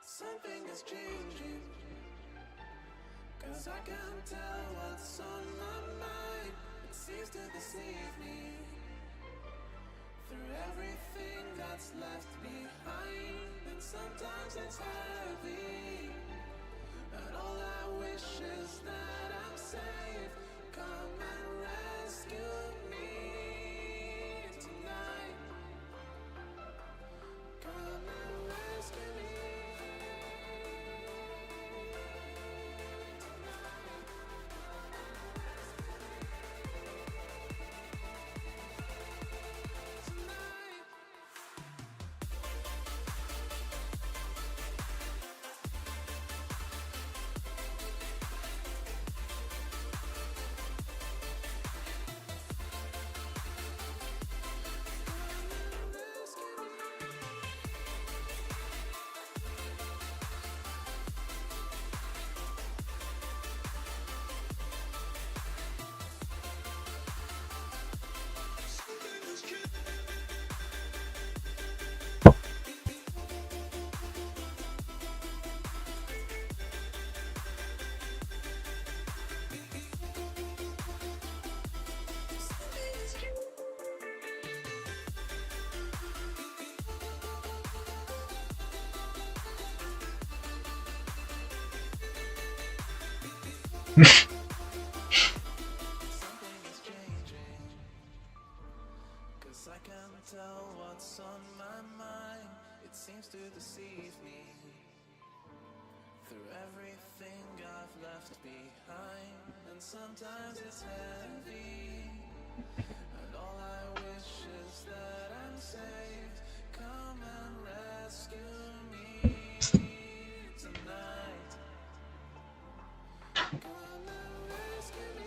Something is changing, 'cause I can't tell what's on my mind. It seems to deceive me through everything that's left behind. And sometimes it's heavy, and all I wish is that I'm safe. Come and rescue me tonight. Come and rescue me. I can't tell what's on my mind. It seems to deceive me through everything I've left behind. And sometimes it's heavy, and all I wish is that I'm safe. Come and rescue me tonight. Come and rescue me.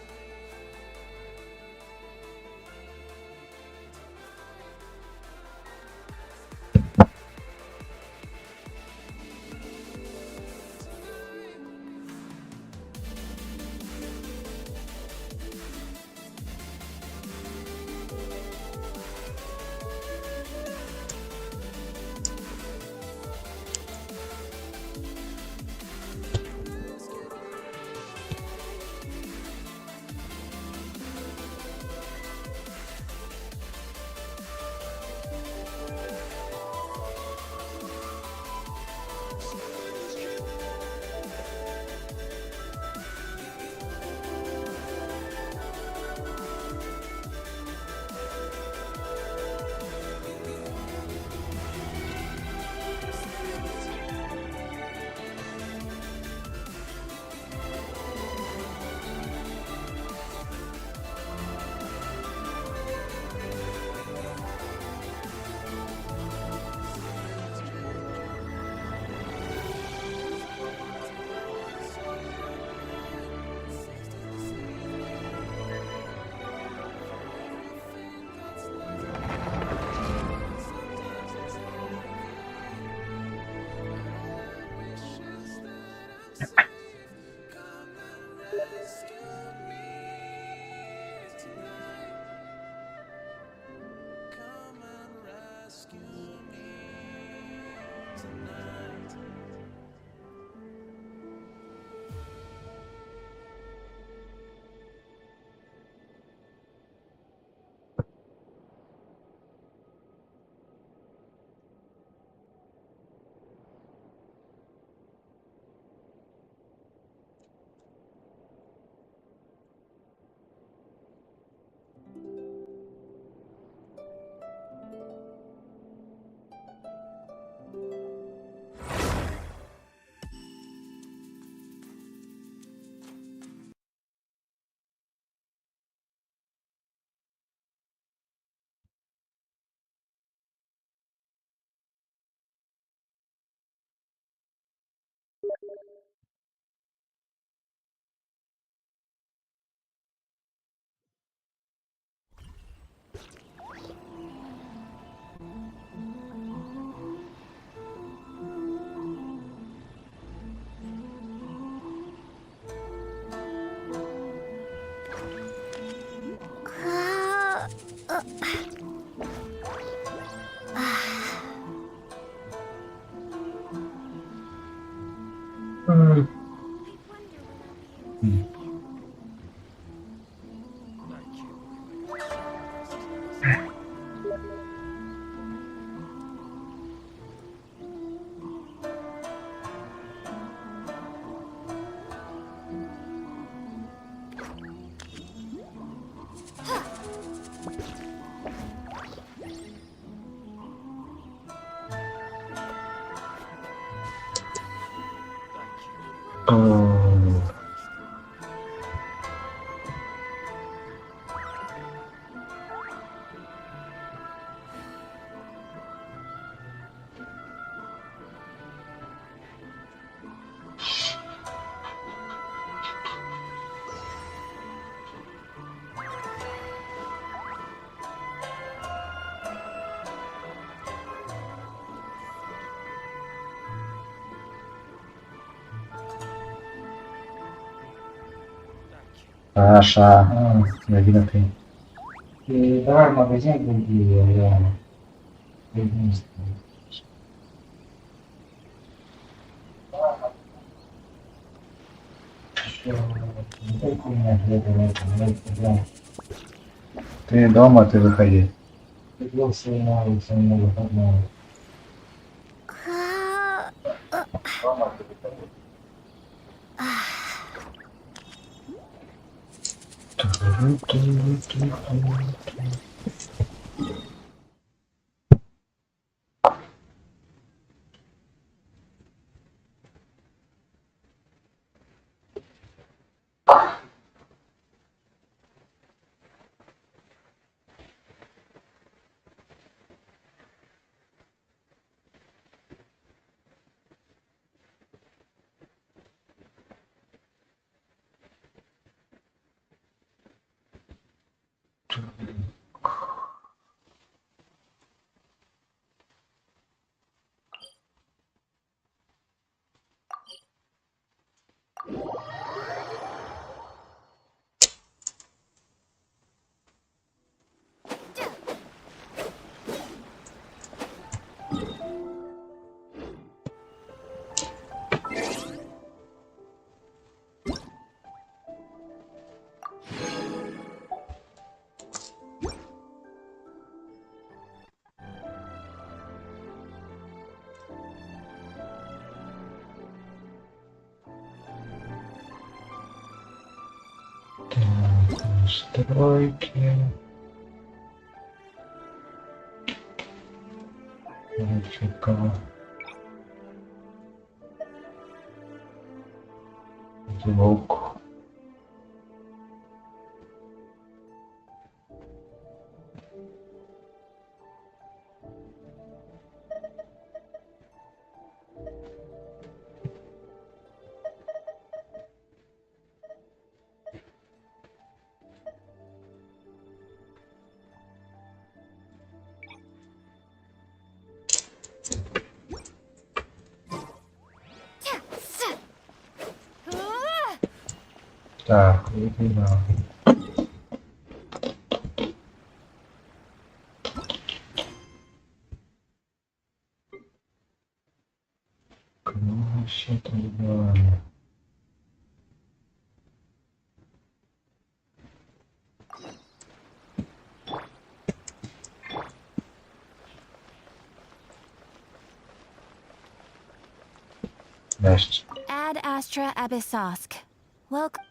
Саша, видно ты. И давай в магазин другие, реально. Единственное. Ты дома, ты выходи. Настройки. Графика. Звук. Так, видно. Вообще трудно. Значит. Ad Astra Abyssosk. Welcome.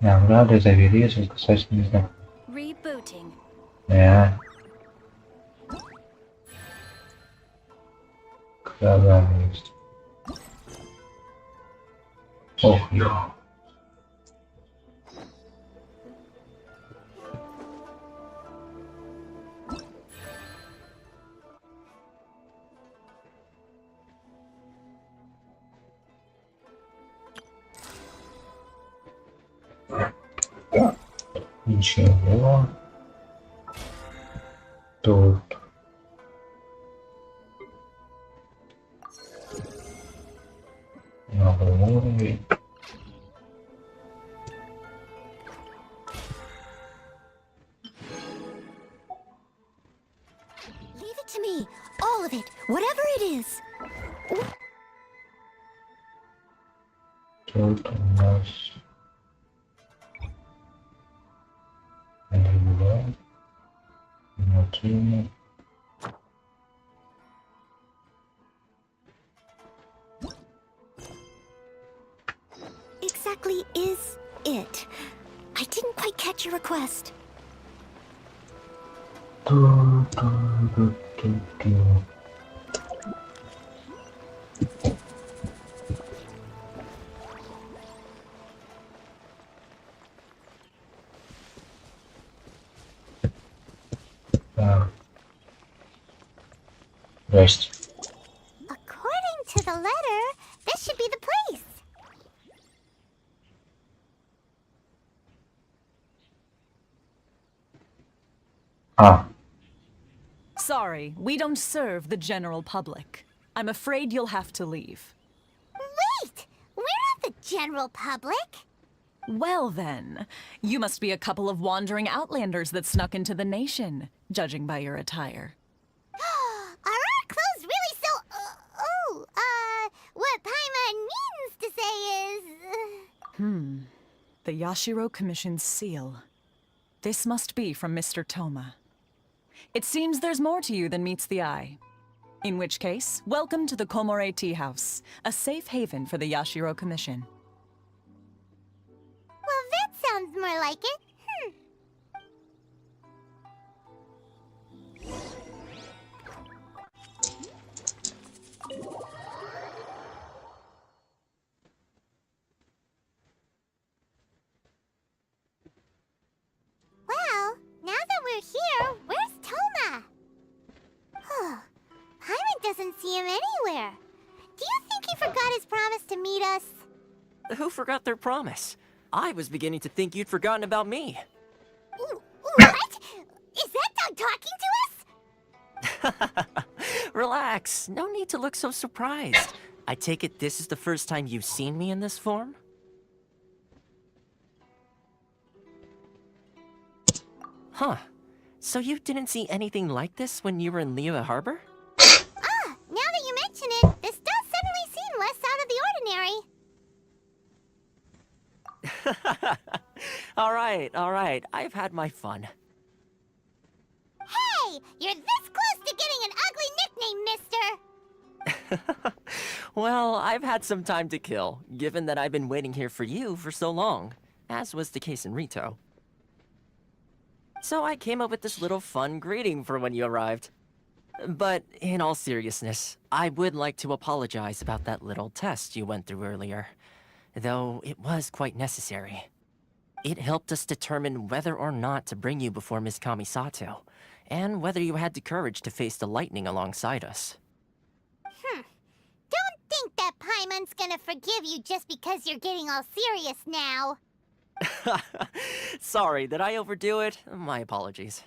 Награды завели, касательно не знаю. Rebooting. Да. Глава есть. Ох, я. Ничего. Тут новый уровень. Leave it to me. All of it. Whatever it is. Тут у нас ролевой, найти. Exactly is it. I didn't quite catch your request. Ту-ту-ту-ту-ту. Так. Здрасте. According to the letter, this should be the place. А, Sorry, we don't serve the general public. I'm afraid you'll have to leave. Wait! We're not the general public. Well then, you must be a couple of wandering outlanders that snuck into the nation, judging by your attire. Are our clothes really so... what Paimon means to say is... The Yashiro Commission's seal. This must be from Mr. Toma. It seems there's more to you than meets the eye. In which case, welcome to the Komore Tea House, a safe haven for the Yashiro Commission. Well, that sounds more like it. Well, now that we're here, where's Toma? Paimon doesn't see him anywhere. Do you think he forgot his promise to meet us? Who forgot their promise? I was beginning to think you'd forgotten about me. What? Is that dog talking to us? Relax, no need to look so surprised. I take it this is the first time you've seen me in this form? Huh. So you didn't see anything like this when you were in Liyue Harbor? Now that you mention it, this does suddenly seem less out of the ordinary. Alright, I've had my fun. Hey! You're this close to getting an ugly nickname, mister! Well, I've had some time to kill, given that I've been waiting here for you for so long, as was the case in Rito. So I came up with this little fun greeting for when you arrived. But in all seriousness, I would like to apologize about that little test you went through earlier, though it was quite necessary. It helped us determine whether or not to bring you before Miss Kamisato, and whether you had the courage to face the lightning alongside us. Don't think that Paimon's gonna forgive you just because you're getting all serious now. Sorry, did I overdo it? My apologies.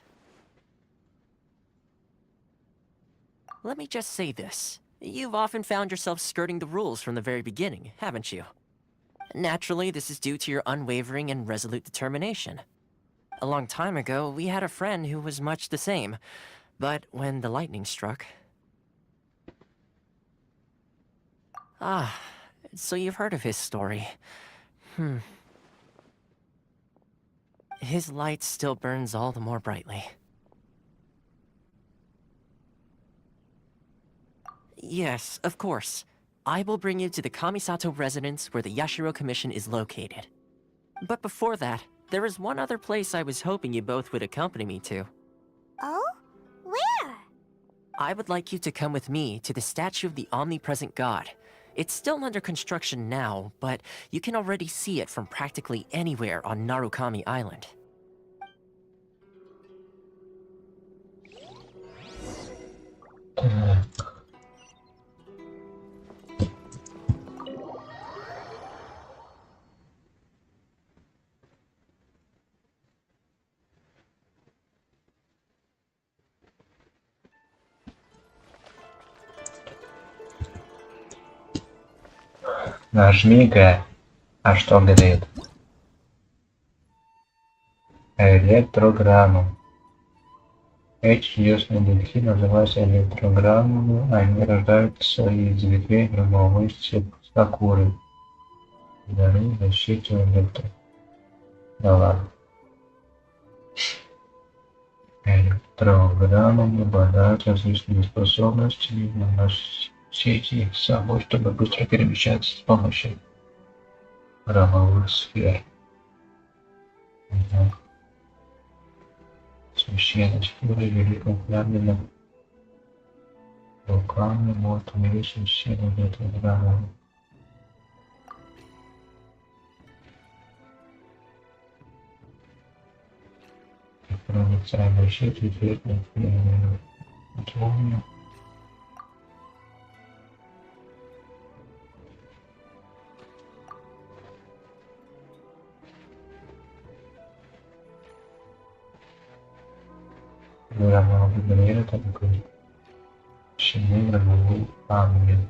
Let me just say this. You've often found yourself skirting the rules from the very beginning, haven't you? Naturally, this is due to your unwavering and resolute determination. A long time ago, we had a friend who was much the same, but when the lightning struck... Ah, so you've heard of his story. His light still burns all the more brightly. Yes, of course. I will bring you to the Kamisato residence where the Yashiro Commission is located. But before that, there is one other place I was hoping you both would accompany me to. Oh? Where? I would like you to come with me to the statue of the omnipresent god. It's still under construction now, but you can already see it from practically anywhere on Narukami Island. Нажми Г. А что говорит? Электрограммы. Эти чудесные белки называются электрограммами. Они рождаются из ветвей громовой сакуры. Дары защиту электро. Да ладно. Электрограммами обладают различными способностями. Носить их с собой, чтобы быстро перемещаться с помощью громовых сфер. Священная шкура великого пламена. Руками может увеличить силу электрограммы. Проницаемый щит и цветный помню. Громовой барьер это такой щитный громовой камень.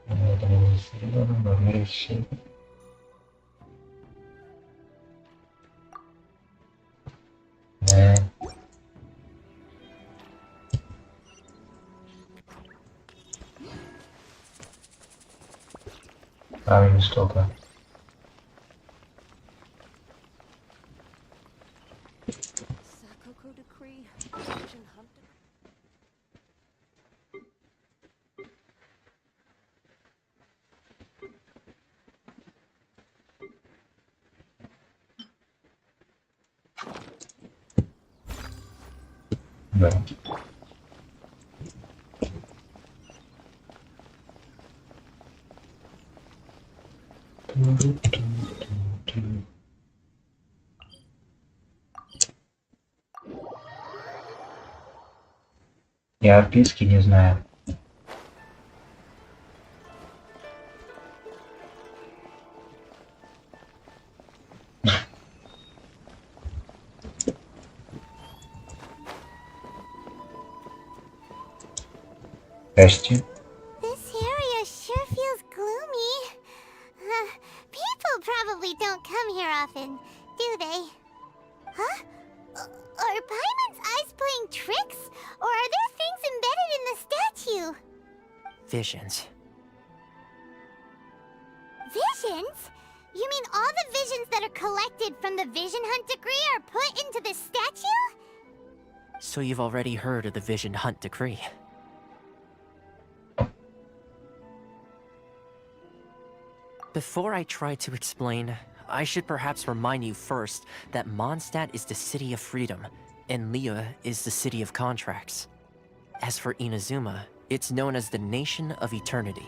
Это было исследовано во время щита. Правильно столько. Да. Я описки не знаю. Здрасте. This area sure feels gloomy. People probably don't come here often, do they? Huh? Are Paimon's eyes playing tricks? Or are there things embedded in the statue? Visions. Visions? You mean all the visions that are collected from the Vision Hunt decree are put into this statue? So you've already heard of the Vision Hunt decree. Before I try to explain, I should perhaps remind you first that Mondstadt is the city of freedom, and Liyue is the city of contracts. As for Inazuma, it's known as the Nation of Eternity.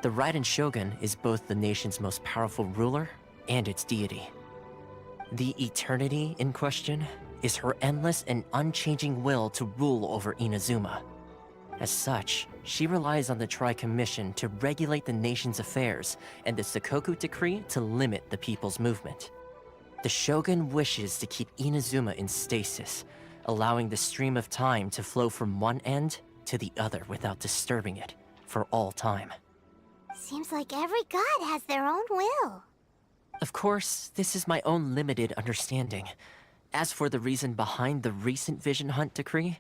The Raiden Shogun is both the nation's most powerful ruler and its deity. The Eternity in question is her endless and unchanging will to rule over Inazuma. As such, she relies on the Tri-Commission to regulate the nation's affairs and the Sakoku Decree to limit the people's movement. The Shogun wishes to keep Inazuma in stasis, allowing the stream of time to flow from one end to the other without disturbing it for all time. Seems like every god has their own will. Of course, this is my own limited understanding. As for the reason behind the recent Vision Hunt decree,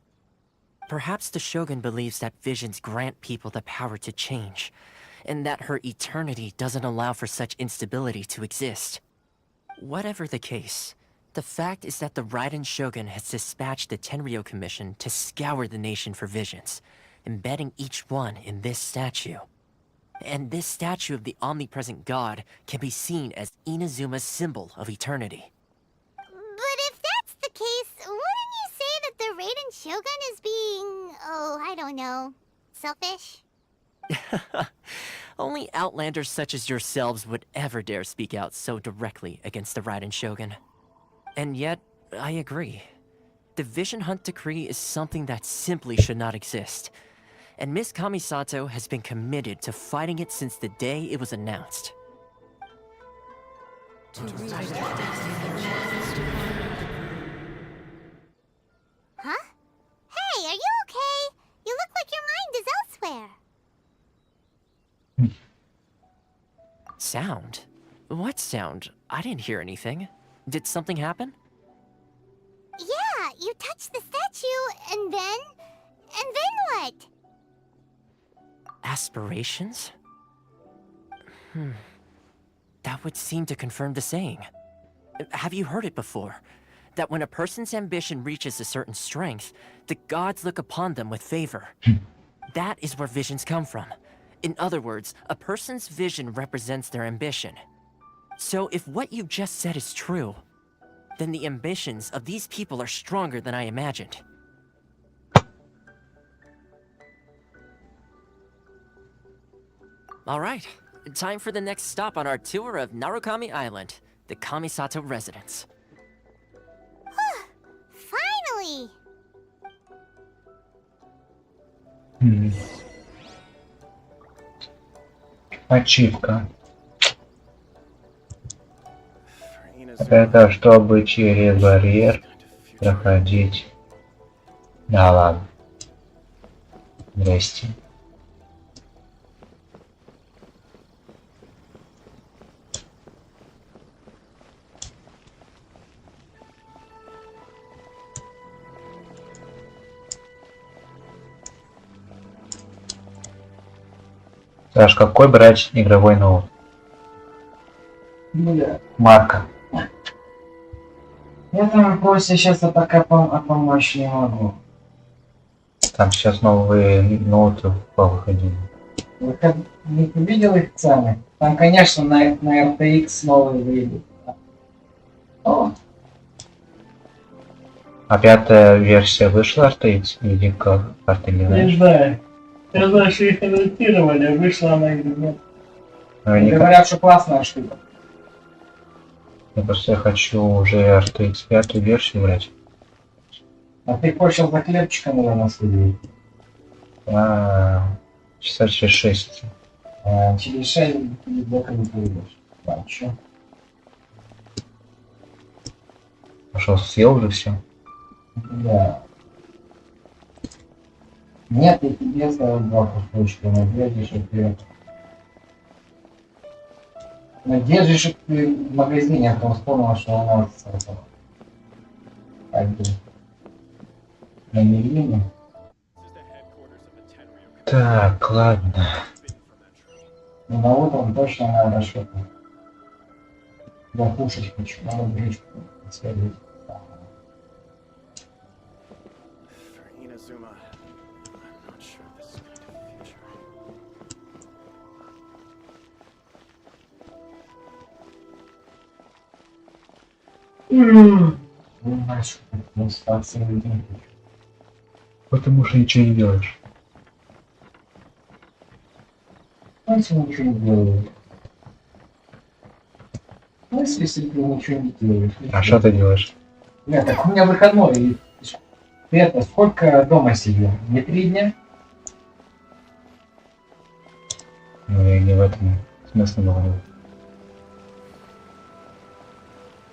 perhaps the Shogun believes that visions grant people the power to change, and that her eternity doesn't allow for such instability to exist. Whatever the case, the fact is that the Raiden Shogun has dispatched the Tenryou Commission to scour the nation for visions, embedding each one in this statue. And this statue of the omnipresent god can be seen as Inazuma's symbol of eternity. But if that's the case, wouldn't you say that the Raiden Shogun is being, oh, I don't know, selfish? Only outlanders such as yourselves would ever dare speak out so directly against the Raiden Shogun. And yet, I agree. The Vision Hunt decree is something that simply should not exist. And Miss Kamisato has been committed to fighting it since the day it was announced. Huh? Hey, are you okay? You look like your mind is elsewhere. sound? What sound? I didn't hear anything. Did something happen? Yeah, you touched the statue, and then what? Aspirations? That would seem to confirm the saying. Have you heard it before? That when a person's ambition reaches a certain strength, the gods look upon them with favor. That is where visions come from. In other words, a person's vision represents their ambition. So if what you just said is true, then the ambitions of these people are stronger than I imagined. Alright, time for the next stop on our tour of Narukami Island, the Kamisato residence. Finally! Ачивка. Это чтобы через барьер проходить. Да ладно. Здрасте. Саш, какой брать игровой ноут? Бля. Марка. Я там просто сейчас пока помочь не могу. Там сейчас новые ноуты повыходили. Вы не видел их цены? Там, конечно, на RTX новые выйдут. О, А пятая версия вышла RTX? Или как ты не не знаешь? знаю. Я знаю, что их анонсировали, вышла она или нет. Наверняка. Говорят, что классная штука. Я просто хочу уже RTX пятую версию брать. А ты хочешь за хлебчиком, наверное, следить? Часа через 6. Через 6 блока не пойдешь. Да, чё? Пошел, съел уже все. Да. Нет, я тебе сказал 2 кусочка, надеюсь, что ты... Надеюсь, что ты в магазине, а потом вспомнил, что у нас это... Как бы... На мирине. Так, ладно. Ну, на утром точно надо что-то... Я кушать хочу, надо бричку сходить. Понимаешь, что спать целый день. Потому что ничего не делаешь. Знаете, ничего не делаю. Знаете, если ты ничего не делаешь. А что ты делаешь? Нет, так у меня выходной. И ты это, сколько дома сидел? Не 3 дня? Ну, я не в этом смысле говорю.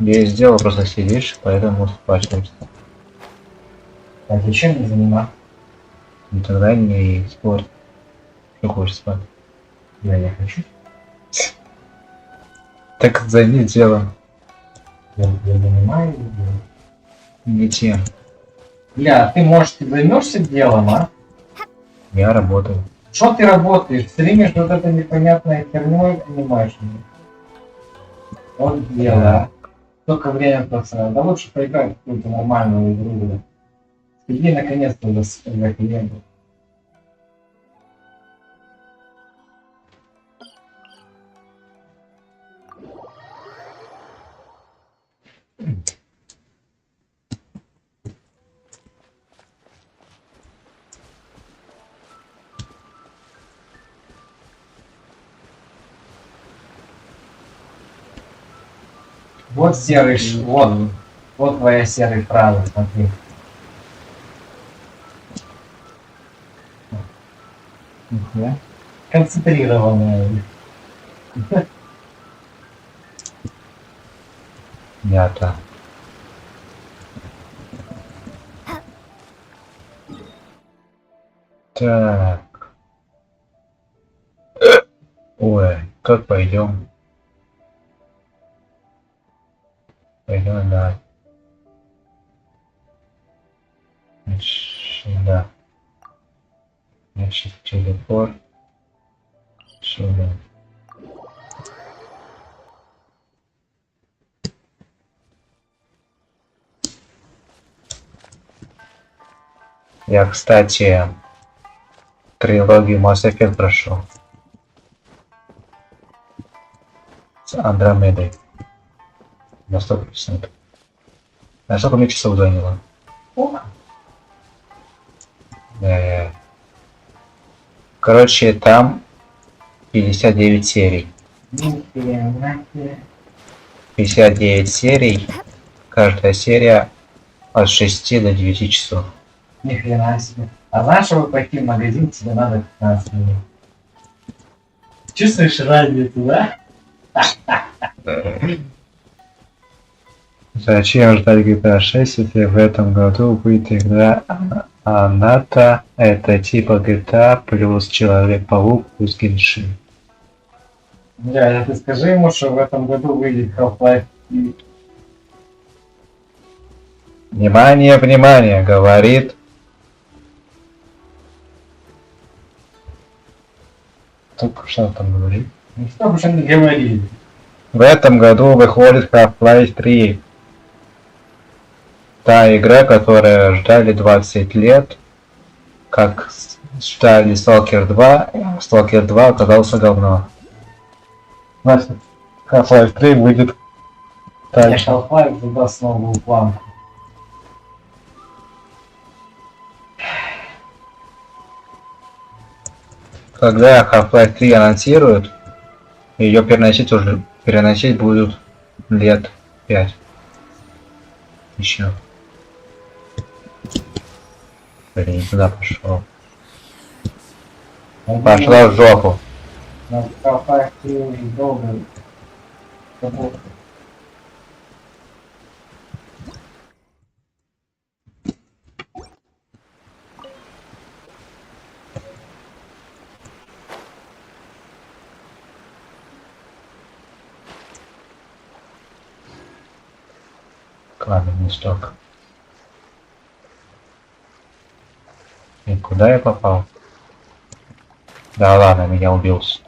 Я сделал, просто сидишь, поэтому спать хочется. Так, зачем не заниматься? И тогда не спорт. Что хочешь спать? Я не хочу. Так займись делом. Я занимаюсь делом. Не тем. Бля, ты, может, ты займешься делом, а? Я работаю. Что ты работаешь? Стримишь вот это непонятной херней анимешную. Вот дело. Только время просто. Да лучше поиграть в какую-то нормальную игру, бля. Иди наконец-то за клиентов. Вот серый, вот твоя серый фраза, смотри. Нихуя. Концентрированная. Я-то. Так. Ой, как пойдем? Пойдем, да. Сюда. Значит, телепорт. Сюда. Я, кстати, трилогию Mass Effect прошел. С Андромедой. На 100%. На сколько мне часов заняло? Короче, там 59 серий. 59 серий. Каждая серия от 6 до 9 часов. Ни хрена себе. А знаешь, чтобы пойти в магазин, тебе надо 15 минут. Чувствуешь разницу, да? Зачем ждать GTA 6, если в этом году выйдет игра Аната? Это типа GTA плюс Человек-паук плюс Genshin. Бля, ты скажи ему, что в этом году выйдет Half-Life. Внимание, внимание, говорит. Только что там говорит? Ну что бы что не говорили. В этом году выходит Half-Life 3. Та игра, которую ждали 20 лет, как ждали Stalker 2, Stalker 2 оказался говно. Значит, Half-Life 3 выйдет так же. Half-Life задаст новую планку. Когда Half-Life 3 анонсируют, ее переносить будут лет 5. Еще. Блин, туда пошел. Пошла в жопу. Но Half-Life 3 уже долго работает. Каменный сток. И куда я попал? Да ладно, меня убился.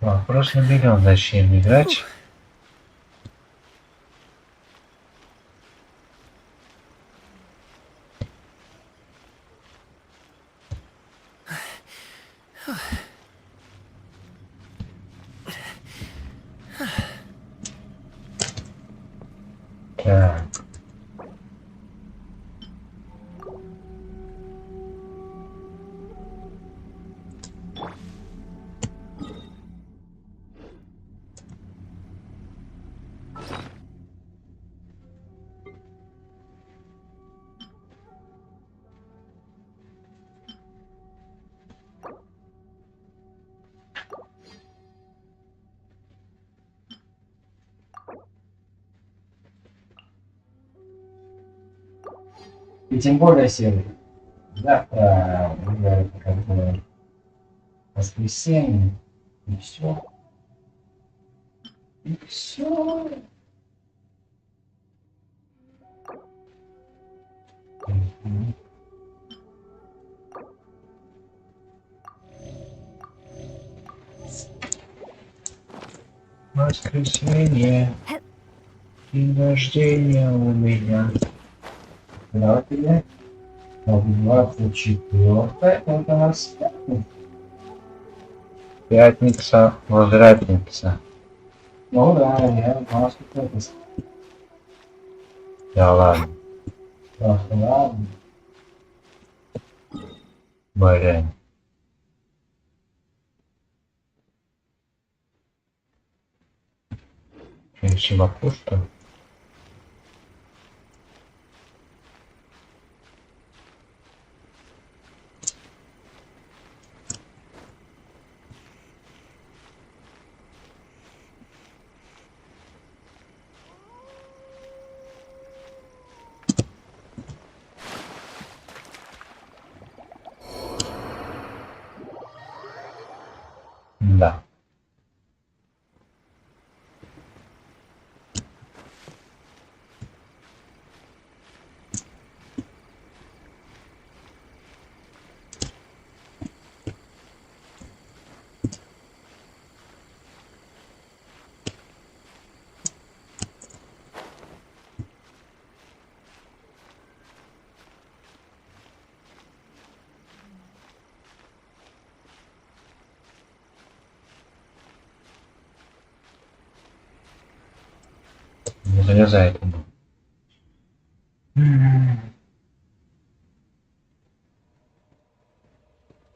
Вопрос на миллион, зачем играть? Так. И тем более серия. Завтра будет как бы воскресенье. И все. И все. Воскресенье. День рождения у меня. Когда тебе? 24 это у нас Пятница, возвратница. Ну да, я знал, что это. Да ладно. Ах, ладно. Блин. Чего пусто? Не залезает ему.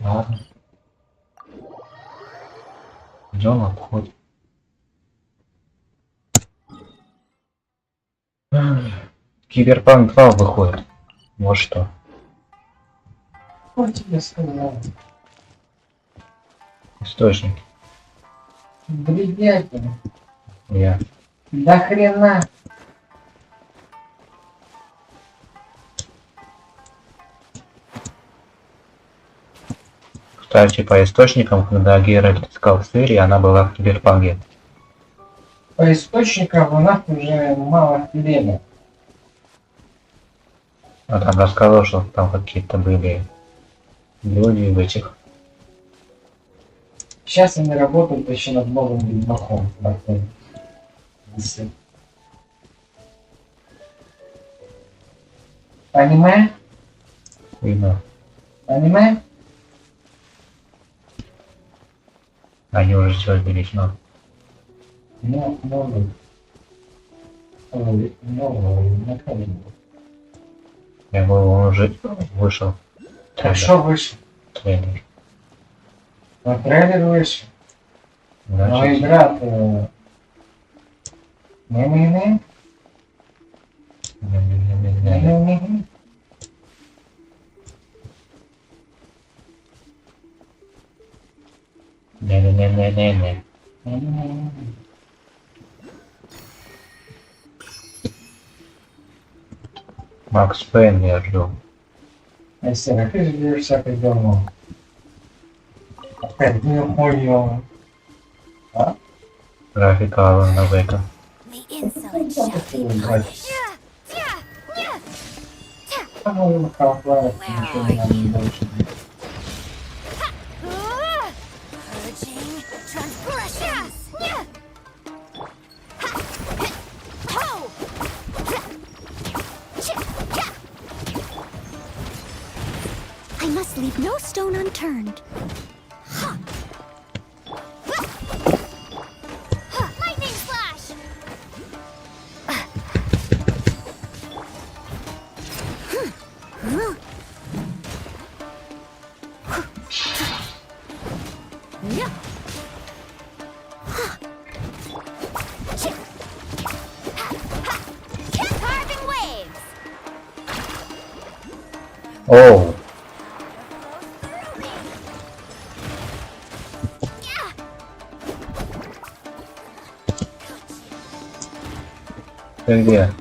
Ладно. Идем обход. Киберпанк 2 выходит. Вот что. Кто тебе сказал? Источник. Бредятина. Я. Да хрена. Кстати, по источникам, когда Геральт искал в Серии, она была в Киберпанке. По источникам у нас уже мало хлеба. А там рассказал, что там какие-то были люди в этих. Сейчас они работают еще над новым ведьмаком. Аниме? Видно. Аниме? Они уже сделали ведьмак. Ну, новый. Нового ведьмака не было. Я говорю, он уже вышел. А что вышел? Трейлер. На трейлер вышел. Но Значит, игра-то... Не-не-не. Не-не-не. Не-не-не-не-не-не. Не-не-не. Макс Пейн я жду. Серия, ты ждешь всякое говно. Опять не хуёво. А? Графика Алана Вейка. The insolent shall be punished. По-моему, Half-Life ничего не надо не больше. Purging transgressions. I must leave no stone unturned. Lightning slash! Carving waves! Оу, ты где?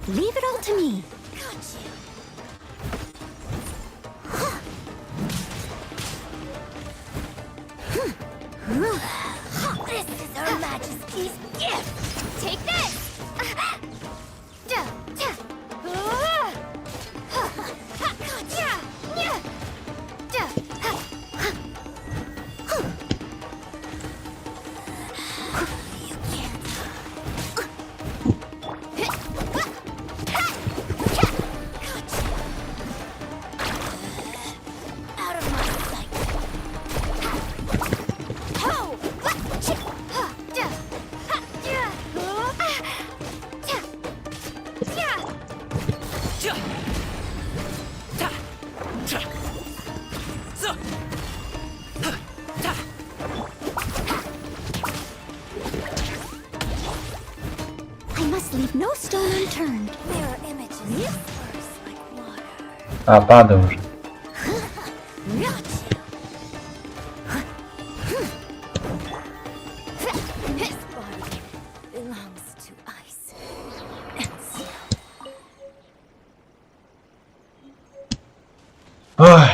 Leave it all to me. This is Her Majesty's gift. Take this. Out of my sight. Ho! I must leave no stone unturned. Mirror images disperse like water. А, падай уже. This body belongs to ice and snow. Ой,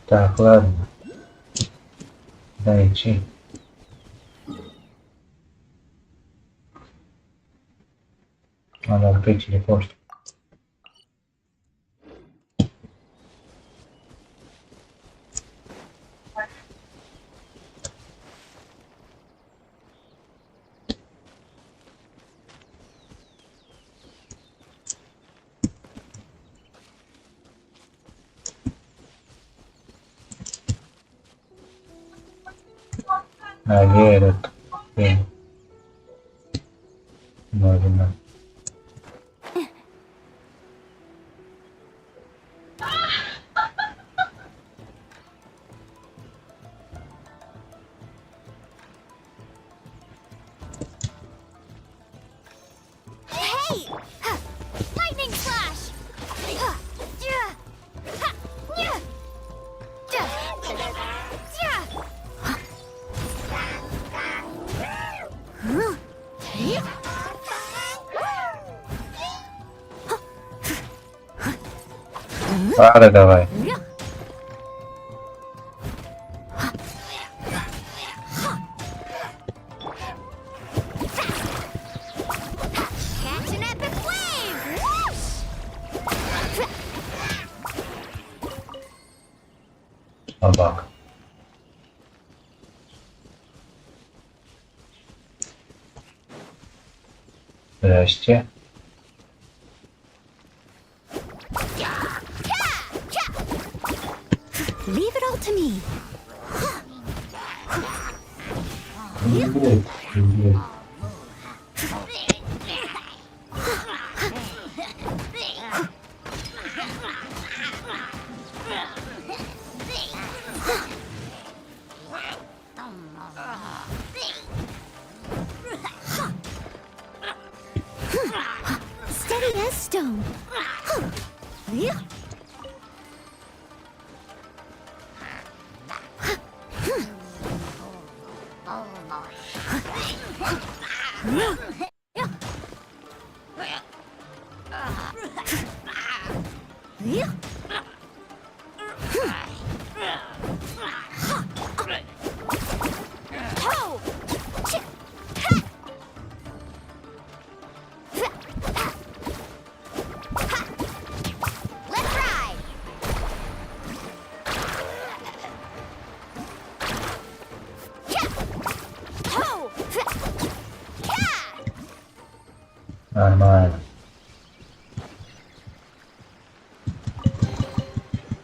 так, ладно. Найти. Надо открыть телефон. А верят. Можно. Hey! Lightning slash! Ладно, давай. Catch an epic wave! Whoosh! Собак. Здрасте. Leave it all to me. Блядь, блядь. Steady as stone. Let's ride. Нормально.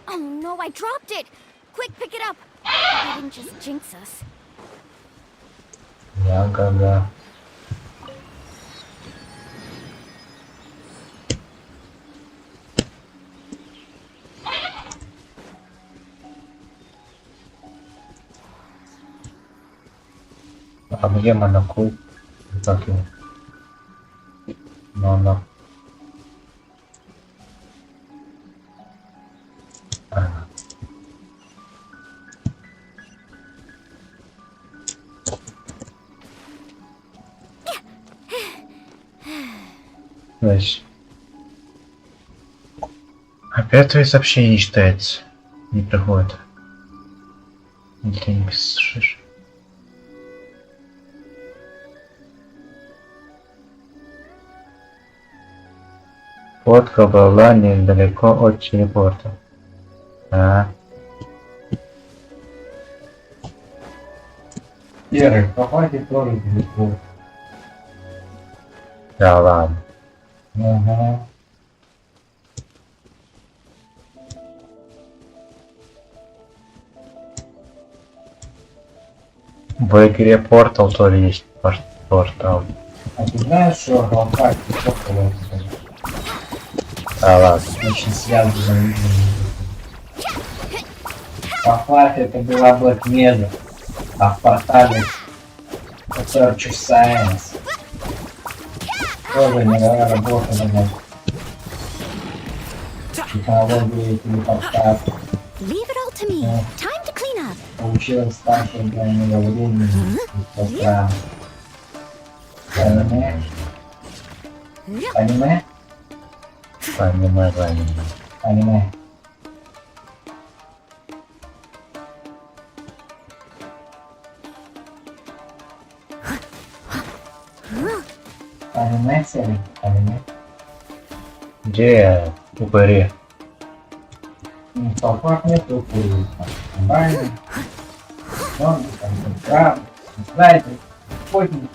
Oh no, I dropped it! Quick, pick it up! I didn't just jinx us. Ягода. А где монокул? Как его? Моно. Ага. Значит. Опять твои сообщения не читается. Не приходит. Или ты не пишешь? Фотка была недалеко от телепорта. А. Серый, попади тоже далеко. Да ладно. Ага. В игре Портал тоже есть портал. А ты знаешь, что глава китайского Да ладно. очень связана? По факту это была Black Mesa, а в портале Search Science тоже не работала над технологией телепортации. Leave it all to me. Yeah. Time to clean up. Получилось так, что для него времени и пространства. Аниме? Аниме? Аниме. Аниме. Аниме, Серия? Аниме? Где упыри? Ну, в толпах нет упырей. Комбайны, зомби, там, крабы, снайперы, охотники.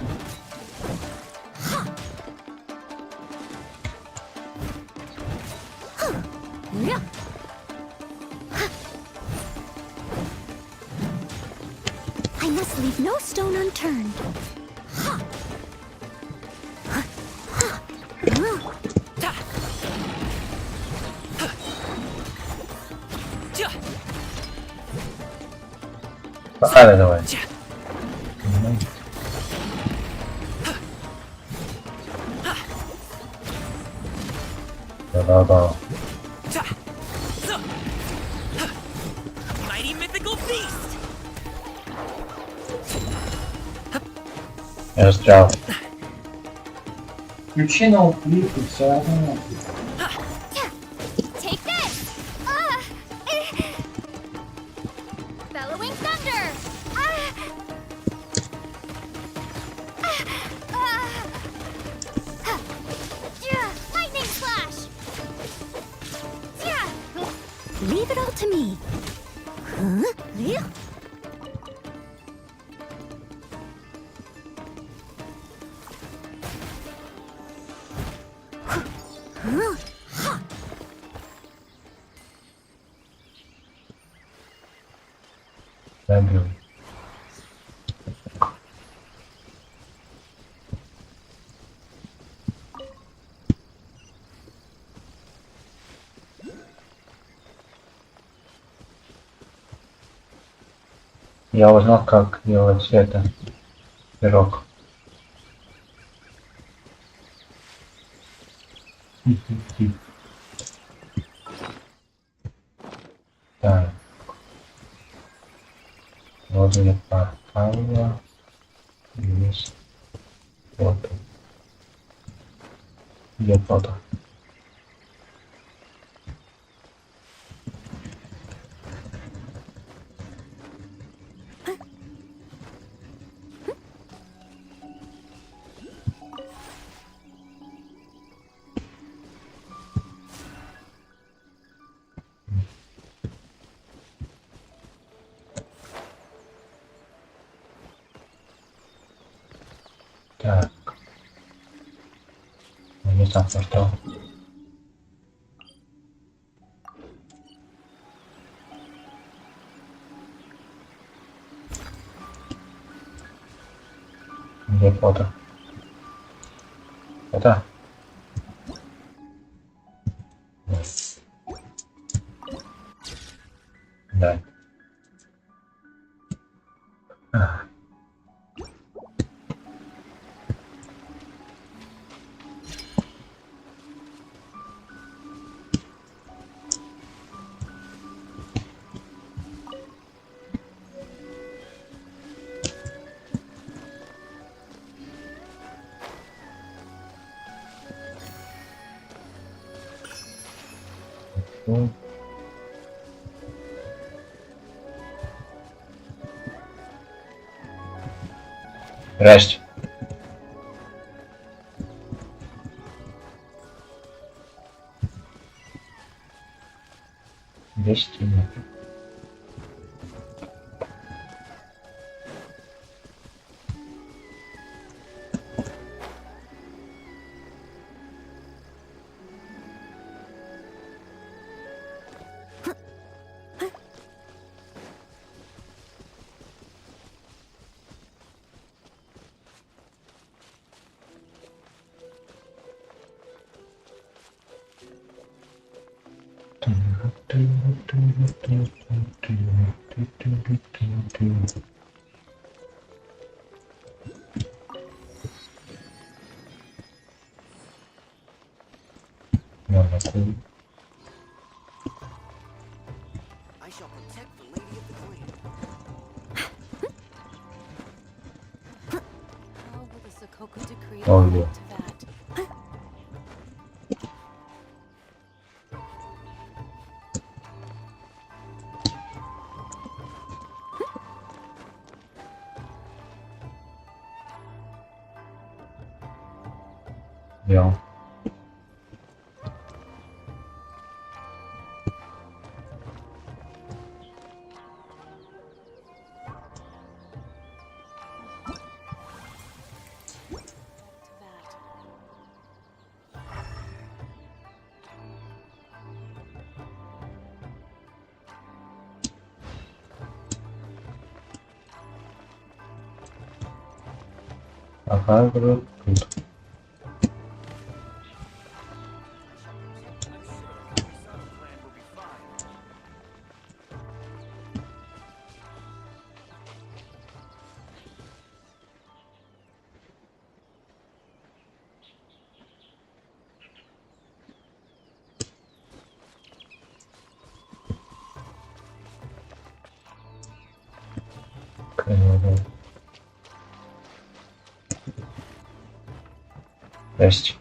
I must leave no stone unturned. Погнали давай. Да-да-да. Mighty mythical beast! Я застрял. Включи на уклик и все равно. Take this! Bellowing thunder! Lightning slash! Leave it all to me. Huh? Yeah. Забил. Я узнал, как делать это. Пирог. Так. Вот я портала. Есть. Вот. Где фото? Так. Не там портал. Где фото? Это? Да. Здрасте. Здесь темно. I shall protect the lady of the clan. How will the Sokoku decree Oh, apply yeah. to that? Я. To that. Ага, вот тут. Здрасте.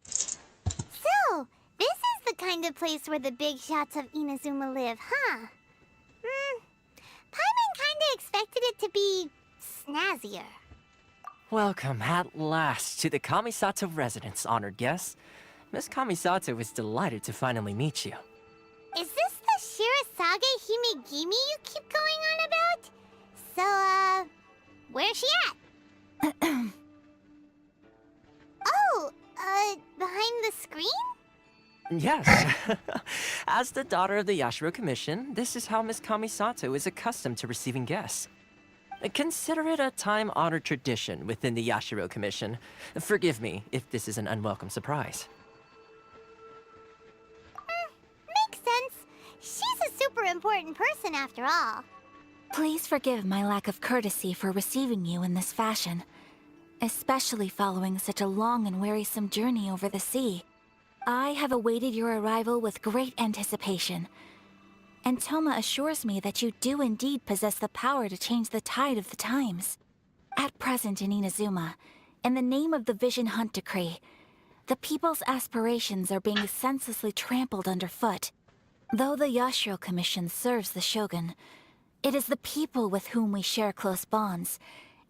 So, this is the kind of place where the big shots of Inazuma live, huh? Paimon kinda expected it to be snazzier. Welcome at last to the Kamisato residence, honored guests. Miss Kamisato is delighted to finally meet you. Is this the Shirasage Himegimi you keep going on about? So, where's she at? Oh, behind the screen? Yes. As the daughter of the Yashiro Commission, this is how Miss Kamisato is accustomed to receiving guests. Consider it a time-honored tradition within the Yashiro Commission. Forgive me if this is an unwelcome surprise. Makes sense. She's a super important person after all. Please forgive my lack of courtesy for receiving you in this fashion, especially following such a long and wearisome journey over the sea. I have awaited your arrival with great anticipation, and Toma assures me that you do indeed possess the power to change the tide of the times. At present in Inazuma, in the name of the Vision Hunt Decree, the people's aspirations are being senselessly trampled underfoot. Though the Yashiro Commission serves the Shogun, it is the people with whom we share close bonds,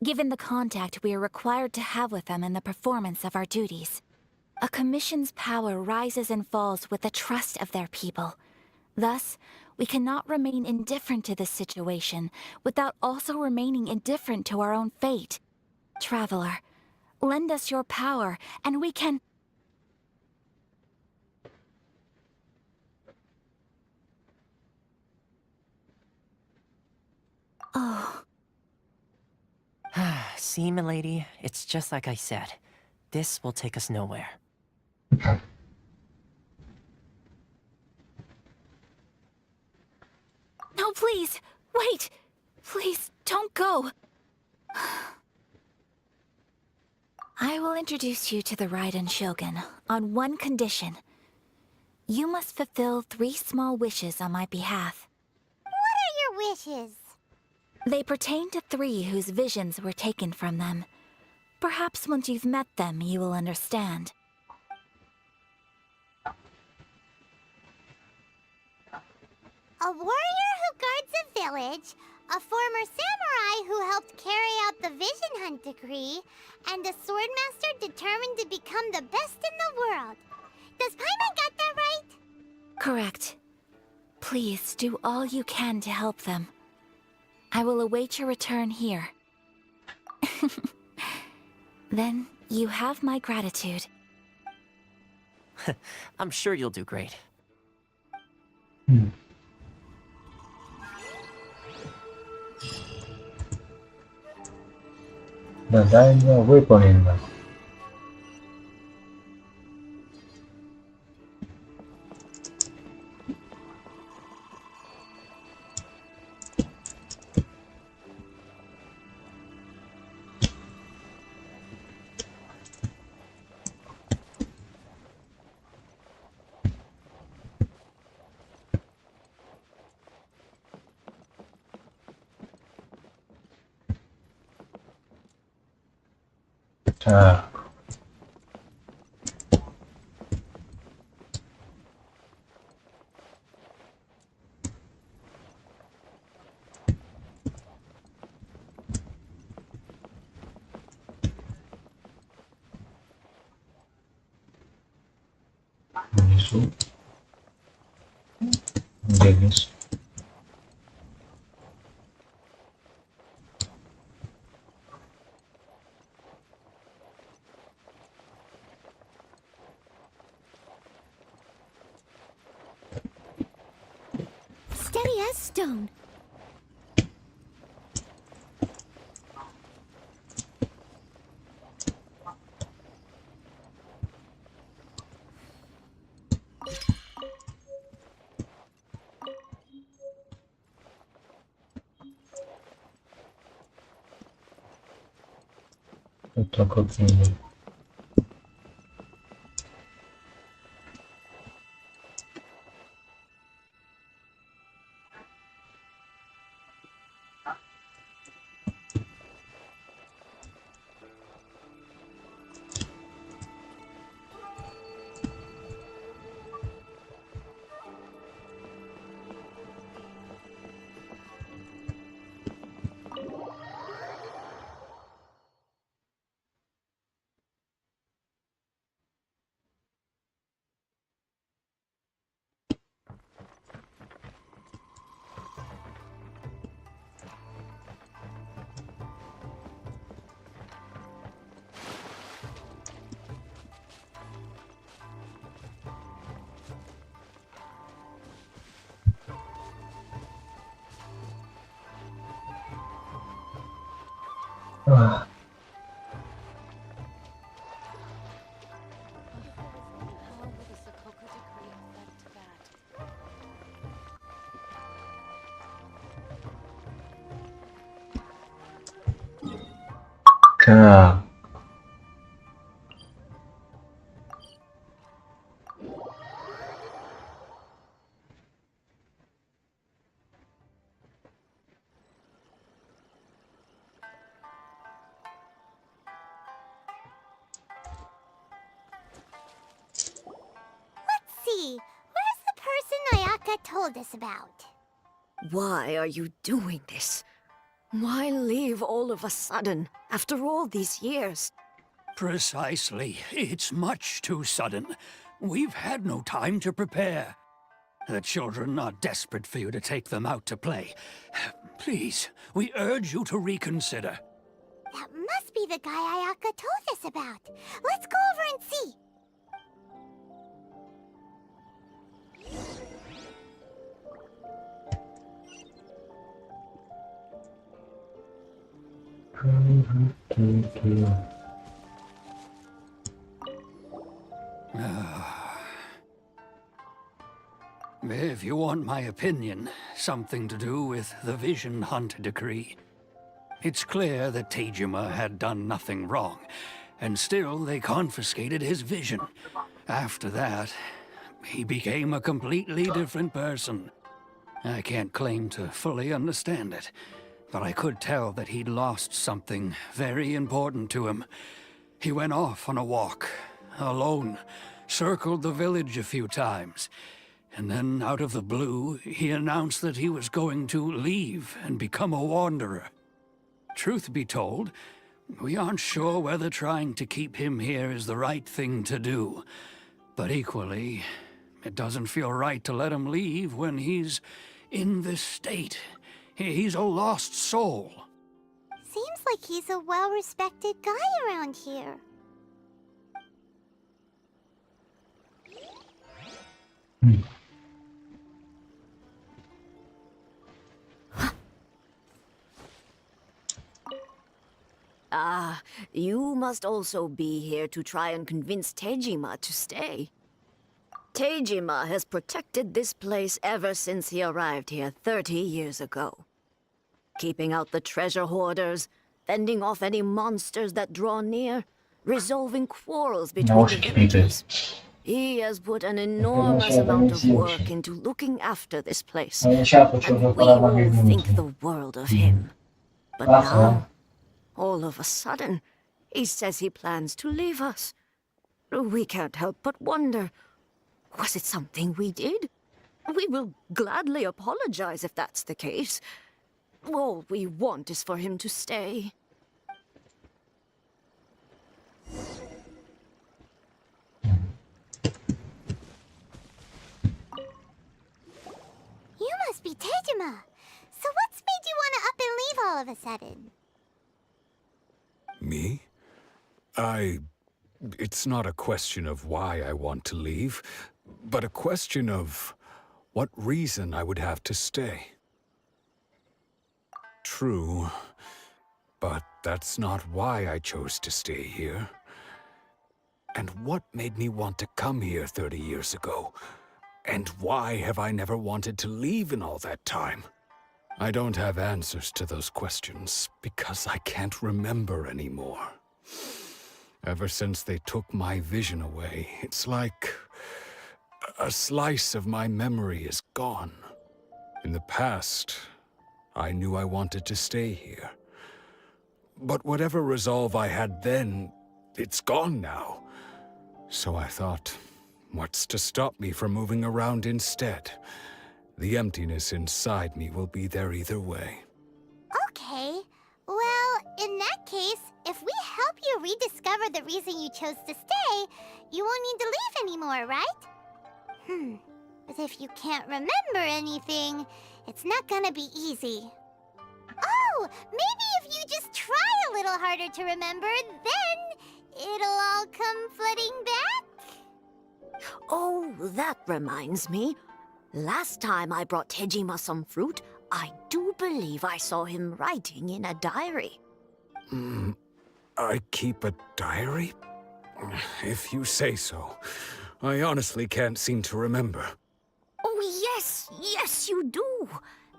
given the contact we are required to have with them in the performance of our duties. A commission's power rises and falls with the trust of their people. Thus, we cannot remain indifferent to this situation without also remaining indifferent to our own fate. Traveler, lend us your power, and we can... Oh... See, milady, it's just like I said. This will take us nowhere. No, please! Wait! Please, don't go! I will introduce you to the Raiden Shogun on one condition. You must fulfill 3 small wishes on my behalf. What are your wishes? They pertain to 3 whose visions were taken from them. Perhaps once you've met them, you will understand. A warrior who guards a village, a former samurai who helped carry out the Vision Hunt Decree, and a swordmaster determined to become the best in the world. Does Paimon got that right? Correct. Please do all you can to help them. I will await your return here. Then you have my gratitude. I'm sure you'll do great. Задание выполнено. Так. Внизу. Где вниз? steady as stone. Вот так вот. Ах. How will the Sokoku decree affect that? Так. Let's see. Where's the person Ayaka told us about? Why are you doing this? Why leave all of a sudden, after all these years? Precisely. It's much too sudden. We've had no time to prepare. The children are desperate for you to take them out to play. Please, we urge you to reconsider. That must be the guy Ayaka told us about. Let's go over and see. If you want my opinion, something to do with the Vision Hunt decree. It's clear that Tejima had done nothing wrong, and still they confiscated his vision. After that, he became a completely different person. I can't claim to fully understand it, but I could tell that he'd lost something very important to him. He went off on a walk, alone, circled the village a few times, and then out of the blue, he announced that he was going to leave and become a wanderer. Truth be told, we aren't sure whether trying to keep him here is the right thing to do. But equally, it doesn't feel right to let him leave when he's in this state. He's a lost soul. Seems like he's a well-respected guy around here. Ah, you must also be here to try and convince Tejima to stay. Tejima has protected this place ever since he arrived here 30 years ago. Keeping out the treasure hoarders, fending off any monsters that draw near, resolving quarrels between the villagers. He has put an enormous amount of work into looking after this place, and we all think the world of him. But now, all of a sudden, he says he plans to leave us. We can't help but wonder, was it something we did? We will gladly apologize if that's the case. All we want is for him to stay. You must be Tejima. So what's made you want to up and leave all of a sudden? Me? It's not a question of why I want to leave, but a question of what reason I would have to stay. True, but that's not why I chose to stay here. And what made me want to come here 30 years ago? And why have I never wanted to leave in all that time? I don't have answers to those questions because I can't remember anymore. Ever since they took my vision away, it's like a slice of my memory is gone. In the past, I knew I wanted to stay here. But whatever resolve I had then, it's gone now. So I thought, what's to stop me from moving around instead? The emptiness inside me will be there either way. Okay. Well, in that case, if we help you rediscover the reason you chose to stay, you won't need to leave anymore, right? But if you can't remember anything, it's not gonna be easy. Oh, maybe if you just try a little harder to remember, then it'll all come flooding back? Oh, that reminds me. Last time I brought Tejima some fruit, I do believe I saw him writing in a diary. I keep a diary? If you say so. I honestly can't seem to remember. Oh, yes, you do.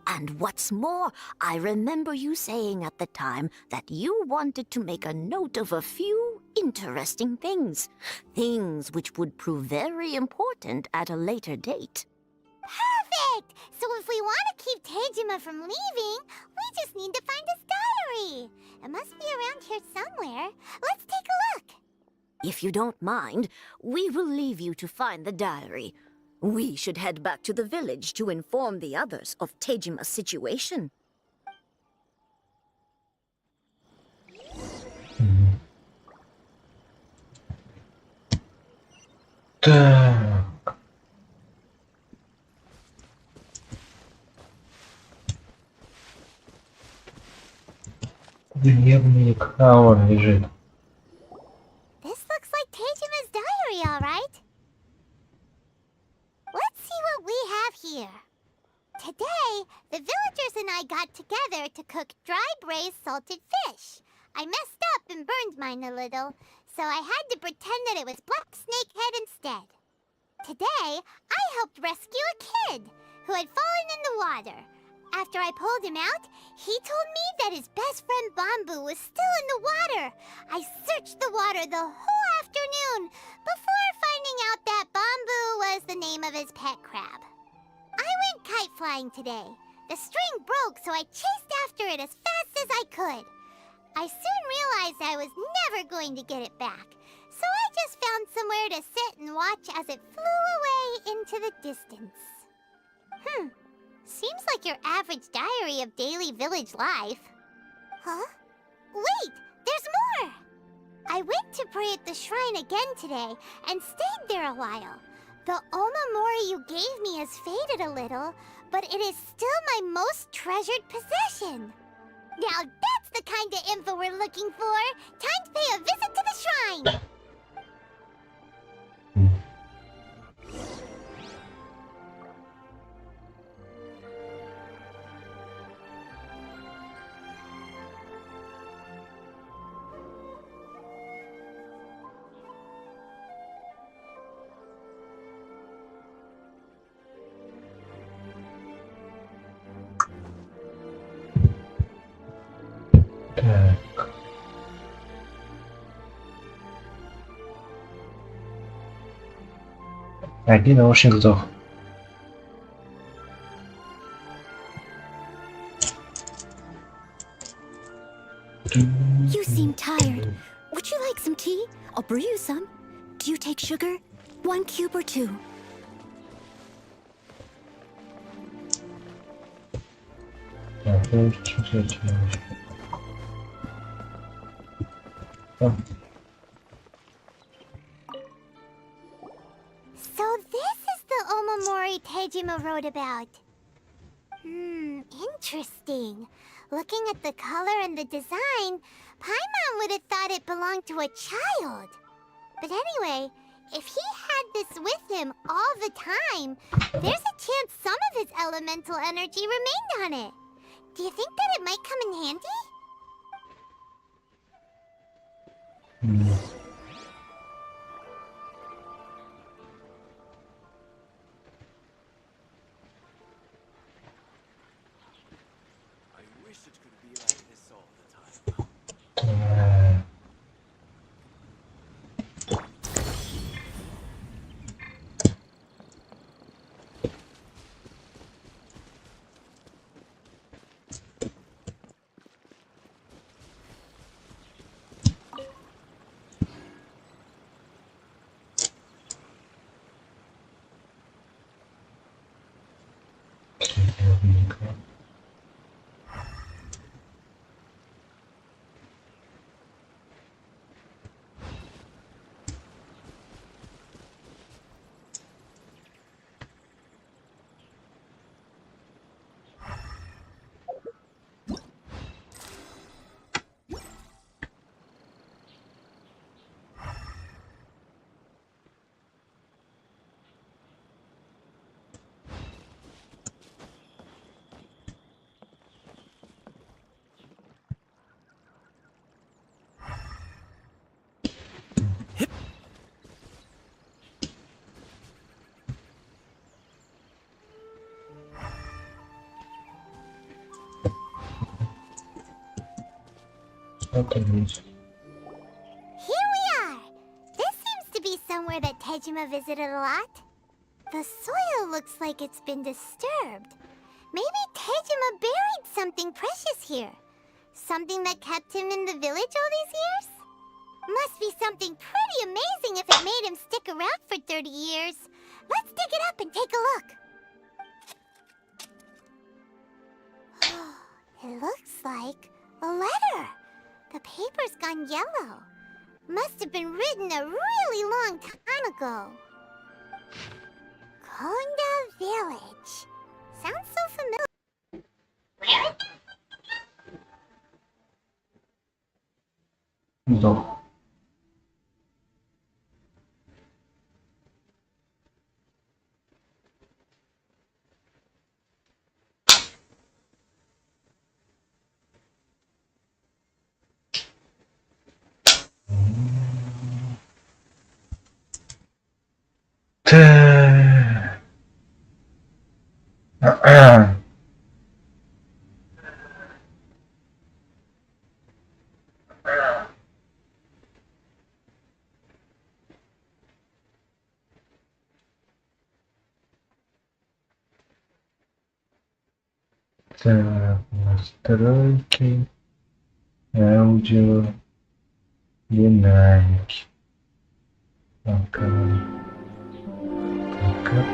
And what's more, I remember you saying at the time that you wanted to make a note of a few interesting things. Things which would prove very important at a later date. Perfect! So if we want to keep Tejima from leaving, we just need to find his diary. It must be around here somewhere. Let's take a look. If you don't mind, we will leave you to find the diary. We should head back to the village to inform the others of Tejima's situation. Так. Дневник. А, он лежит. This looks like Tejima's diary, all right. Let's see what we have here. Today, the villagers and I got together to cook dry braised salted fish. I messed up and burned mine a little, so I had to pretend that it was black snakehead instead. Today, I helped rescue a kid who had fallen in the water. After I pulled him out, he told me that his best friend Bamboo was still in the water. I searched the water the whole afternoon before finding out that Bamboo was the name of his pet crab. I went kite flying today. The string broke, so I chased after it as fast as I could. I soon realized I was never going to get it back, so I just found somewhere to sit and watch as it flew away into the distance. Seems like your average diary of daily village life. Huh? Wait, there's more! I went to pray at the shrine again today and stayed there a while. The omamori you gave me has faded a little, but it is still my most treasured possession. Now that's the kind of info we're looking for. Time to pay a visit to the shrine. Так. Один наушник сдох. You seem tired. Would you like some tea? I'll brew you some. Do you take sugar? 1 cube or 2? Так, что So this is the omamori Tejima wrote about. Interesting. Looking at the color and the design, Paimon would have thought it belonged to a child. But anyway, if he had had this with him all the time, there's a chance some of his elemental energy remained on it. Do you think that it might come in handy? I wish it could be like this all the time. Here we are! This seems to be somewhere that Tejima visited a lot. The soil looks like it's been disturbed. Maybe Tejima buried something precious here. Something that kept him in the village all these years? Must be something pretty amazing if it made him stick around for 30 years. Let's dig it up and take a look. It looks like a letter. The paper's gone yellow. Must have been written a really long time ago. Konda Village. Sounds so familiar. Сдох. Так, настройки, аудио, динамики.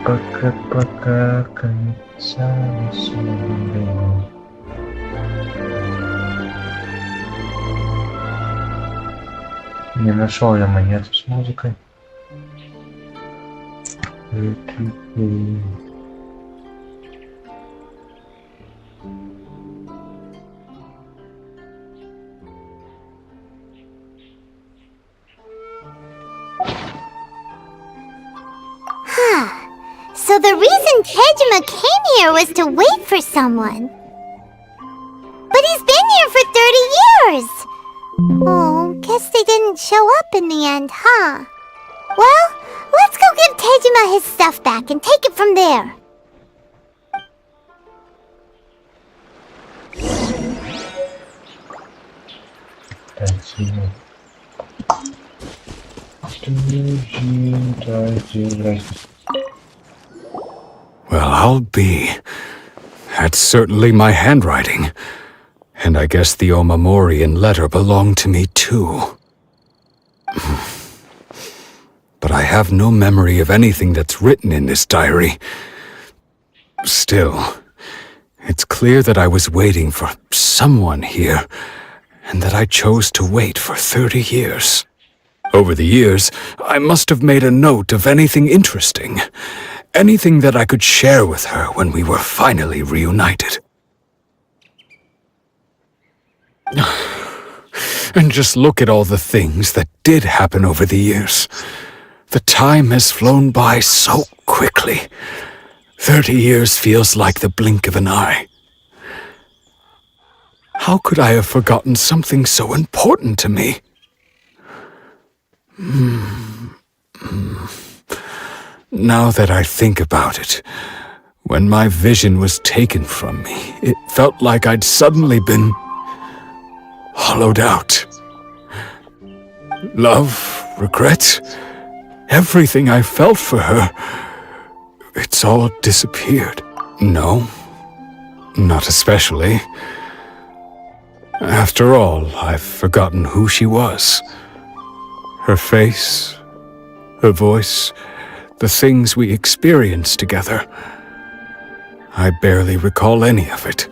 Пока, конца не смотрим. Не нашел я монету с музыкой. So the reason Tejima came here was to wait for someone. But he's been here for 30 years! Oh, guess they didn't show up in the end, huh? Well, let's go give Tejima his stuff back and take it from there. Well, I'll be. That's certainly my handwriting. And I guess the Omamorian letter belonged to me too. But I have no memory of anything that's written in this diary. Still, it's clear that I was waiting for someone here, and that I chose to wait for 30 years. Over the years, I must have made a note of anything interesting. Anything that I could share with her when we were finally reunited. And just look at all the things that did happen over the years. The time has flown by so quickly. 30 years feels like the blink of an eye. How could I have forgotten something so important to me? Now that I think about it, when my vision was taken from me, it felt like I'd suddenly been hollowed out. Love, regret, everything I felt for her, it's all disappeared. No, not especially. After all, I've forgotten who she was. Her face, her voice, the things we experienced together. I barely recall any of it.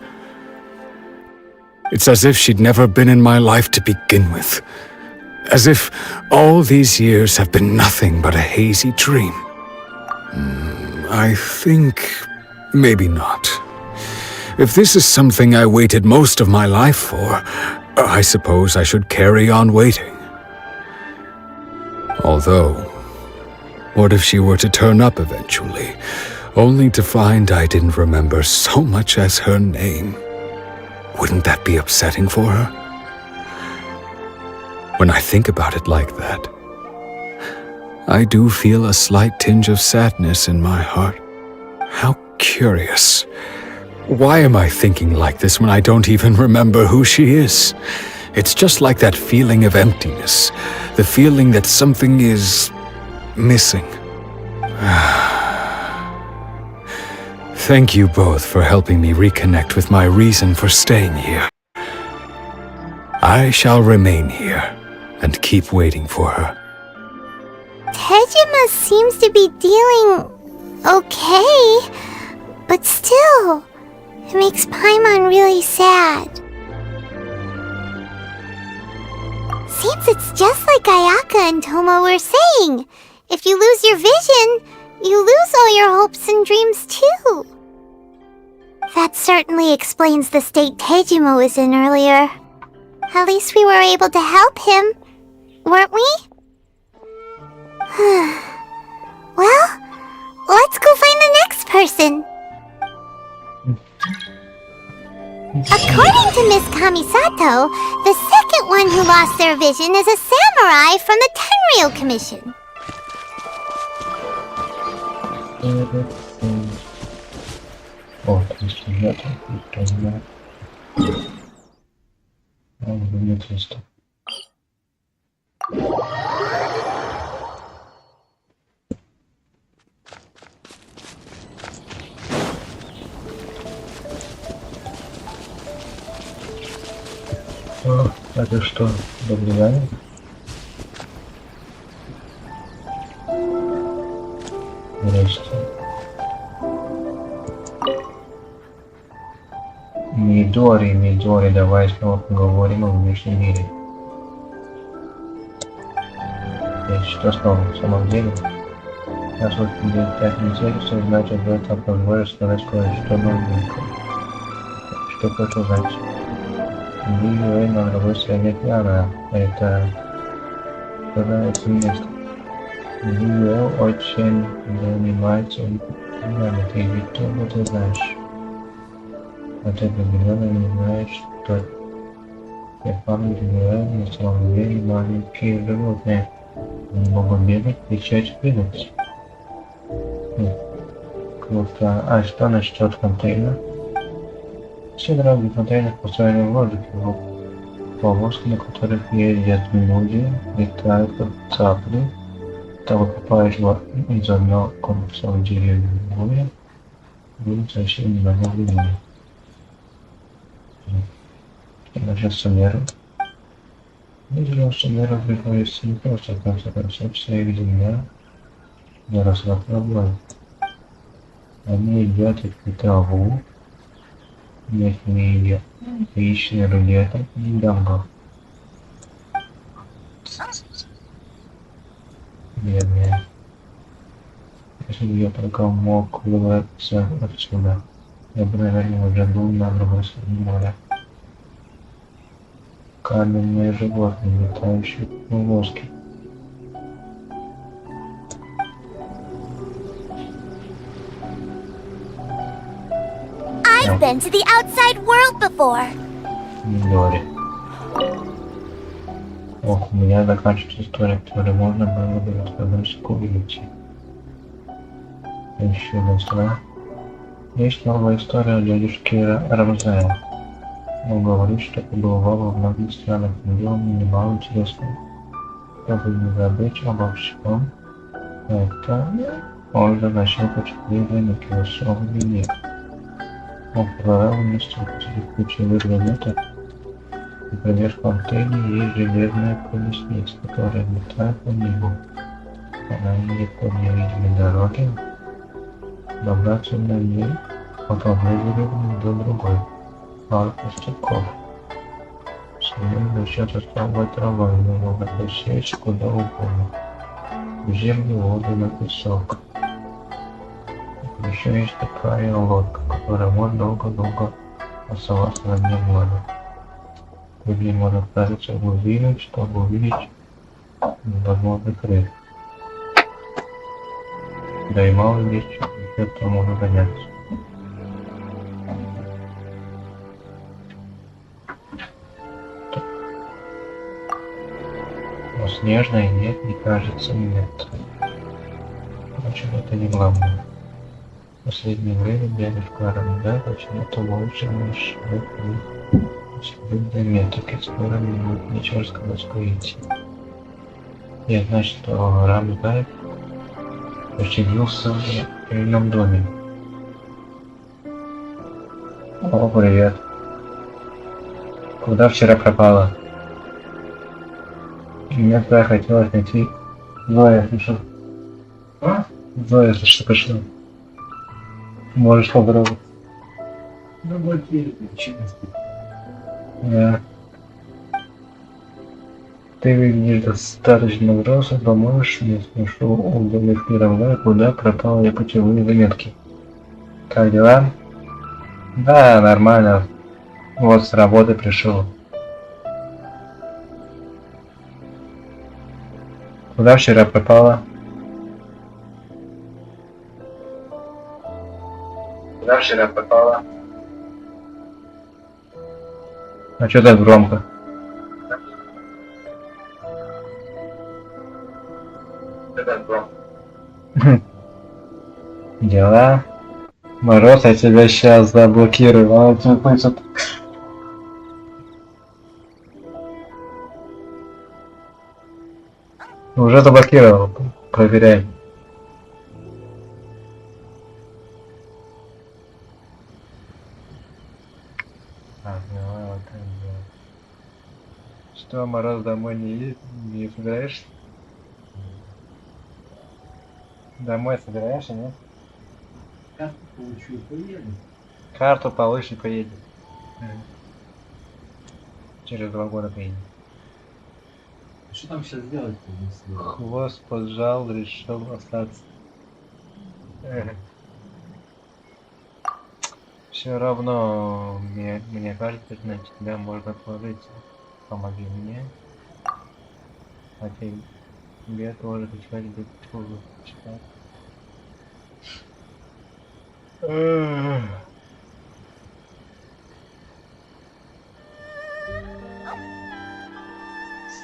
It's as if she'd never been in my life to begin with. As if all these years have been nothing but a hazy dream. I think maybe not. If this is something I waited most of my life for, I suppose I should carry on waiting. Although, what if she were to turn up eventually, only to find I didn't remember so much as her name? Wouldn't that be upsetting for her? When I think about it like that, I do feel a slight tinge of sadness in my heart. How curious. Why am I thinking like this when I don't even remember who she is? It's just like that feeling of emptiness, the feeling that something is missing. Thank you both for helping me reconnect with my reason for staying here. I shall remain here and keep waiting for her. Tejima seems to be dealing okay, but still, it makes Paimon really sad. Seems it's just like Ayaka and Toma were saying. If you lose your vision, you lose all your hopes and dreams too. That certainly explains the state Tejima was in earlier. At least we were able to help him, weren't we? Well, let's go find the next person. According to Miss Kamisato, the second one who lost their vision is a samurai from the Tenryou Commission. О, если нет, то нет. Нет листа. О, это что, добрый день? Здрасте. Мидори, давай снова поговорим о внешнем мире. Что снова, в самом деле? Раз вот идет 5 недель, все значит, в этом позволит сказать кое-что новенькое. Что хочу знать? Игры на другой стороне экрана. Это нравится место. Игры очень занимается играми. Ты ведь тоже ты знаешь. А ты определенно не знаешь, что я помню, на самом деле маленькие животные. Они могут бегать, кричать, прыгать. Круто. А что насчет контейнера? Все дороги в контейнерах построены в логике. Повозки, на которых ездят люди, летают как цапли. Того попаешь из одного конца в деревню в другое, будет совсем немного времени. Насчет сумеры. Видимо, сумеры приходится не просто, в конце концов, вся их земля заросла травой. Они едят эту траву, нет не едят яичные рулеты и дамбо. Бедные. Если бы я только мог выбраться отсюда, я бы, наверное, уже был на другой стороне моря. Каменные животные, летающие повозки. I've been to the outside world before. Дори. Ох, у меня заканчивается история, которую можно было бы рассказать увидеть. Еще одна история. Есть новая история о дядюшке Рамзае. Он говорит, что побывал во многих странах, но дело немало интересного. Чтобы не забыть обо всем, это он же начал почтение на философии билет. Он провел несколько ключевых предметов. Например, в Антоне есть железная колесница, которая летает по небу. Она едет по невидимой дороге, добраться на ней от одной деревни до другой. Пару пустяков. С ней начнет оставлять трава, и можно посеять куда угодно. В землю, воду, на песок. Еще есть такая лодка, которая может долго-долго оставаться на дне моря. Где можно отправиться в глубину, чтобы увидеть возможный рыб. Да и мало ли чем можно заняться. Но снежной нет, не кажется, нет. Впрочем, это не главное. В последнее время дядюшка Рамзай почему-то больше мешает заметок из стороны ничего сказать идти. Я знаю, что Рамзай поселился в пыльном доме. О, привет. Куда вчера пропала? Мне туда хотелось найти Зоя, слышал? А? Зоя, слышал, пришла. Можешь попробовать. Ну вот теперь почему? Да. Ты выглядишь достаточно взрослым, поможешь мне спрошу у дядюшки Рамзая, куда пропали путевые заметки. Как дела? Да, нормально. Вот с работы пришел. Куда вчера пропала? Куда вчера пропала? А чё так громко? Чё так громко? Дела? Мороз, я тебя сейчас заблокирую, а тебя слышит. Уже заблокировал, проверяй. Что, Мороз, домой не собираешься? Домой собираешься, нет? Карту получу и поеду. Карту получишь и поедешь. Через 2 года поедешь. Что там сейчас делать? Хвост поджал, решил остаться. Все равно, мне кажется, на тебя можно положиться. Помоги мне. А тебе тоже читать будет трудно читать.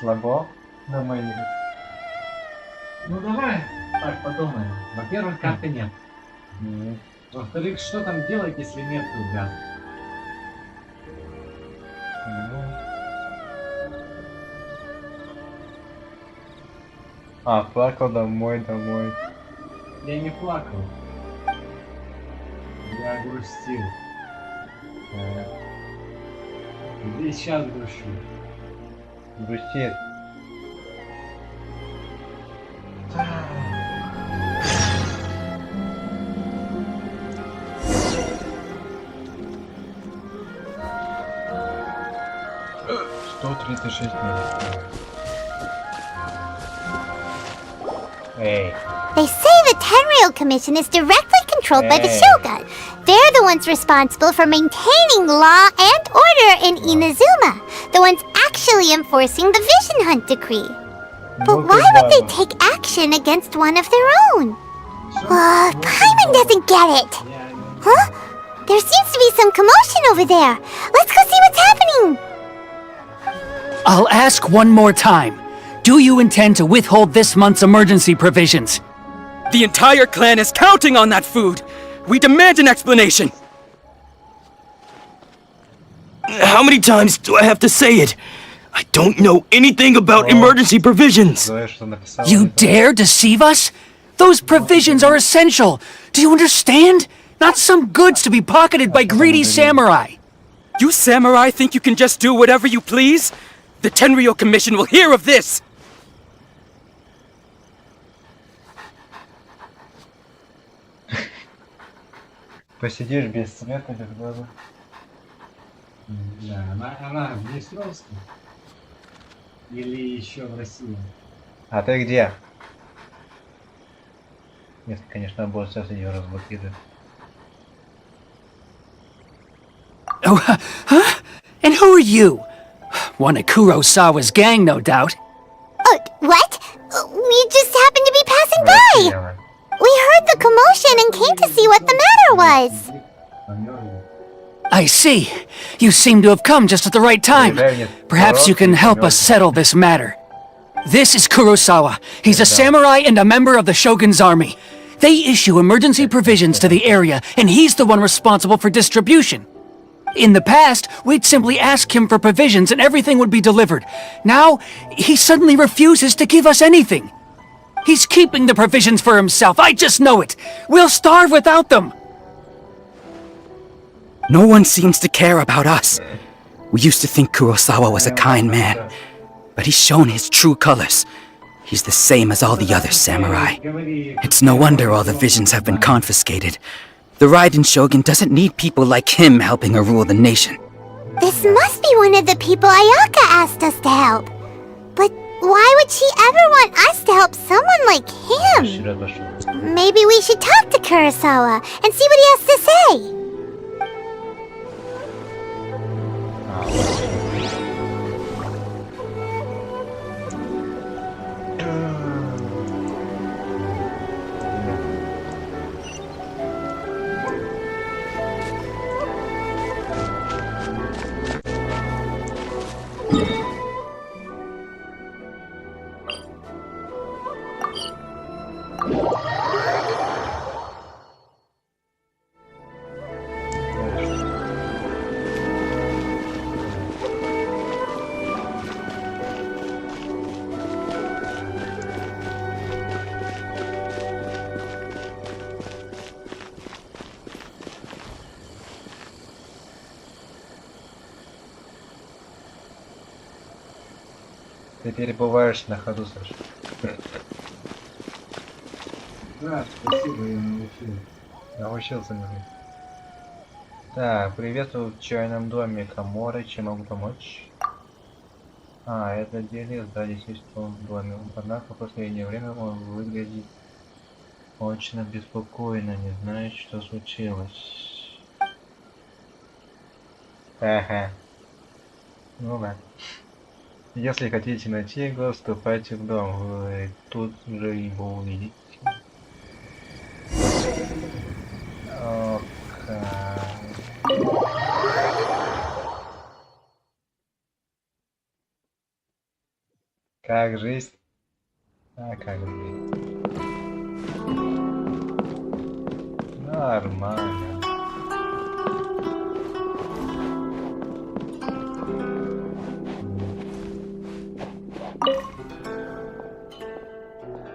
Слабо? Думаю, нет. Ну давай, так подумаем. Во-первых, карты нет. Во-вторых, что там делать, если нет туда? А, плакал домой. Я не плакал. Я грустил. Здесь сейчас грущу. Грустит. Hey. They say the Tenryou Commission is directly controlled by the Shogun. They're the ones responsible for maintaining law and order in Inazuma. The ones actually enforcing the Vision Hunt Decree. But why would they take action against one of their own? Paimon doesn't get it. Huh? There seems to be some commotion over there. Let's go see what's happening. I'll ask one more time. Do you intend to withhold this month's emergency provisions? The entire clan is counting on that food! We demand an explanation! How many times do I have to say it? I don't know anything about emergency provisions! You dare deceive us? Those provisions are essential! Do you understand? Not some goods to be pocketed by greedy samurai! You samurai think you can just do whatever you please? The Tenryou Commission will hear of this! Посидишь без света, без глаза. Да, она в Днестровске. Или еще в России. А ты где? Если, конечно, босс сейчас ее разблокирует. Oh, huh? And who are you? One of Kurosawa's gang, no doubt. What? We just happened to be passing by. We heard the commotion and came to see what the matter was. I see. You seem to have come just at the right time. Perhaps you can help us settle this matter. This is Kurosawa. He's a samurai and a member of the Shogun's army. They issue emergency provisions to the area, and he's the one responsible for distribution. In the past, we'd simply ask him for provisions and everything would be delivered. Now, he suddenly refuses to give us anything. He's keeping the provisions for himself, I just know it! We'll starve without them! No one seems to care about us. We used to think Kurosawa was a kind man, but he's shown his true colors. He's the same as all the other samurai. It's no wonder all the visions have been confiscated. The Raiden Shogun doesn't need people like him helping her rule the nation. This must be one of the people Ayaka asked us to help. But why would she ever want us to help someone like him? Maybe we should talk to Kurosawa and see what he has to say. Ты перебываешь на ходу, Саша. Да, спасибо, я научил. Научился немного. Так, приветствую в чайном доме Каморы. Чем могу помочь? А, это делец, да, действительно в доме. Однако в последнее время он выглядит очень обеспокоенно, не знает, что случилось. Ага. Ну ладно. Если хотите найти его, вступайте в дом. Вы тут же его увидите. Как жизнь? А как жизнь? Нормально.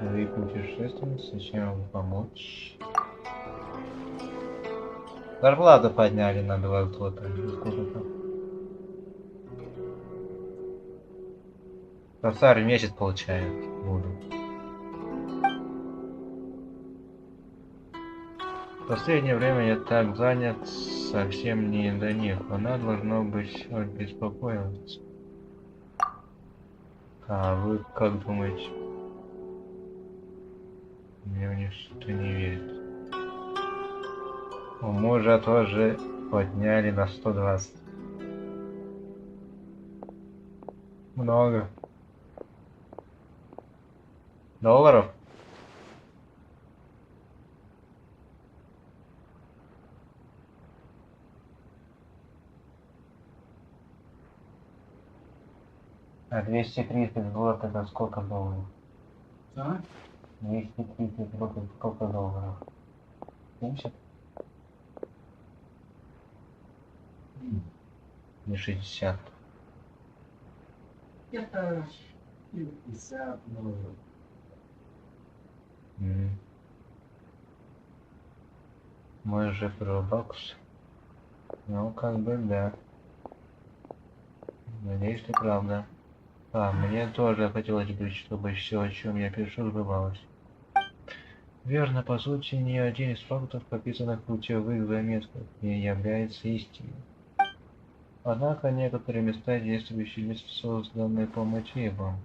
Вы путешественницы, чем могу помочь? Зарплату подняли на 2 злота. Сколько там? Профессор в месяц получает. Буду. В последнее время я так занят, совсем не до них. Она должно быть обеспокоилась. А вы как думаете? Мне в них что-то не верит. У мужа тоже подняли на 120. Много. Долларов? А 230 злот это сколько долларов? А? 230 злот это сколько долларов? 70? Не 60. Где-то 50, ну... Мой же бакс. Ну, как бы да. Надеюсь, это правда. Мне тоже хотелось бы, чтобы все, о чем я пишу, сбывалось. Верно, по сути, ни один из фактов, описанных в путевых заметках, не является истиной. Однако некоторые места действующие лица созданы по мотивам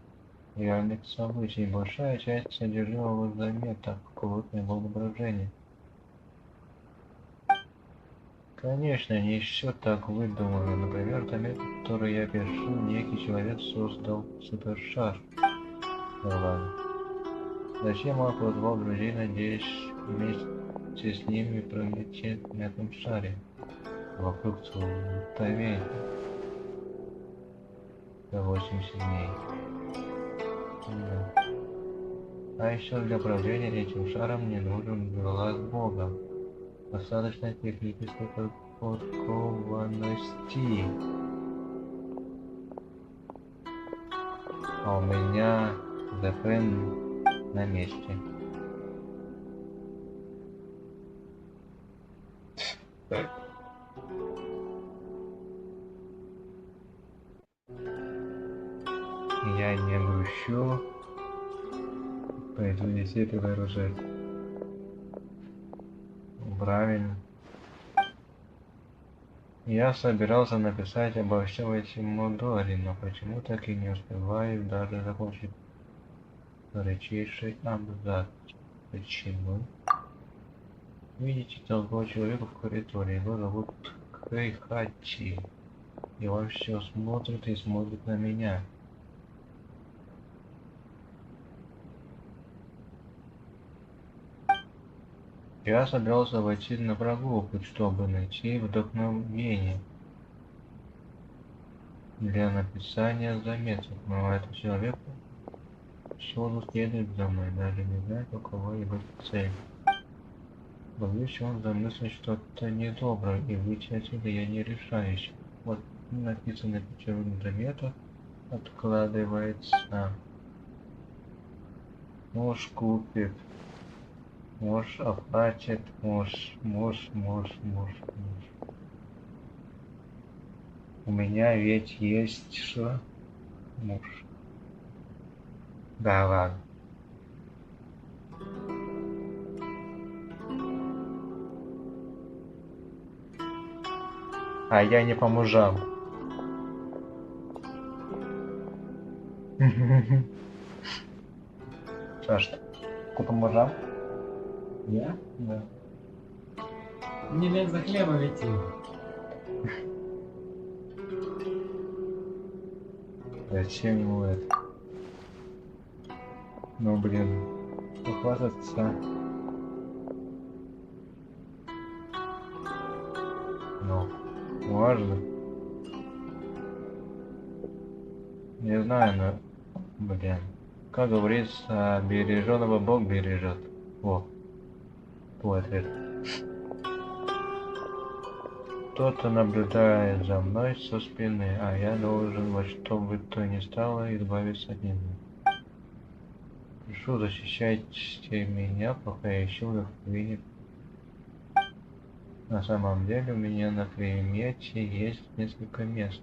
реальных событий. Большая часть содержимого заметок плотное воображение. Конечно, не все так выдумано. Например, заметку, которую я пишу, некий человек создал супершар. Ну ладно. Зачем он позвал друзей, надеясь вместе с ними пролететь на этом шаре вокруг утопии за 80 дней? Да. А еще для управления этим шаром мне нужен глаз Бога. Достаточно технической подкованности. А у меня ЗП на месте. Я не грущу. Пойду висеть и вооружать. Правильно. Я собирался написать обо всем этом модуле, но почему так и не успеваю даже закончить редчайший абзац. Почему? Видите толпу человека в коридоре, его зовут Кайхачи. И он все смотрит и смотрит на меня. Я собирался войти на прогулку, чтобы найти вдохновение для написания заметок, но этот человек всюду следует за мной, даже не знает, у кого его цель. Боюсь, он замыслит что-то недоброе, и выйти отсюда я не решаюсь. Вот написано в путевых заметок, откладывается. Муж купит. Муж оплатит, муж. У меня ведь есть что? Муж. Да ладно. А я не по мужам. Саша, ты по мужам? Я? Да. Мне лет за хлебом идти. Зачем ему это? Ну блин, похвастаться. Ну, можно. Не знаю, но, блин. Как говорится, береженого Бог бережет. Во. Твой ответ. Кто-то наблюдает за мной со спины, а я должен во что бы то ни стало избавиться от него. Прошу, защищайте меня, пока я ищу вдохновение. На самом деле у меня на примете есть несколько мест.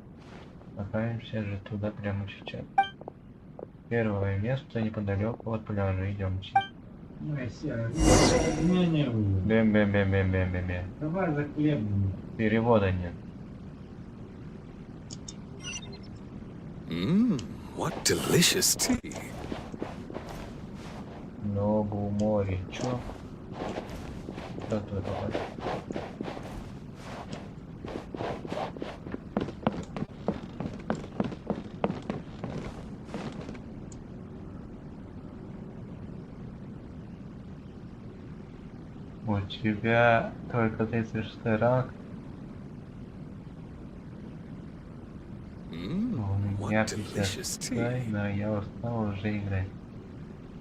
Отправимся же туда прямо сейчас. Первое место неподалеку от пляжа. Идемте. Ой, Серый, не. Бэм. Давай за хлебом. Перевода нет. What delicious tea. Ногу море. Чё? Что тут такое? У тебя только 36 ранг. У меня 50 но я устал уже играть.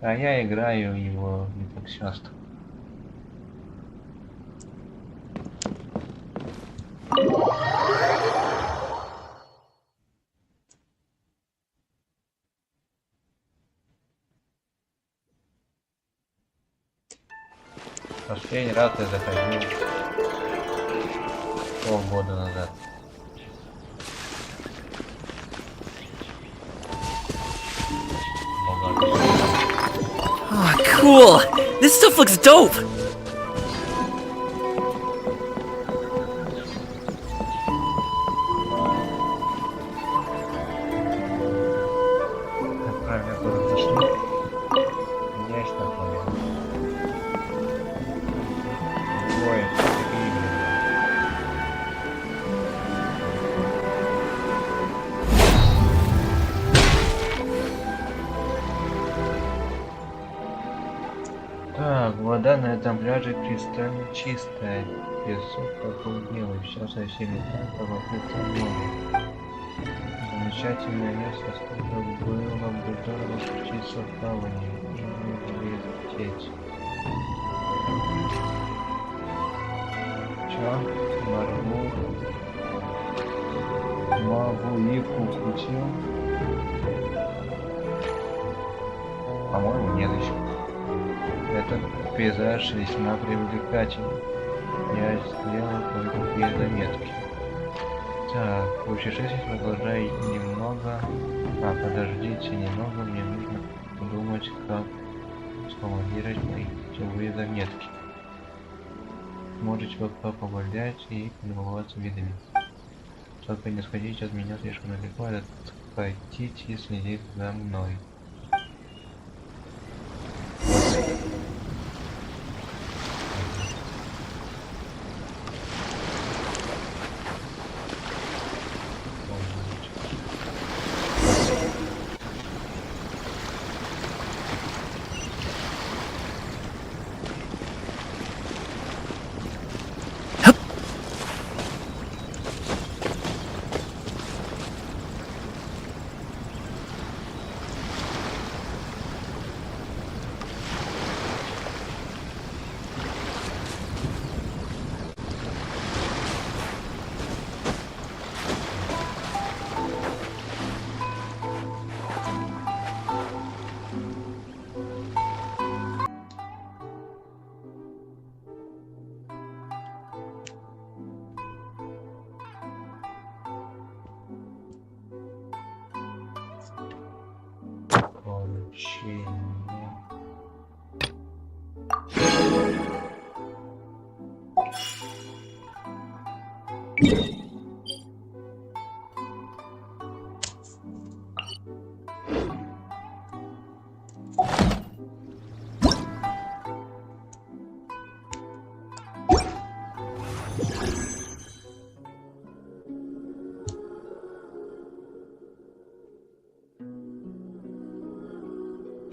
А я играю его не так часто. Последний раз я заходил полгода назад. Oh, cool! This stuff looks dope! Правильно было зашли. Есть такое. Ой, такие игры. Так, вода на этом пляже кристально чистая. Песок какой белый, все совсем не так, а вокруг море. Замечательное место, сколько было бы здорово спуститься в плавание и лететь. Чё? Мабуику крутил? По-моему, нет еще. Этот пейзаж весьма привлекательный. Я сделал кое-какие заметки. Так, в общежитии продолжай немного. Подождите немного, мне нужно подумать, как сформулировать мои ключевые заметки. Можете пока погулять и полюбоваться видами. Только не сходите от меня слишком далеко, хотите и следить за мной.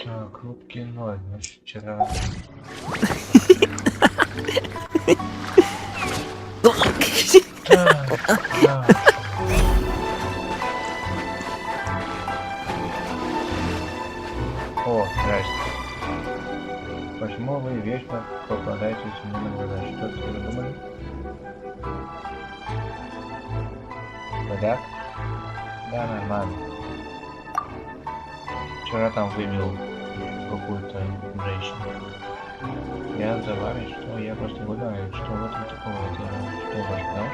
Так, рубки 0, значит вчера... О, здрасте. Почему вы вечно попадаетесь мне на глаза? Что-то вы думали? Порядок? Да, нормально. Вчера там выбил какую-то женщину. Я за вами, что я просто гуляю. Что в этом такого? Это что, ваш наш?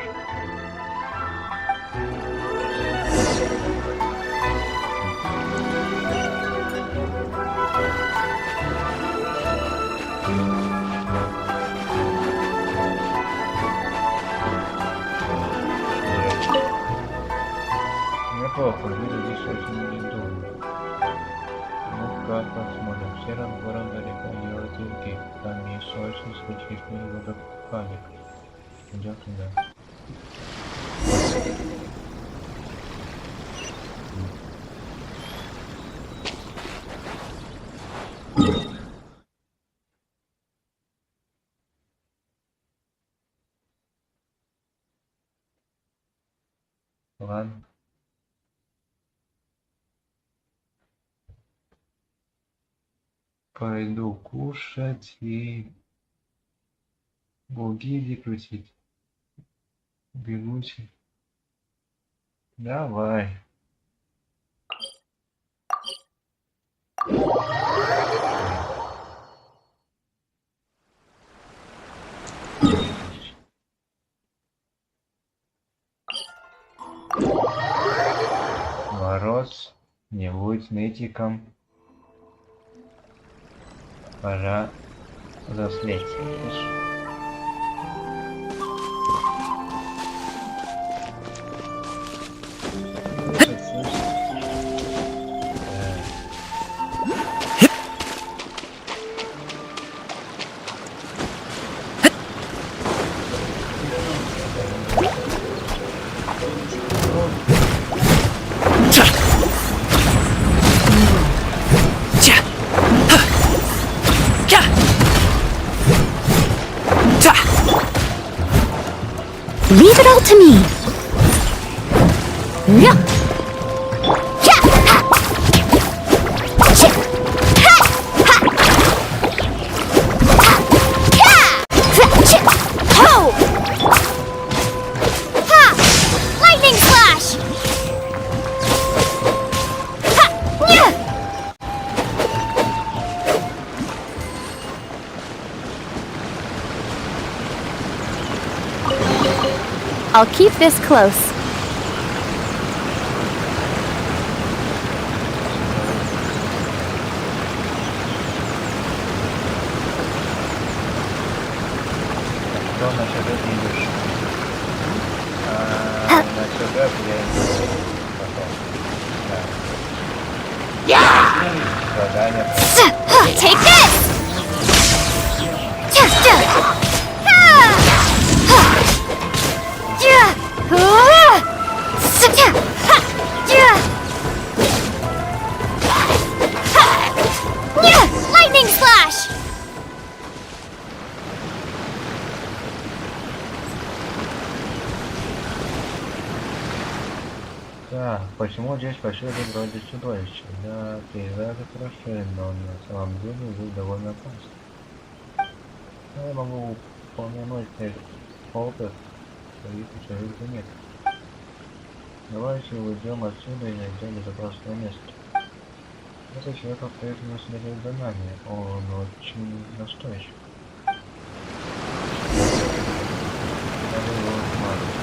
Неплохо, люди здесь очень недурно. Ну-ка, посмотрим. В сером городе река делает юрки. Там есть очень специфичный водопадик. Идем туда. Ладно. Пойду кушать и бугиди крутить. Бегущий. Давай. Мороз, не будь нытиком. Пора взрослеть. Leave it all to me. Lightning slash. I'll keep this close. Что на сюжет идешь? На сюжет я иду потом. Да. Задание. Take this! Lightning slash! Так, почему здесь пошли вроде чудовища? Да, пейзажи хороши, но на самом деле вы довольно опасны. Я могу упомянуть опыт своих чужих занятий. Давайте уйдем отсюда и найдем безопасное место. Этот человек по-прежнему следует за нами, он очень настойчив. Надо его отмазать.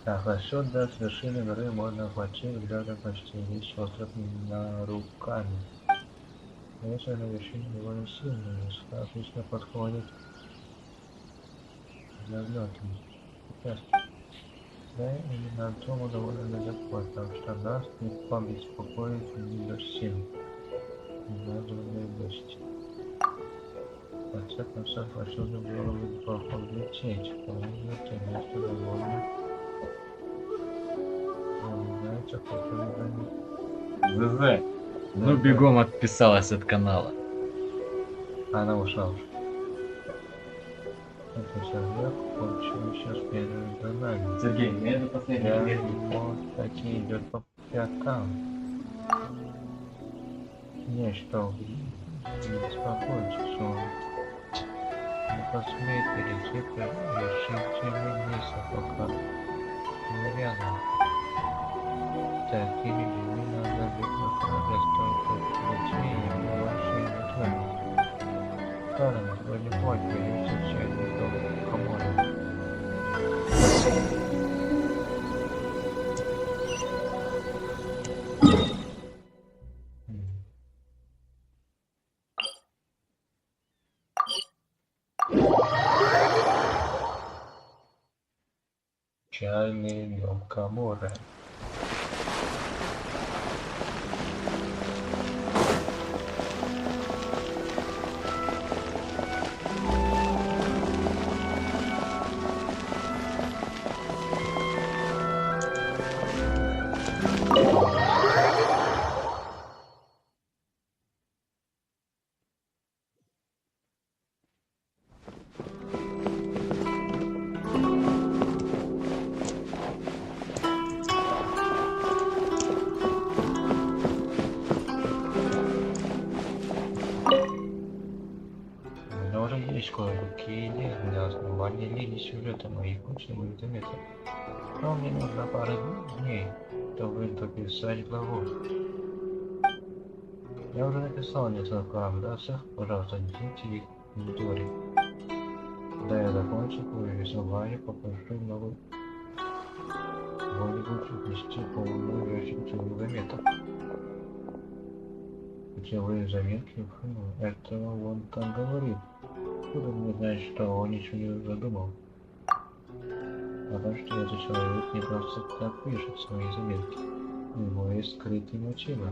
Так, отсюда с вершины горы можно охватить взглядом почти весь остров на руками. Ветер на вершине довольно сильный, и отлично подходит для взлета. Да, именно Артему довольно далеко, так что нас не побеспокоить не до сил. Названные гости. В конце концов, отсюда было бы неплохо лететь, потому что место довольно... Знаете, ЗЗ. Ну бегом отписалась от канала. Она ушла уже. Это человек получил сейчас первое задание. Сергей, мне это последний лет. Он таки идет по пяткам. Не, что не беспокойтесь, он не посмеет перейти по решительной вниз, пока не рядом. Такими людьми надо быть на прогресс, только лучше ему вашей готовности. Стороны, вроде мой, берите чайный дом комода. Чайный дом комода. Есть кое-какие идеи для основания линии сюжета моих ключевых заметок. Но мне нужно пара дней, чтобы дописать главу. Я уже написал несколько абзацев, пожалуйста, дайте их в мониторе. Когда я закончу повествование, попрошу много кого-нибудь внести полную версию ключевых заметок. Ключевые заметки, это он там говорит. Откуда мне знать, что он ничего не задумал? Потому что этот человек не просто так пишет свои заметки. У него есть скрытые мотивы.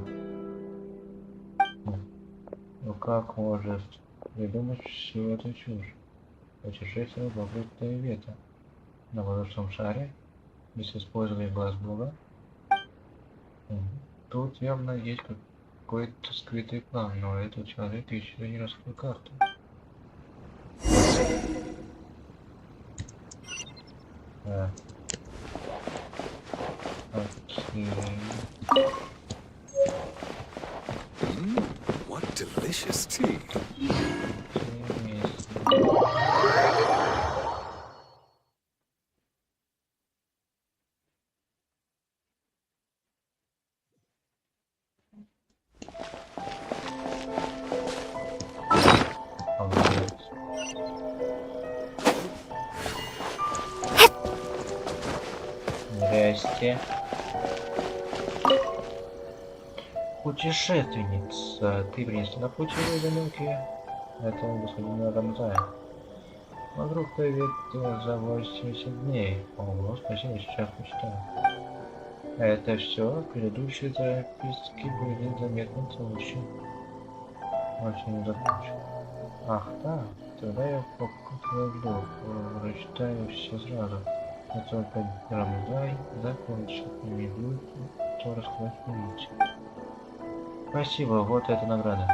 Но как может придумать всю эту чушь? Путешествие в открытое вето. На воздушном шаре? Без использования глаз Бога? Тут явно есть какой-то скрытый план, но этот человек еще не раскрыл карту. Окей. What delicious tea. Здрасте. Путешественница, ты принесла путевые заметки этого господина Рамзая. Вдруг привет за 80 дней. Ого, спасибо, сейчас почитаю. Это все. Предыдущие записки были заметны очень. Очень закончен. Ах, да. Тогда я покажу. Прочитаю все сразу. Это только Рамзай закончил. Не будет, то рассказать. Спасибо, вот эта награда.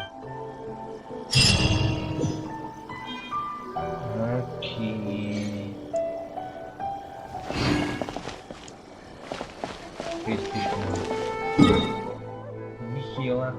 Окей. 30 тысяч. Нехило.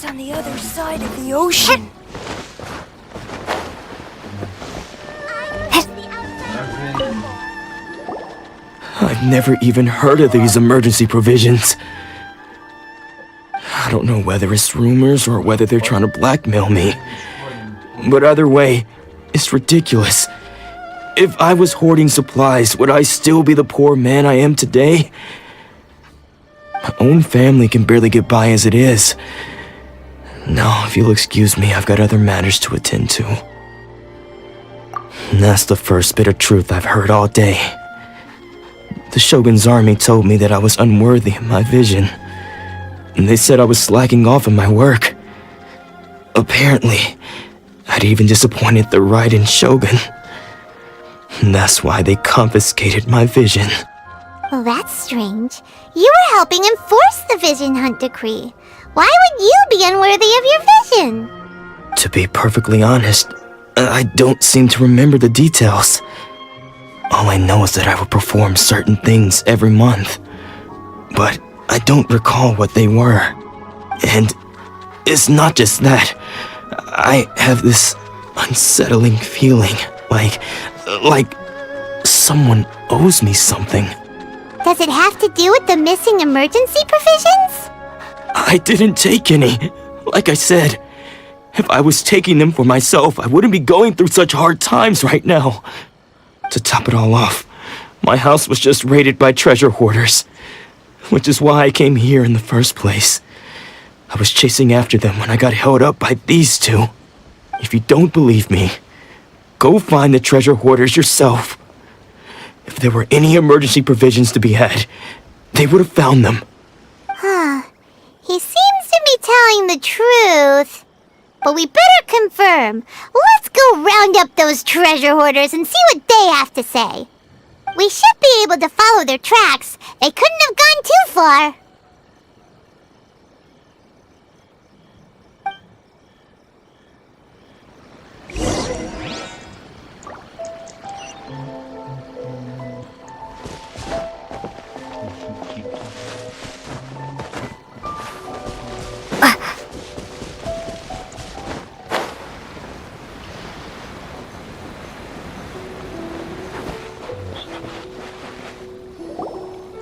What's on the other side of the ocean? I've never even heard of these emergency provisions. I don't know whether it's rumors or whether they're trying to blackmail me. But either way, it's ridiculous. If I was hoarding supplies, would I still be the poor man I am today? My own family can barely get by as it is. Now, if you'll excuse me, I've got other matters to attend to. And that's the first bit of truth I've heard all day. The Shogun's army told me that I was unworthy of my vision. And they said I was slacking off in my work. Apparently, I'd even disappointed the Raiden Shogun. And that's why they confiscated my vision. Well, that's strange. You were helping enforce the Vision Hunt Decree. Why would you be unworthy of your vision? To be perfectly honest, I don't seem to remember the details. All I know is that I would perform certain things every month. But I don't recall what they were. And it's not just that. I have this unsettling feeling, like someone owes me something. Does it have to do with the missing emergency provisions? I didn't take any. Like I said, if I was taking them for myself, I wouldn't be going through such hard times right now. To top it all off, my house was just raided by treasure hoarders, which is why I came here in the first place. I was chasing after them when I got held up by these two. If you don't believe me, go find the treasure hoarders yourself. If there were any emergency provisions to be had, they would have found them. Huh. He seems to be telling the truth. But we better confirm. Let's go round up those treasure hoarders and see what they have to say. We should be able to follow their tracks. They couldn't have gone too far.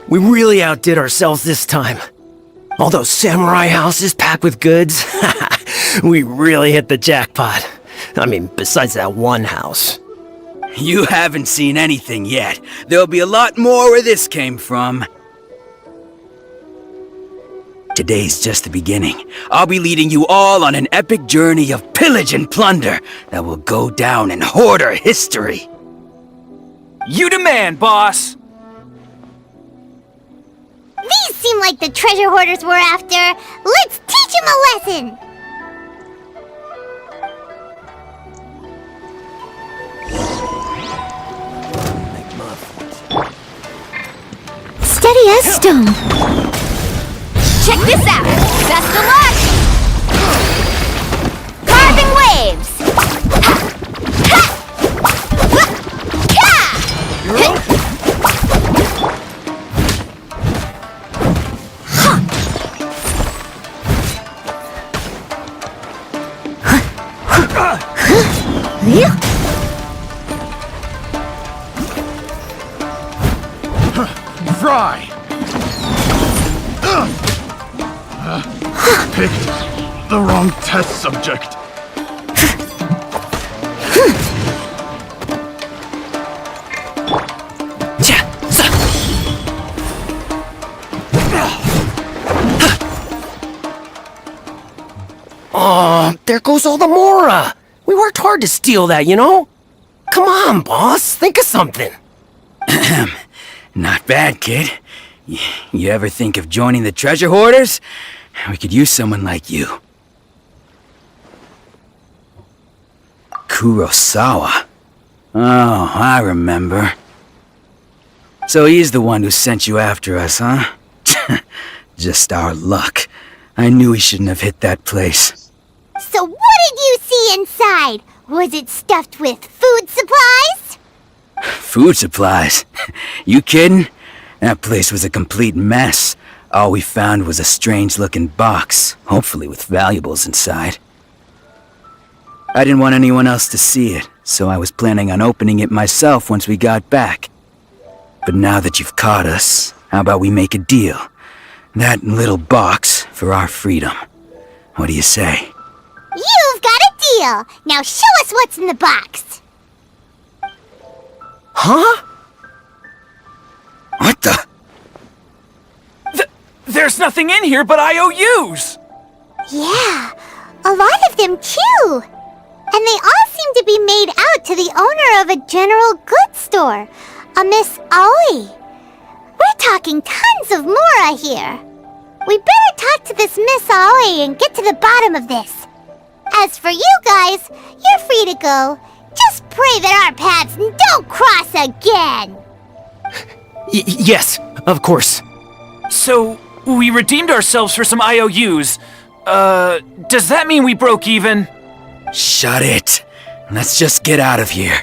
We really outdid ourselves this time. All those samurai houses packed with goods. We really hit the jackpot. I mean, besides that one house. You haven't seen anything yet. There'll be a lot more where this came from. Today's just the beginning. I'll be leading you all on an epic journey of pillage and plunder that will go down in hoarder history. You demand, boss! These seem like the treasure hoarders we're after. Let's teach them a lesson! Steady as stone. Check this out! Best of luck! Carving waves! Fry! Pick the wrong test subject. Oh, there goes all the Mora. We worked hard to steal that, you know? Come on, boss. Think of something. Not bad, kid. You ever think of joining the treasure hoarders? We could use someone like you. Kurosawa. Oh, I remember. So he's the one who sent you after us, huh? Just our luck. I knew he shouldn't have hit that place. So what did you see inside? Was it stuffed with food supplies? Food supplies? You kidding? That place was a complete mess. All we found was a strange-looking box, hopefully with valuables inside. I didn't want anyone else to see it, so I was planning on opening it myself once we got back. But now that you've caught us, how about we make a deal? That little box for our freedom. What do you say? You've got a deal! Now show us what's in the box! Huh? What the? There's nothing in here but IOUs! Yeah, a lot of them too! And they all seem to be made out to the owner of a general goods store, a Miss Aoi. We're talking tons of mora here. We better talk to this Miss Aoi and get to the bottom of this. As for you guys, you're free to go. Just pray that our paths don't cross again! Yes, of course. So, we redeemed ourselves for some IOUs. Does that mean we broke even? Shut it. Let's just get out of here.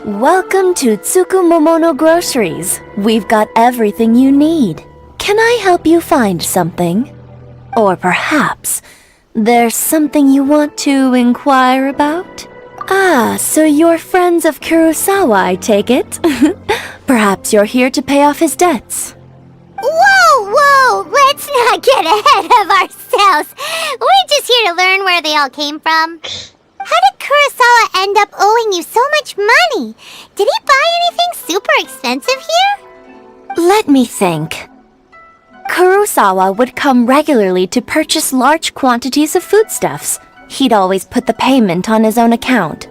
Welcome to Tsukumomono Groceries. We've got everything you need. Can I help you find something? Or perhaps there's something you want to inquire about? Ah, so you're friends of Kurosawa, I take it? Perhaps you're here to pay off his debts. Whoa! Let's not get ahead of ourselves. We're just here to learn where they all came from. How did Kurosawa end up owing you so much money? Did he buy anything super expensive here? Let me think. Kurosawa would come regularly to purchase large quantities of foodstuffs. He'd always put the payment on his own account.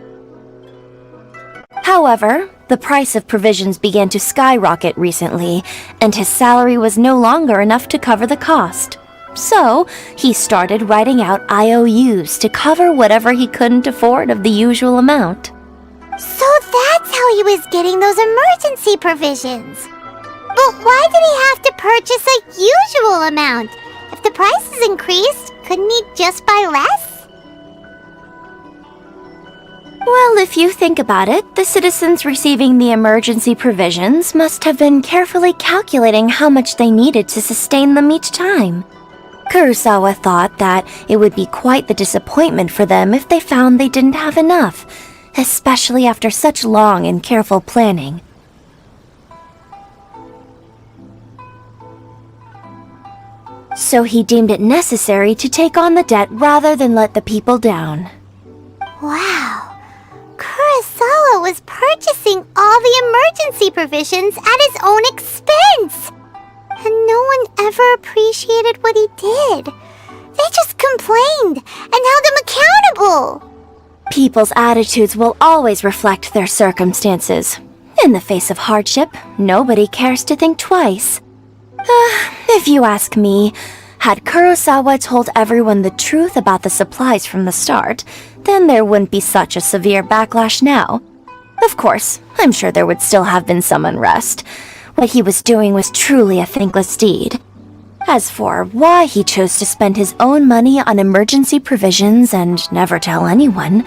However, the price of provisions began to skyrocket recently, and his salary was no longer enough to cover the cost. So, he started writing out IOUs to cover whatever he couldn't afford of the usual amount. So that's how he was getting those emergency provisions. But why did he have to purchase a usual amount? If the prices increased, couldn't he just buy less? Well, if you think about it, the citizens receiving the emergency provisions must have been carefully calculating how much they needed to sustain them each time. Kurosawa thought that it would be quite the disappointment for them if they found they didn't have enough, especially after such long and careful planning. So he deemed it necessary to take on the debt rather than let the people down. Wow. Kurosawa was purchasing all the emergency provisions at his own expense. And no one ever appreciated what he did. They just complained and held him accountable. People's attitudes will always reflect their circumstances. In the face of hardship, nobody cares to think twice. If you ask me, had Kurosawa told everyone the truth about the supplies from the start, then there wouldn't be such a severe backlash now. Of course, I'm sure there would still have been some unrest. What he was doing was truly a thankless deed. As for why he chose to spend his own money on emergency provisions and never tell anyone,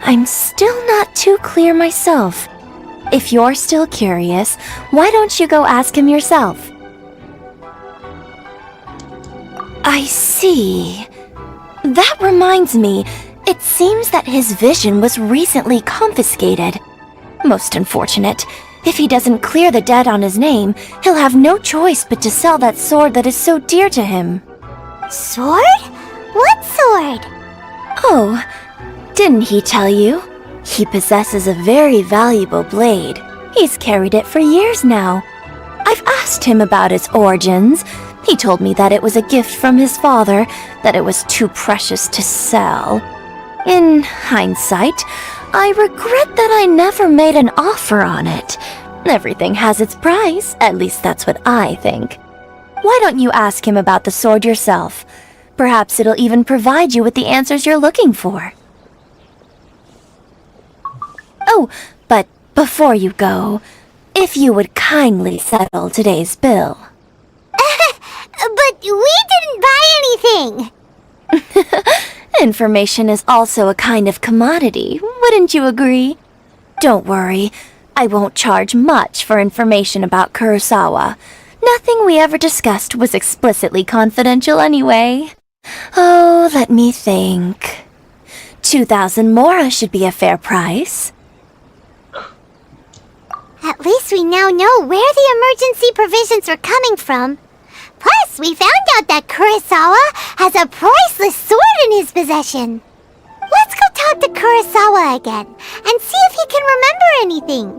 I'm still not too clear myself. If you're still curious, why don't you go ask him yourself? I see. That reminds me, it seems that his vision was recently confiscated. Most unfortunate. If he doesn't clear the debt on his name, he'll have no choice but to sell that sword that is so dear to him. Sword? What sword? Oh, didn't he tell you? He possesses a very valuable blade. He's carried it for years now. I've asked him about its origins. He told me that it was a gift from his father, that it was too precious to sell. In hindsight, I regret that I never made an offer on it. Everything has its price, at least that's what I think. Why don't you ask him about the sword yourself? Perhaps it'll even provide you with the answers you're looking for. Oh, but before you go, if you would kindly settle today's bill. But we didn't buy anything! Information is also a kind of commodity, wouldn't you agree? Don't worry, I won't charge much for information about Kurosawa. Nothing we ever discussed was explicitly confidential anyway. Oh, let me think. 2,000 mora should be a fair price. At least we now know where the emergency provisions are coming from. Plus, we found out that Kurosawa has a priceless sword in his possession. Let's go talk to Kurosawa again, and see if he can remember anything.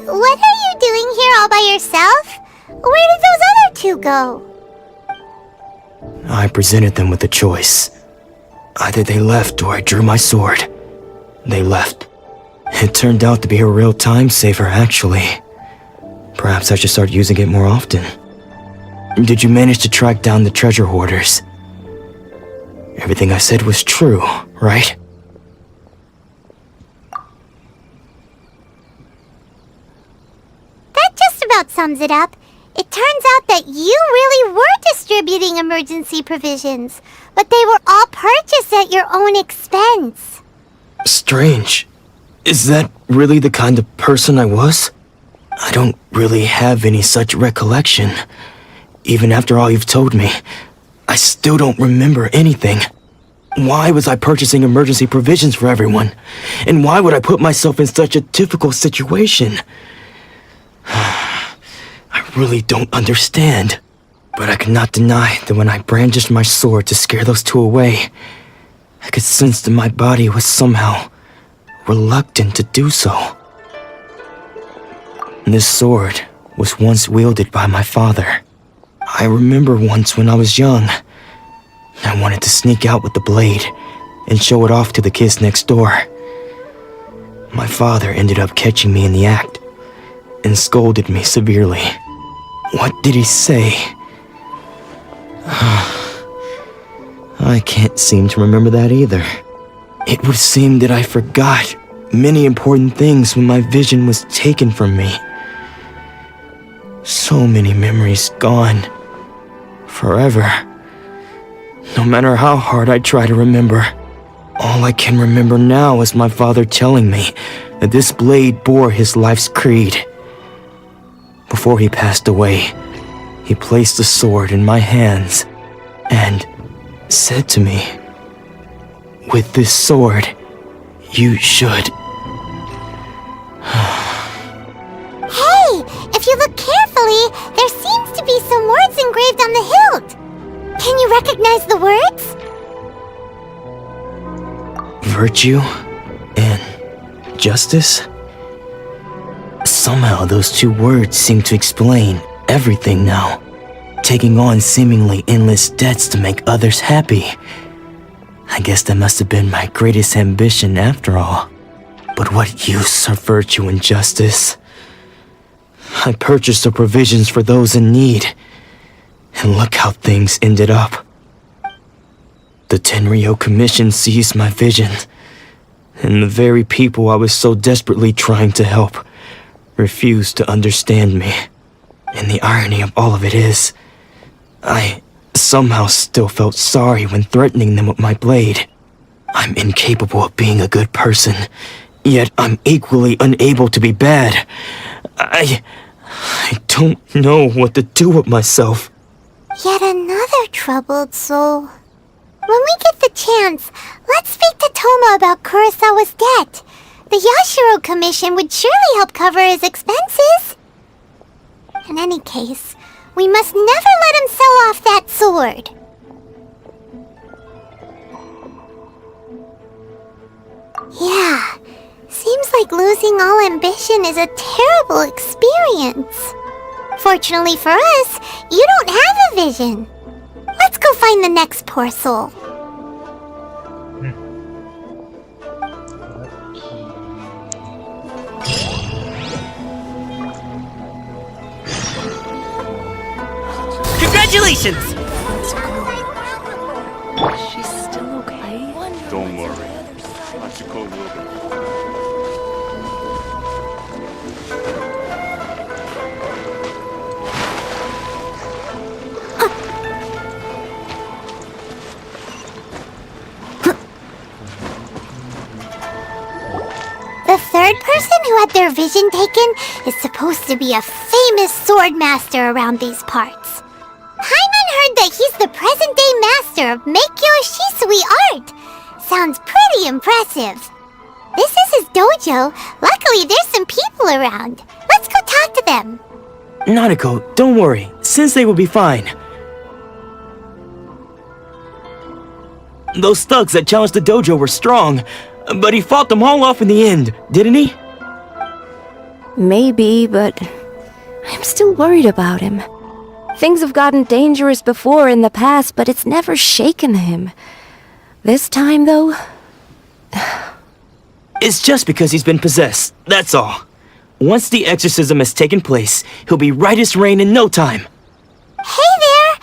What are you doing here all by yourself? Where did those other two go? I presented them with a choice. Either they left or I drew my sword. They left. It turned out to be a real time saver, actually. Perhaps I should start using it more often. Did you manage to track down the treasure hoarders? Everything I said was true, right? That just about sums it up. It turns out that you really were distributing emergency provisions, but they were all purchased at your own expense. Strange. Is that really the kind of person I was? I don't really have any such recollection. Even after all you've told me, I still don't remember anything. Why was I purchasing emergency provisions for everyone? And why would I put myself in such a difficult situation? I really don't understand. But I cannot deny that when I brandished my sword to scare those two away, I could sense that my body was somehow reluctant to do so. This sword was once wielded by my father. I remember once when I was young, I wanted to sneak out with the blade and show it off to the kids next door. My father ended up catching me in the act and scolded me severely. What did he say? I can't seem to remember that either. It would seem that I forgot many important things when my vision was taken from me. So many memories gone. Forever. No matter how hard I try to remember, all I can remember now is my father telling me that this blade bore his life's creed. Before he passed away, he placed the sword in my hands and said to me, "With this sword, you should..." Hey, if you look carefully, there seems to be some words engraved on the hilt. Can you recognize the words? Virtue and justice? Somehow those two words seem to explain everything now. Taking on seemingly endless debts to make others happy. I guess that must have been my greatest ambition after all. But what use are virtue and justice? I purchased the provisions for those in need, and look how things ended up. The Tenryo Commission seized my vision, and the very people I was so desperately trying to help refused to understand me. And the irony of all of it is, I somehow still felt sorry when threatening them with my blade. I'm incapable of being a good person, yet I'm equally unable to be bad. I don't know what to do with myself. Yet another troubled soul. When we get the chance, let's speak to Toma about Kurosawa's debt. The Yashiro Commission would surely help cover his expenses. In any case, we must never let him sell off that sword. Yeah, seems like losing all ambition is a terrible experience. Fortunately for us, you don't have a vision. Let's go find the next poor soul. Congratulations! She's still okay? Don't worry. Hachiko will be. The third person who had their vision taken is supposed to be a famous sword master around these parts. Hyman heard that he's the present-day master of Meikyo Shisui art. Sounds pretty impressive. This is his dojo. Luckily, there's some people around. Let's go talk to them. Nanako, don't worry. Sensei will be fine. Those thugs that challenged the dojo were strong, but he fought them all off in the end, didn't he? Maybe, but I'm still worried about him. Things have gotten dangerous before in the past, but it's never shaken him. This time, though... It's just because he's been possessed, that's all. Once the exorcism has taken place, he'll be right as rain in no time. Hey there!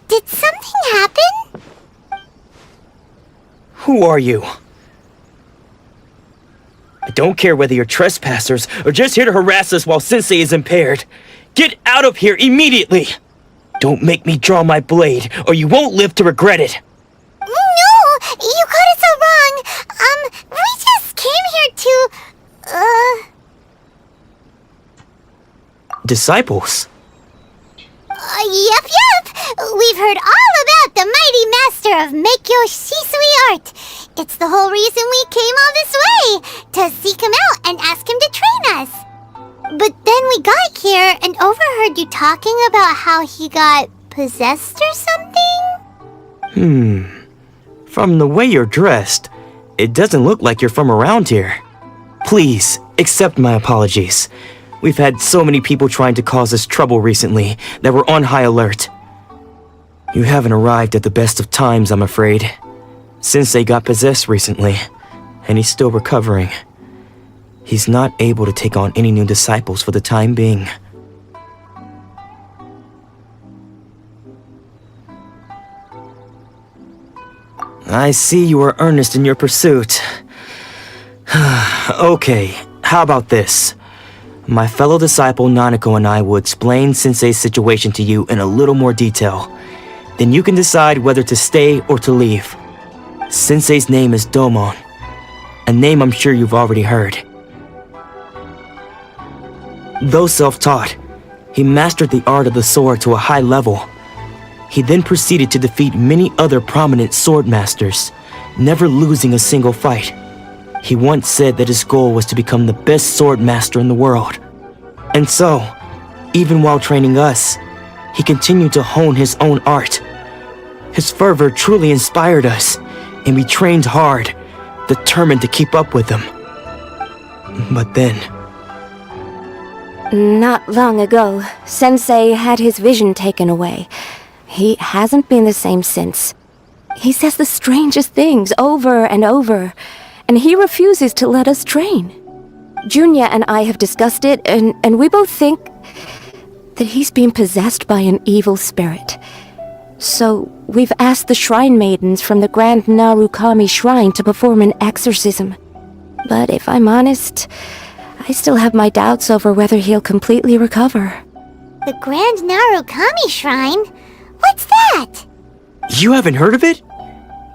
Did something happen? Who are you? I don't care whether you're trespassers or just here to harass us while Sensei is impaired. Get out of here immediately! Don't make me draw my blade, or you won't live to regret it. No! You got it so wrong! We just came here to... Disciples? Yep. We've heard all about the mighty master of Meikyo Shisui art. It's the whole reason we came all this way, to seek him out and ask him to train us. But then we got here and overheard you talking about how he got possessed or something? From the way you're dressed, it doesn't look like you're from around here. Please, accept my apologies. We've had so many people trying to cause us trouble recently that we're on high alert. You haven't arrived at the best of times, I'm afraid. Sensei got possessed recently, and he's still recovering. He's not able to take on any new disciples for the time being. I see you are earnest in your pursuit. Okay, how about this? My fellow disciple Nanako and I will explain Sensei's situation to you in a little more detail. Then you can decide whether to stay or to leave. Sensei's name is Domon, a name I'm sure you've already heard. Though self-taught, he mastered the art of the sword to a high level. He then proceeded to defeat many other prominent sword masters, never losing a single fight. He once said that his goal was to become the best sword master in the world. And so, even while training us, he continued to hone his own art. His fervor truly inspired us, and we trained hard, determined to keep up with him. But then... Not long ago, Sensei had his vision taken away. He hasn't been the same since. He says the strangest things over and over, and he refuses to let us train. Junya and I have discussed it, and we both think that he's been possessed by an evil spirit. So we've asked the shrine maidens from the Grand Narukami Shrine to perform an exorcism. But if I'm honest, I still have my doubts over whether he'll completely recover. The Grand Narukami Shrine? What's that? You haven't heard of it?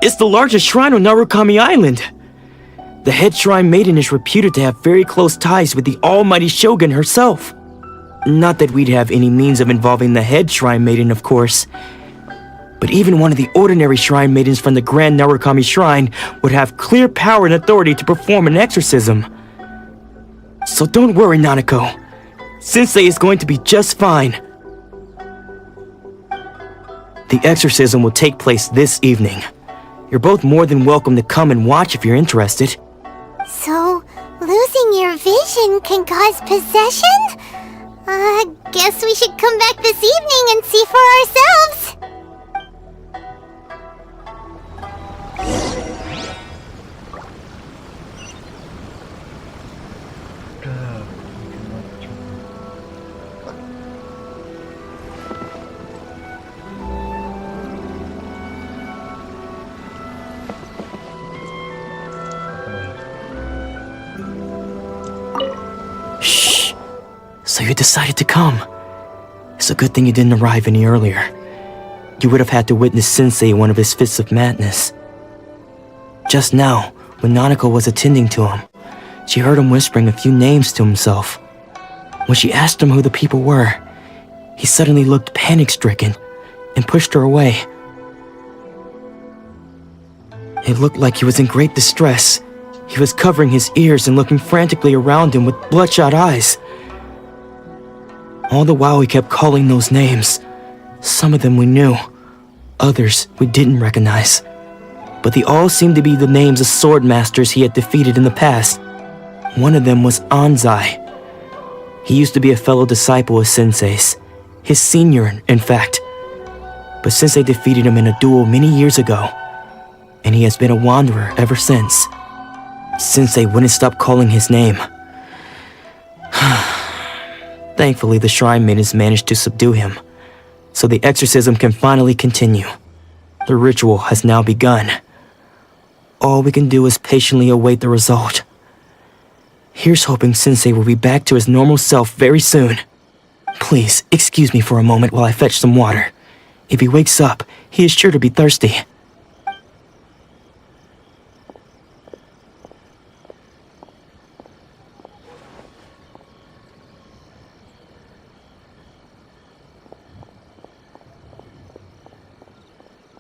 It's the largest shrine on Narukami Island. The head shrine maiden is reputed to have very close ties with the almighty shogun herself. Not that we'd have any means of involving the head shrine maiden, of course. But even one of the ordinary shrine maidens from the Grand Narukami Shrine would have clear power and authority to perform an exorcism. So don't worry, Nanako. Sensei is going to be just fine. The exorcism will take place this evening. You're both more than welcome to come and watch if you're interested. So, losing your vision can cause possession? Guess we should come back this evening and see for ourselves. Shh. So you decided to come. It's a good thing you didn't arrive any earlier. You would have had to witness Sensei in one of his fits of madness. Just now, when Nanako was attending to him, she heard him whispering a few names to himself. When she asked him who the people were, he suddenly looked panic-stricken and pushed her away. It looked like he was in great distress. He was covering his ears and looking frantically around him with bloodshot eyes. All the while he kept calling those names. Some of them we knew, others we didn't recognize. But they all seemed to be the names of sword masters he had defeated in the past. One of them was Anzai. He used to be a fellow disciple of Sensei's, his senior, in fact. But Sensei defeated him in a duel many years ago, and he has been a wanderer ever since. Sensei wouldn't stop calling his name. Thankfully, the shrine maidens managed to subdue him, so the exorcism can finally continue. The ritual has now begun. All we can do is patiently await the result. Here's hoping Sensei will be back to his normal self very soon. Please, excuse me for a moment while I fetch some water. If he wakes up, he is sure to be thirsty.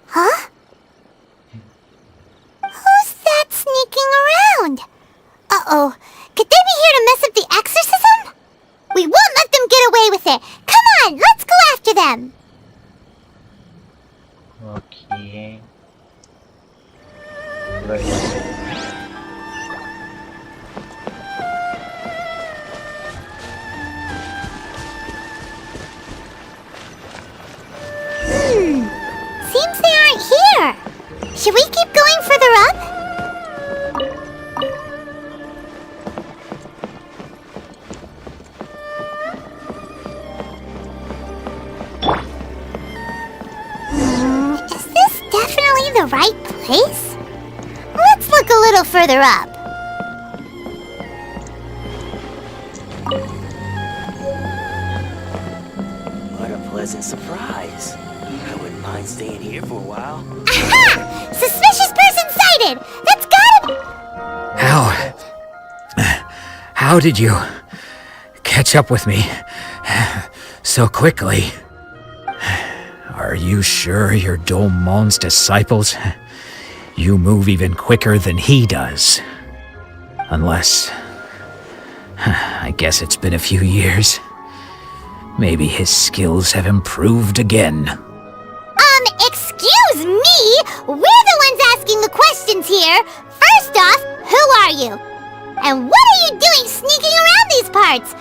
Huh? Who's that sneaking around? Uh-oh. Could they be here to mess up the exorcism? We won't let them get away with it. Come on, let's go after them. Okay. Seems they aren't here. Should we keep going further up? Is this definitely the right place? Let's look a little further up. What a pleasant surprise. I wouldn't mind staying here for a while. Aha! Suspicious person sighted! That's gotta be... How did you catch up with me so quickly? Are you sure you're Domon's disciples? You move even quicker than he does. Unless... I guess it's been a few years. Maybe his skills have improved again. Excuse me! We're the ones asking the questions here! First off, who are you? And what are you doing sneaking around these parts?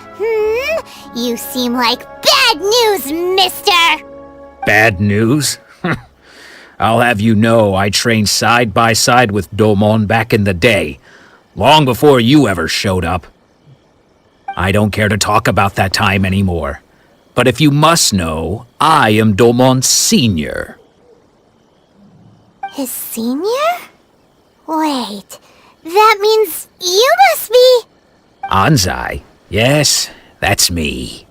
You seem like bad news, mister! Bad news? I'll have you know I trained side by side with Domon back in the day, long before you ever showed up. I don't care to talk about that time anymore. But if you must know, I am Domon's senior. His senior? Wait, that means you must be... Anzai? Yes, that's me.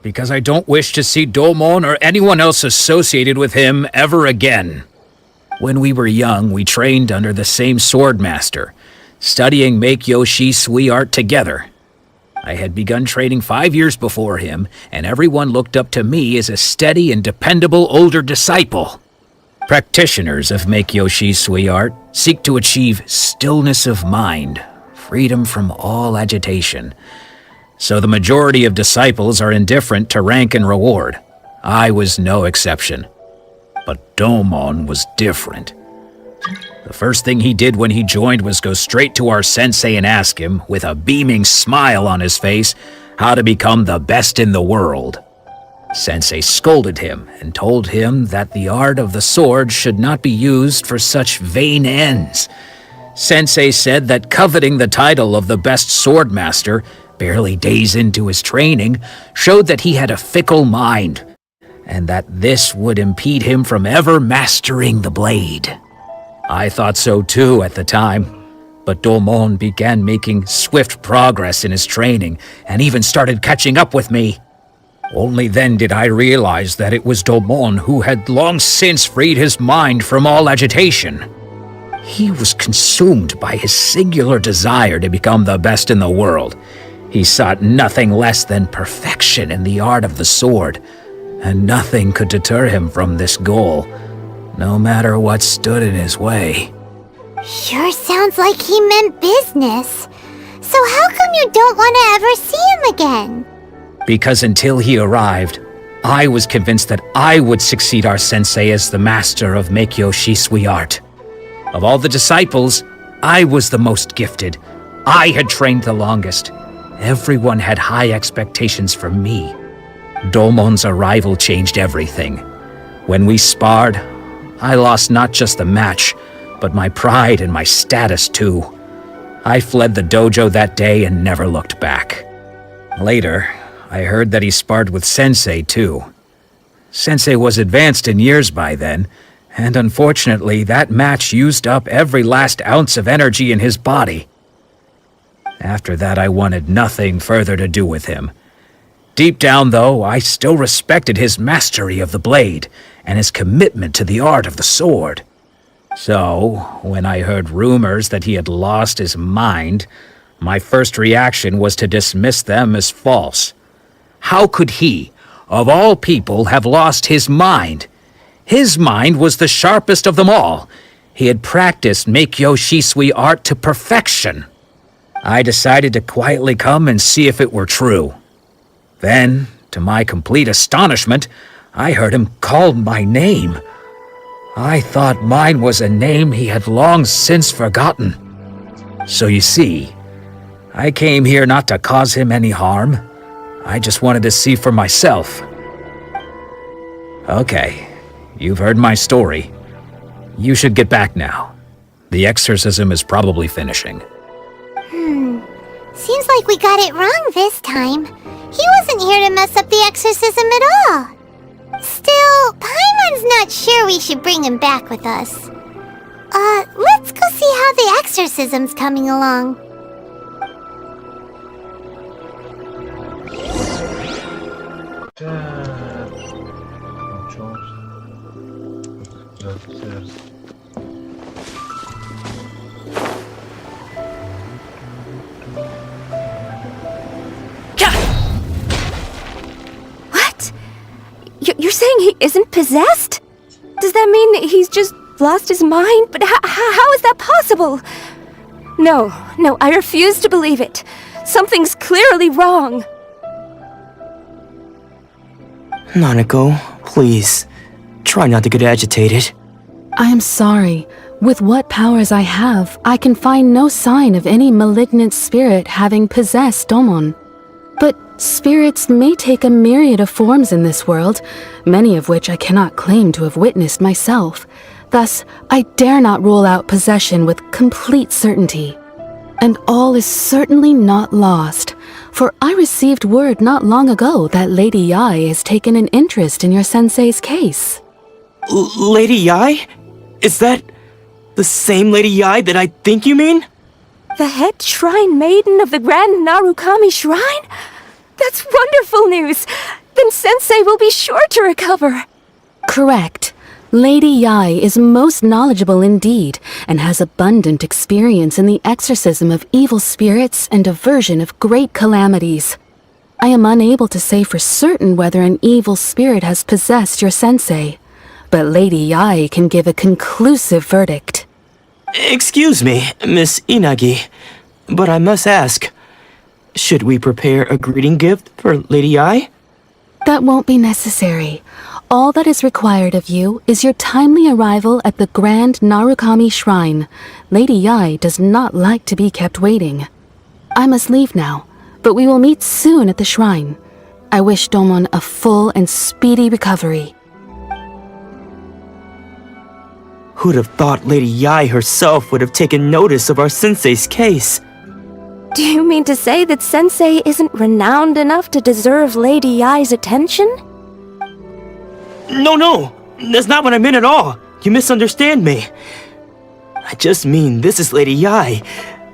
Because I don't wish to see Domon or anyone else associated with him ever again. When we were young, we trained under the same sword master, studying Make-Yoshi Sui art together. I had begun training 5 years before him, and everyone looked up to me as a steady and dependable older disciple. Practitioners of Make-Yoshi Sui art seek to achieve stillness of mind, freedom from all agitation. So the majority of disciples are indifferent to rank and reward. I was no exception. But Domon was different. The first thing he did when he joined was go straight to our sensei and ask him, with a beaming smile on his face, how to become the best in the world. Sensei scolded him and told him that the art of the sword should not be used for such vain ends. Sensei said that coveting the title of the best sword master, barely days into his training, showed that he had a fickle mind, and that this would impede him from ever mastering the blade. I thought so too at the time, but Domon began making swift progress in his training and even started catching up with me. Only then did I realize that it was Domon who had long since freed his mind from all agitation. He was consumed by his singular desire to become the best in the world. He sought nothing less than perfection in the art of the sword, and nothing could deter him from this goal, no matter what stood in his way. Sure sounds like he meant business. So how come you don't want to ever see him again? Because until he arrived, I was convinced that I would succeed our sensei as the master of Meikyo Shisui art. Of all the disciples, I was the most gifted. I had trained the longest. Everyone had high expectations from me. Domon's arrival changed everything. When we sparred, I lost not just the match, but my pride and my status too. I fled the dojo that day and never looked back. Later, I heard that he sparred with Sensei too. Sensei was advanced in years by then, and unfortunately that match used up every last ounce of energy in his body. After that, I wanted nothing further to do with him. Deep down, though, I still respected his mastery of the blade and his commitment to the art of the sword. So, when I heard rumors that he had lost his mind, my first reaction was to dismiss them as false. How could he, of all people, have lost his mind? His mind was the sharpest of them all. He had practiced Meikyo Shisui art to perfection. I decided to quietly come and see if it were true. Then, to my complete astonishment, I heard him call my name. I thought mine was a name he had long since forgotten. So you see, I came here not to cause him any harm. I just wanted to see for myself. Okay, you've heard my story. You should get back now. The exorcism is probably finishing. Seems like we got it wrong this time. He wasn't here to mess up the exorcism at all. Still, Paimon's not sure we should bring him back with us. Let's go see how the exorcism's coming along. What? You're saying he isn't possessed? Does that mean he's just lost his mind? But how is that possible? No, I refuse to believe it. Something's clearly wrong. Nanako, please, try not to get agitated. I am sorry. With what powers I have, I can find no sign of any malignant spirit having possessed Domon. But spirits may take a myriad of forms in this world, many of which I cannot claim to have witnessed myself. Thus, I dare not rule out possession with complete certainty. And all is certainly not lost, for I received word not long ago that Lady Yai has taken an interest in your sensei's case. Lady Yai? Is that the same Lady Yai that I think you mean? The head shrine maiden of the Grand Narukami Shrine? That's wonderful news! Then Sensei will be sure to recover! Correct. Lady Yai is most knowledgeable indeed, and has abundant experience in the exorcism of evil spirits and aversion of great calamities. I am unable to say for certain whether an evil spirit has possessed your sensei, but Lady Yai can give a conclusive verdict. Excuse me, Miss Inagi. But I must ask, should we prepare a greeting gift for Lady Ai? That won't be necessary. All that is required of you is your timely arrival at the Grand Narukami Shrine. Lady Ai does not like to be kept waiting. I must leave now, but we will meet soon at the shrine. I wish Domon a full and speedy recovery. Who'd have thought Lady Ai herself would have taken notice of our sensei's case? Do you mean to say that Sensei isn't renowned enough to deserve Lady Ai's attention? No, that's not what I meant at all. You misunderstand me. I just mean this is Lady Ai,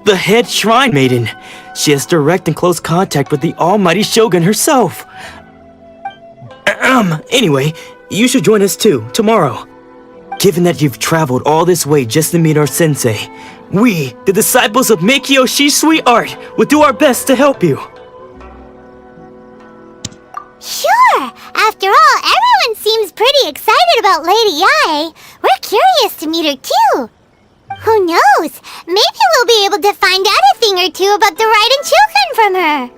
the head shrine maiden. She has direct and close contact with the almighty Shogun herself. Anyway, you should join us too, tomorrow. Given that you've traveled all this way just to meet our sensei, we, the disciples of Meikyo Shisui Art, will do our best to help you. Sure! After all, everyone seems pretty excited about Lady Ai. We're curious to meet her too. Who knows? Maybe we'll be able to find out a thing or two about the Raiden children from her.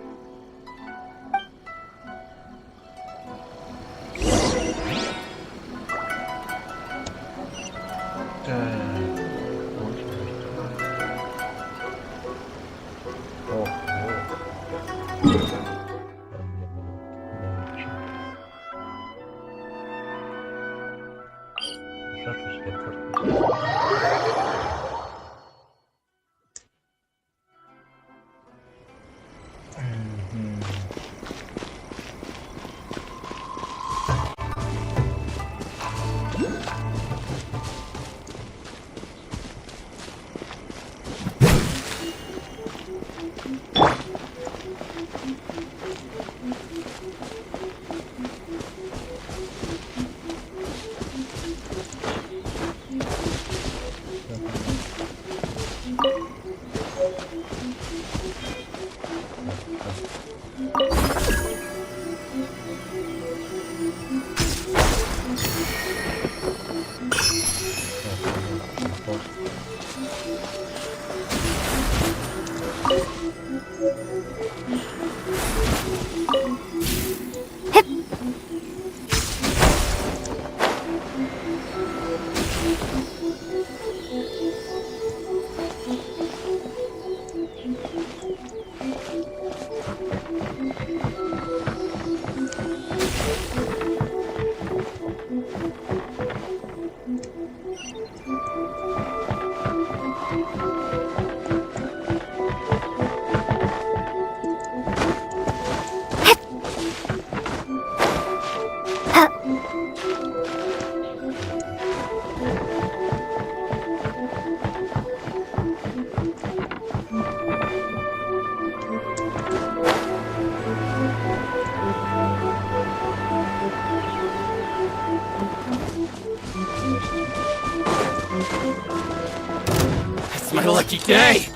It's my lucky day!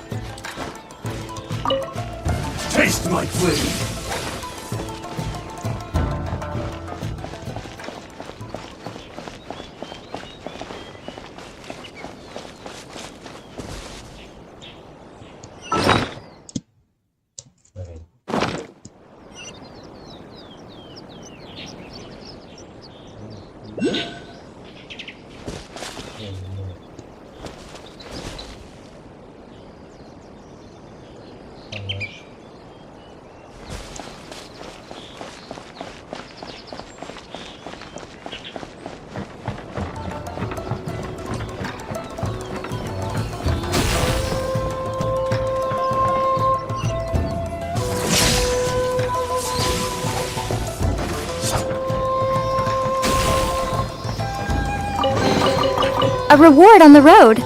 Taste my blade! A reward on the road.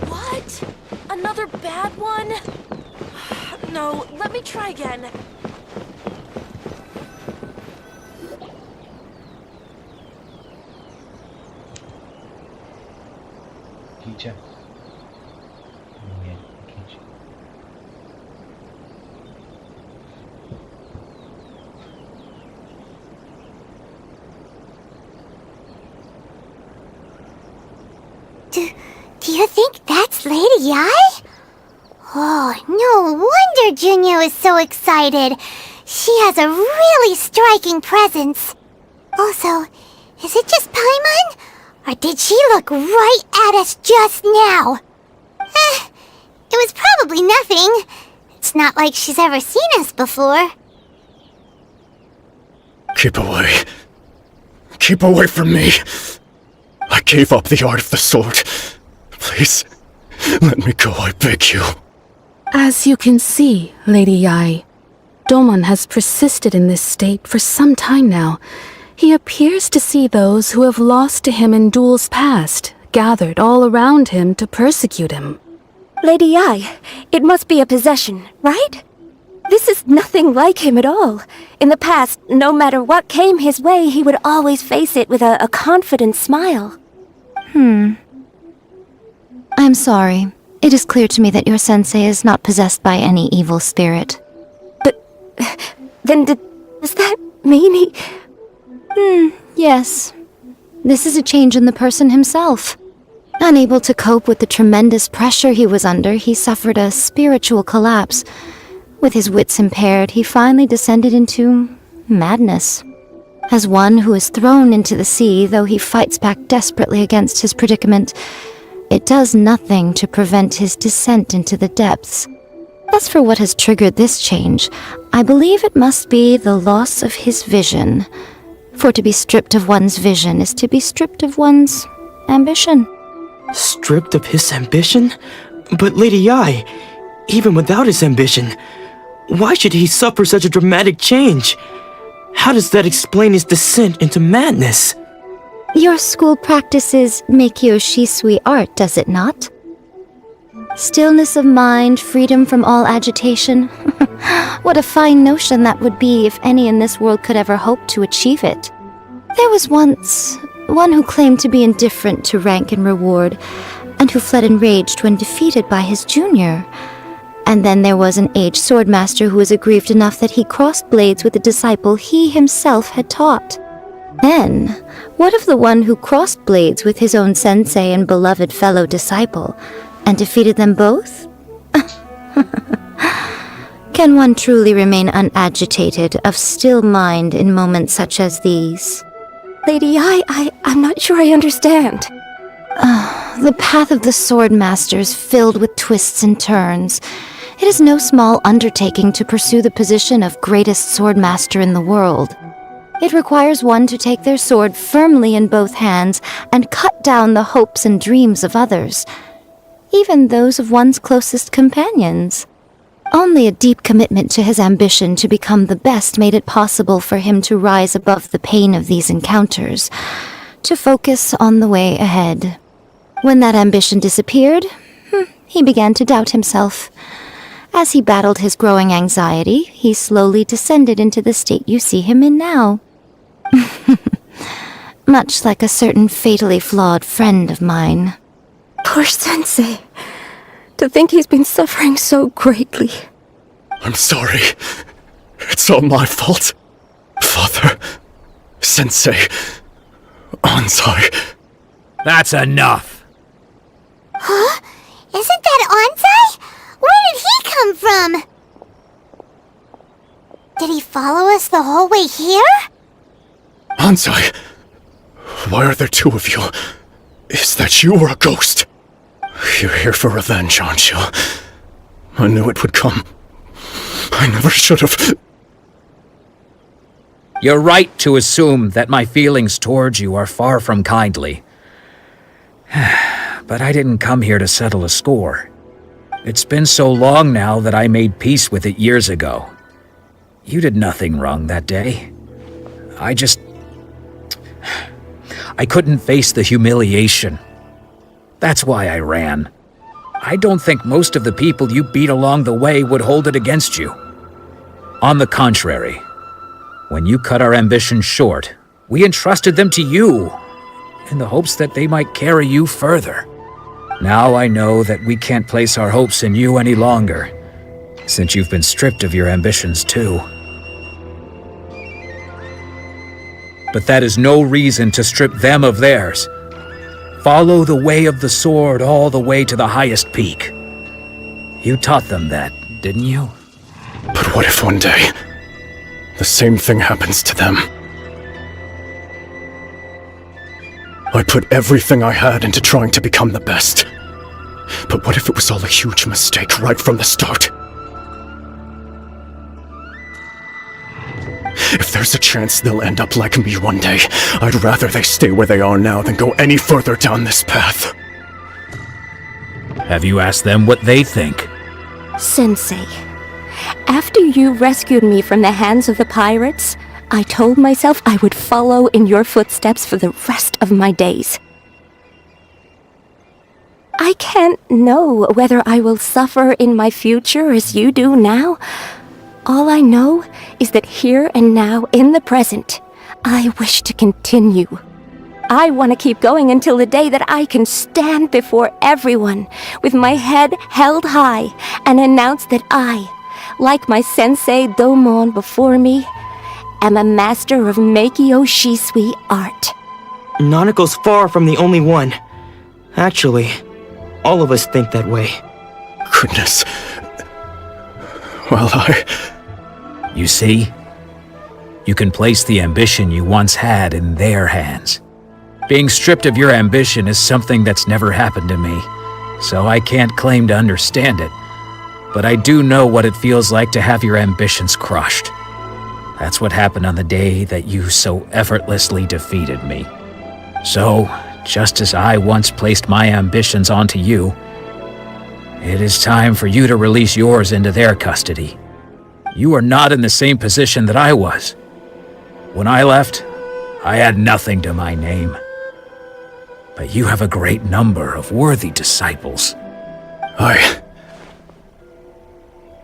What? Another bad one? No, let me try again. Teacher. Do you think that's Lady Ai? Oh, no wonder Junyo is so excited. She has a really striking presence. Also, is it just Paimon? Or did she look right at us just now? It was probably nothing. It's not like she's ever seen us before. Keep away. Keep away from me. I gave up the art of the sword. Please, let me go, I beg you. As you can see, Lady Yai, Domon has persisted in this state for some time now. He appears to see those who have lost to him in duels past, gathered all around him to persecute him. Lady Yai, it must be a possession, right? This is nothing like him at all. In the past, no matter what came his way, he would always face it with a confident smile. I'm sorry. It is clear to me that your sensei is not possessed by any evil spirit. But then does that mean he... Yes. This is a change in the person himself. Unable to cope with the tremendous pressure he was under, he suffered a spiritual collapse. With his wits impaired, he finally descended into madness. As one who is thrown into the sea, though he fights back desperately against his predicament, it does nothing to prevent his descent into the depths. As for what has triggered this change, I believe it must be the loss of his vision. For to be stripped of one's vision is to be stripped of one's ambition. Stripped of his ambition? But Lady Yai, even without his ambition, why should he suffer such a dramatic change? How does that explain his descent into madness? Your school practices Meikyo Shisui art, does it not? Stillness of mind, freedom from all agitation. What a fine notion that would be if any in this world could ever hope to achieve it. There was once one who claimed to be indifferent to rank and reward, and who fled enraged when defeated by his junior. And then there was an aged swordmaster who was aggrieved enough that he crossed blades with a disciple he himself had taught. Then, what of the one who crossed blades with his own sensei and beloved fellow disciple, and defeated them both? Can one truly remain unagitated, of still mind in moments such as these? Lady Ai, I'm not sure I understand. The path of the swordmaster is filled with twists and turns. It is no small undertaking to pursue the position of greatest swordmaster in the world. It requires one to take their sword firmly in both hands and cut down the hopes and dreams of others, even those of one's closest companions. Only a deep commitment to his ambition to become the best made it possible for him to rise above the pain of these encounters, to focus on the way ahead. When that ambition disappeared, he began to doubt himself. As he battled his growing anxiety, he slowly descended into the state you see him in now. Much like a certain fatally flawed friend of mine. Poor sensei. To think he's been suffering so greatly. I'm sorry. It's all my fault. Father, Sensei, Anzai. That's enough. Huh? Isn't that Anzai? Where did he come from? Did he follow us the whole way here? Anzai, why are there two of you? Is that you or a ghost? You're here for revenge, aren't you? I knew it would come. I never should have. You're right to assume that my feelings towards you are far from kindly. But I didn't come here to settle a score. It's been so long now that I made peace with it years ago. You did nothing wrong that day. I couldn't face the humiliation. That's why I ran. I don't think most of the people you beat along the way would hold it against you. On the contrary, when you cut our ambitions short, we entrusted them to you, in the hopes that they might carry you further. Now I know that we can't place our hopes in you any longer, since you've been stripped of your ambitions too. But that is no reason to strip them of theirs. Follow the way of the sword all the way to the highest peak. You taught them that, didn't you? But what if one day, the same thing happens to them? I put everything I had into trying to become the best. But what if it was all a huge mistake right from the start? If there's a chance they'll end up like me one day, I'd rather they stay where they are now than go any further down this path. Have you asked them what they think? Sensei, after you rescued me from the hands of the pirates, I told myself I would follow in your footsteps for the rest of my days. I can't know whether I will suffer in my future as you do now. All I know is that here and now, in the present, I wish to continue. I want to keep going until the day that I can stand before everyone with my head held high and announce that I, like my sensei Domon before me, am a master of Meikyo Shisui art. Nanako's far from the only one. Actually, all of us think that way. Goodness. Well, You see? You can place the ambition you once had in their hands. Being stripped of your ambition is something that's never happened to me, so I can't claim to understand it. But I do know what it feels like to have your ambitions crushed. That's what happened on the day that you so effortlessly defeated me. So, just as I once placed my ambitions onto you, it is time for you to release yours into their custody. You are not in the same position that I was. When I left, I had nothing to my name. But you have a great number of worthy disciples. I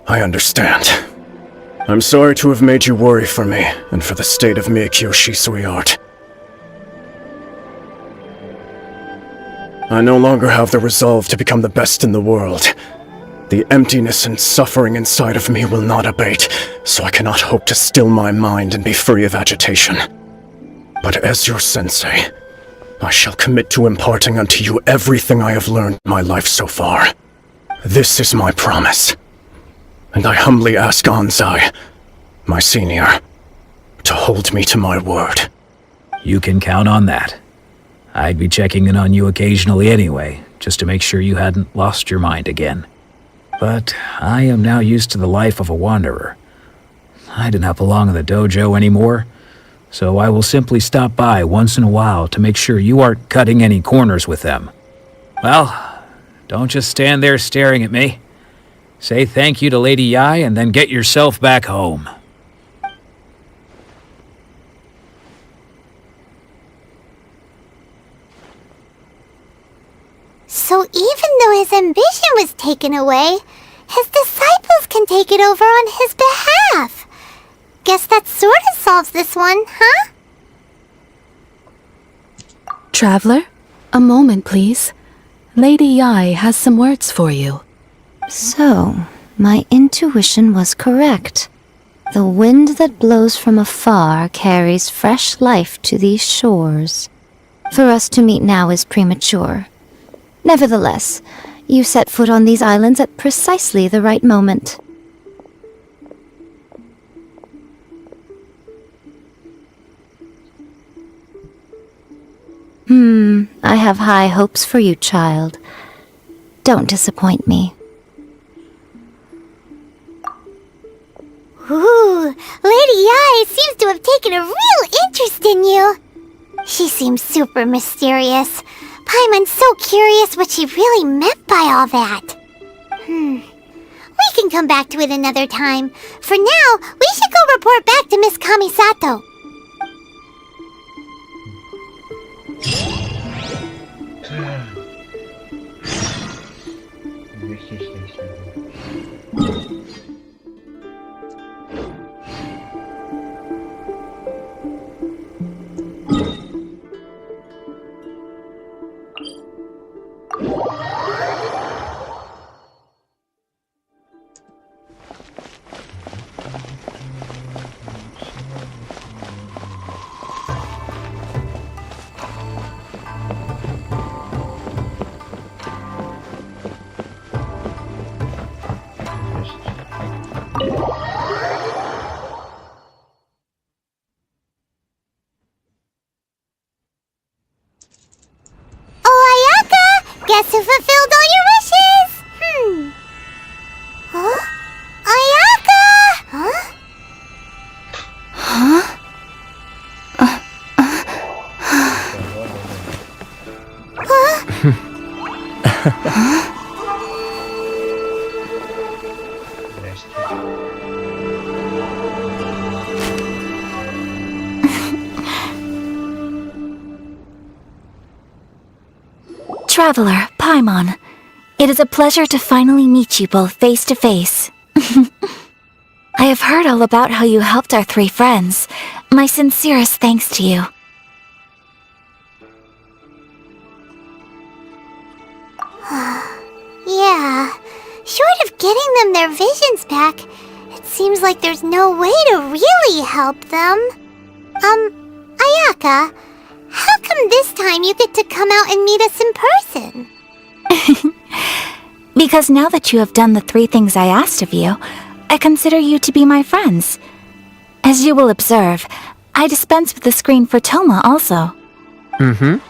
understand. I'm sorry to have made you worry for me, and for the state of Meikyo Shisui art. I no longer have the resolve to become the best in the world. The emptiness and suffering inside of me will not abate, so I cannot hope to still my mind and be free of agitation. But as your sensei, I shall commit to imparting unto you everything I have learned in my life so far. This is my promise. And I humbly ask Anzai, my senior, to hold me to my word. You can count on that. I'd be checking in on you occasionally anyway, just to make sure you hadn't lost your mind again. But I am now used to the life of a wanderer. I do not belong in the dojo anymore, so I will simply stop by once in a while to make sure you aren't cutting any corners with them. Well, don't just stand there staring at me. Say thank you to Lady Yai and then get yourself back home. So even though his ambition was taken away, his disciples can take it over on his behalf. Guess that sort of solves this one, huh? Traveler, a moment, please. Lady Yai has some words for you. So, My intuition was correct. The wind that blows from afar carries fresh life to these shores. For us to meet now is premature. Nevertheless, you set foot on these islands at precisely the right moment. I have high hopes for you, child. Don't disappoint me. Ooh, Lady Ai seems to have taken a real interest in you. She seems super mysterious. Paimon's so curious what she really meant by all that. We can come back to it another time. For now, we should go report back to Miss Kamisato. Guess who fulfilled all your wishes? Huh? Ayaka! Huh? Traveler, Paimon, it is a pleasure to finally meet you both face to face. I have heard all about how you helped our three friends. My sincerest thanks to you. Yeah, short of getting them their visions back, it seems like there's no way to really help them. Ayaka, how come this time you get to come out and meet us in person? Because now that you have done the three things I asked of you, I consider you to be my friends. As you will observe, I dispense with the screen for Toma also. Wait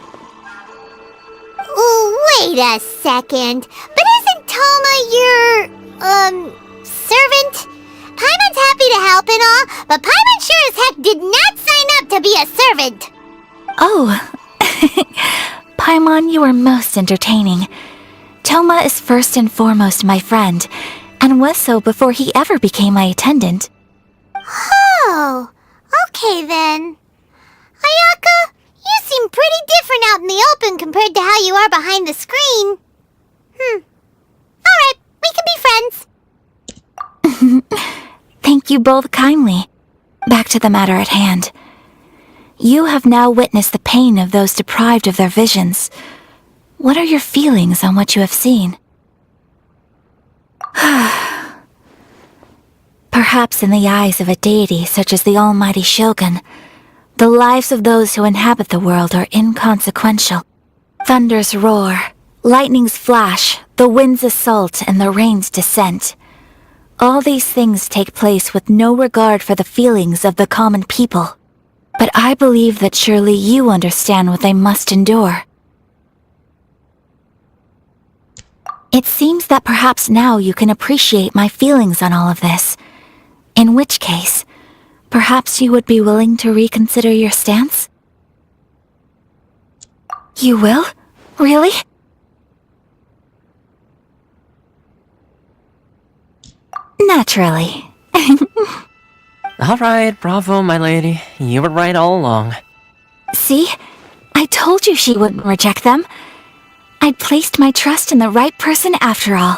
a second. But isn't Toma your, servant? Paimon's happy to help and all, but Paimon sure as heck did not sign up to be a servant. Oh, Paimon, you are most entertaining. Toma is first and foremost my friend, and was so before he ever became my attendant. Oh, okay then. Ayaka, you seem pretty different out in the open compared to how you are behind the screen. Alright, we can be friends. Thank you both kindly. Back to the matter at hand. You have now witnessed the pain of those deprived of their visions. What are your feelings on what you have seen? Perhaps in the eyes of a deity such as the almighty Shogun, the lives of those who inhabit the world are inconsequential. Thunders roar, lightnings flash, the winds assault, and the rains descent. All these things take place with no regard for the feelings of the common people. But I believe that surely you understand what they must endure. It seems that perhaps now you can appreciate my feelings on all of this. In which case, perhaps you would be willing to reconsider your stance? You will? Really? Naturally. Alright, bravo, my lady. You were right all along. See? I told you she wouldn't reject them. I'd placed my trust in the right person after all.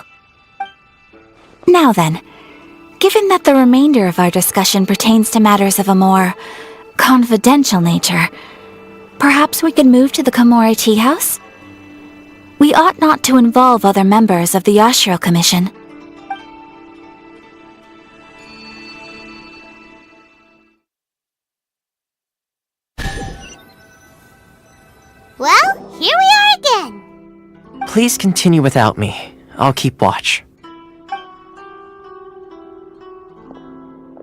Now then, given that the remainder of our discussion pertains to matters of a more confidential nature, perhaps we could move to the Komore Tea House? We ought not to involve other members of the Yashiro Commission. Well, here we are again. Please continue without me. I'll keep watch.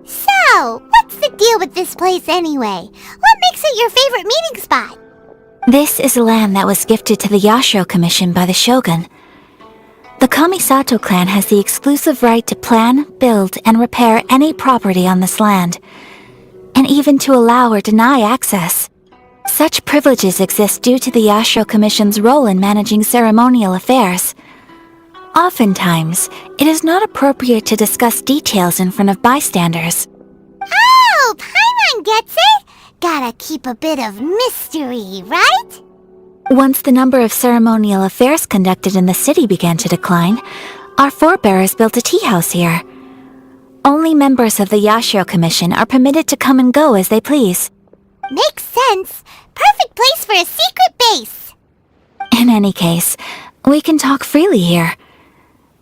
So, what's the deal with this place anyway? What makes it your favorite meeting spot? This is land that was gifted to the Yashiro Commission by the Shogun. The Kamisato clan has the exclusive right to plan, build, and repair any property on this land, and even to allow or deny access. Such privileges exist due to the Yashiro Commission's role in managing ceremonial affairs. Oftentimes, it is not appropriate to discuss details in front of bystanders. Oh, Paimon gets it! Gotta keep a bit of mystery, right? Once the number of ceremonial affairs conducted in the city began to decline, our forebears built a tea house here. Only members of the Yashiro Commission are permitted to come and go as they please. Makes sense. Perfect place for a secret base. In any case, we can talk freely here.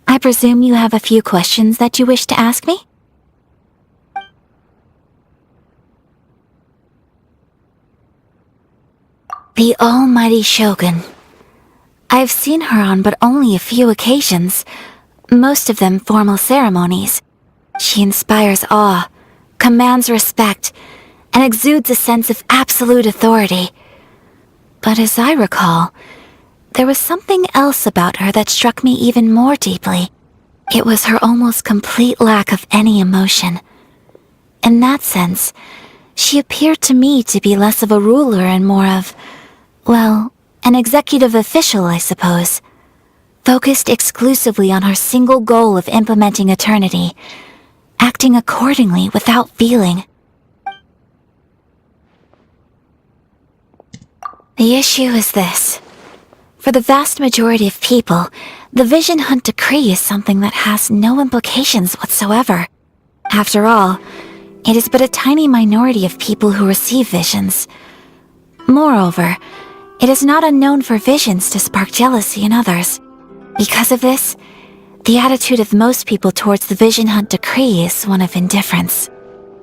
I presume you have a few questions that you wish to ask me? The almighty Shogun. I've seen her on but only a few occasions, most of them formal ceremonies. She inspires awe, commands respect, and exudes a sense of absolute authority. But as I recall, there was something else about her that struck me even more deeply. It was her almost complete lack of any emotion. In that sense, she appeared to me to be less of a ruler and more of, well, an executive official, I suppose. Focused exclusively on her single goal of implementing eternity, acting accordingly without feeling. The issue is this. For the vast majority of people, the Vision Hunt Decree is something that has no implications whatsoever. After all, it is but a tiny minority of people who receive visions. Moreover, it is not unknown for visions to spark jealousy in others. Because of this, the attitude of most people towards the Vision Hunt Decree is one of indifference.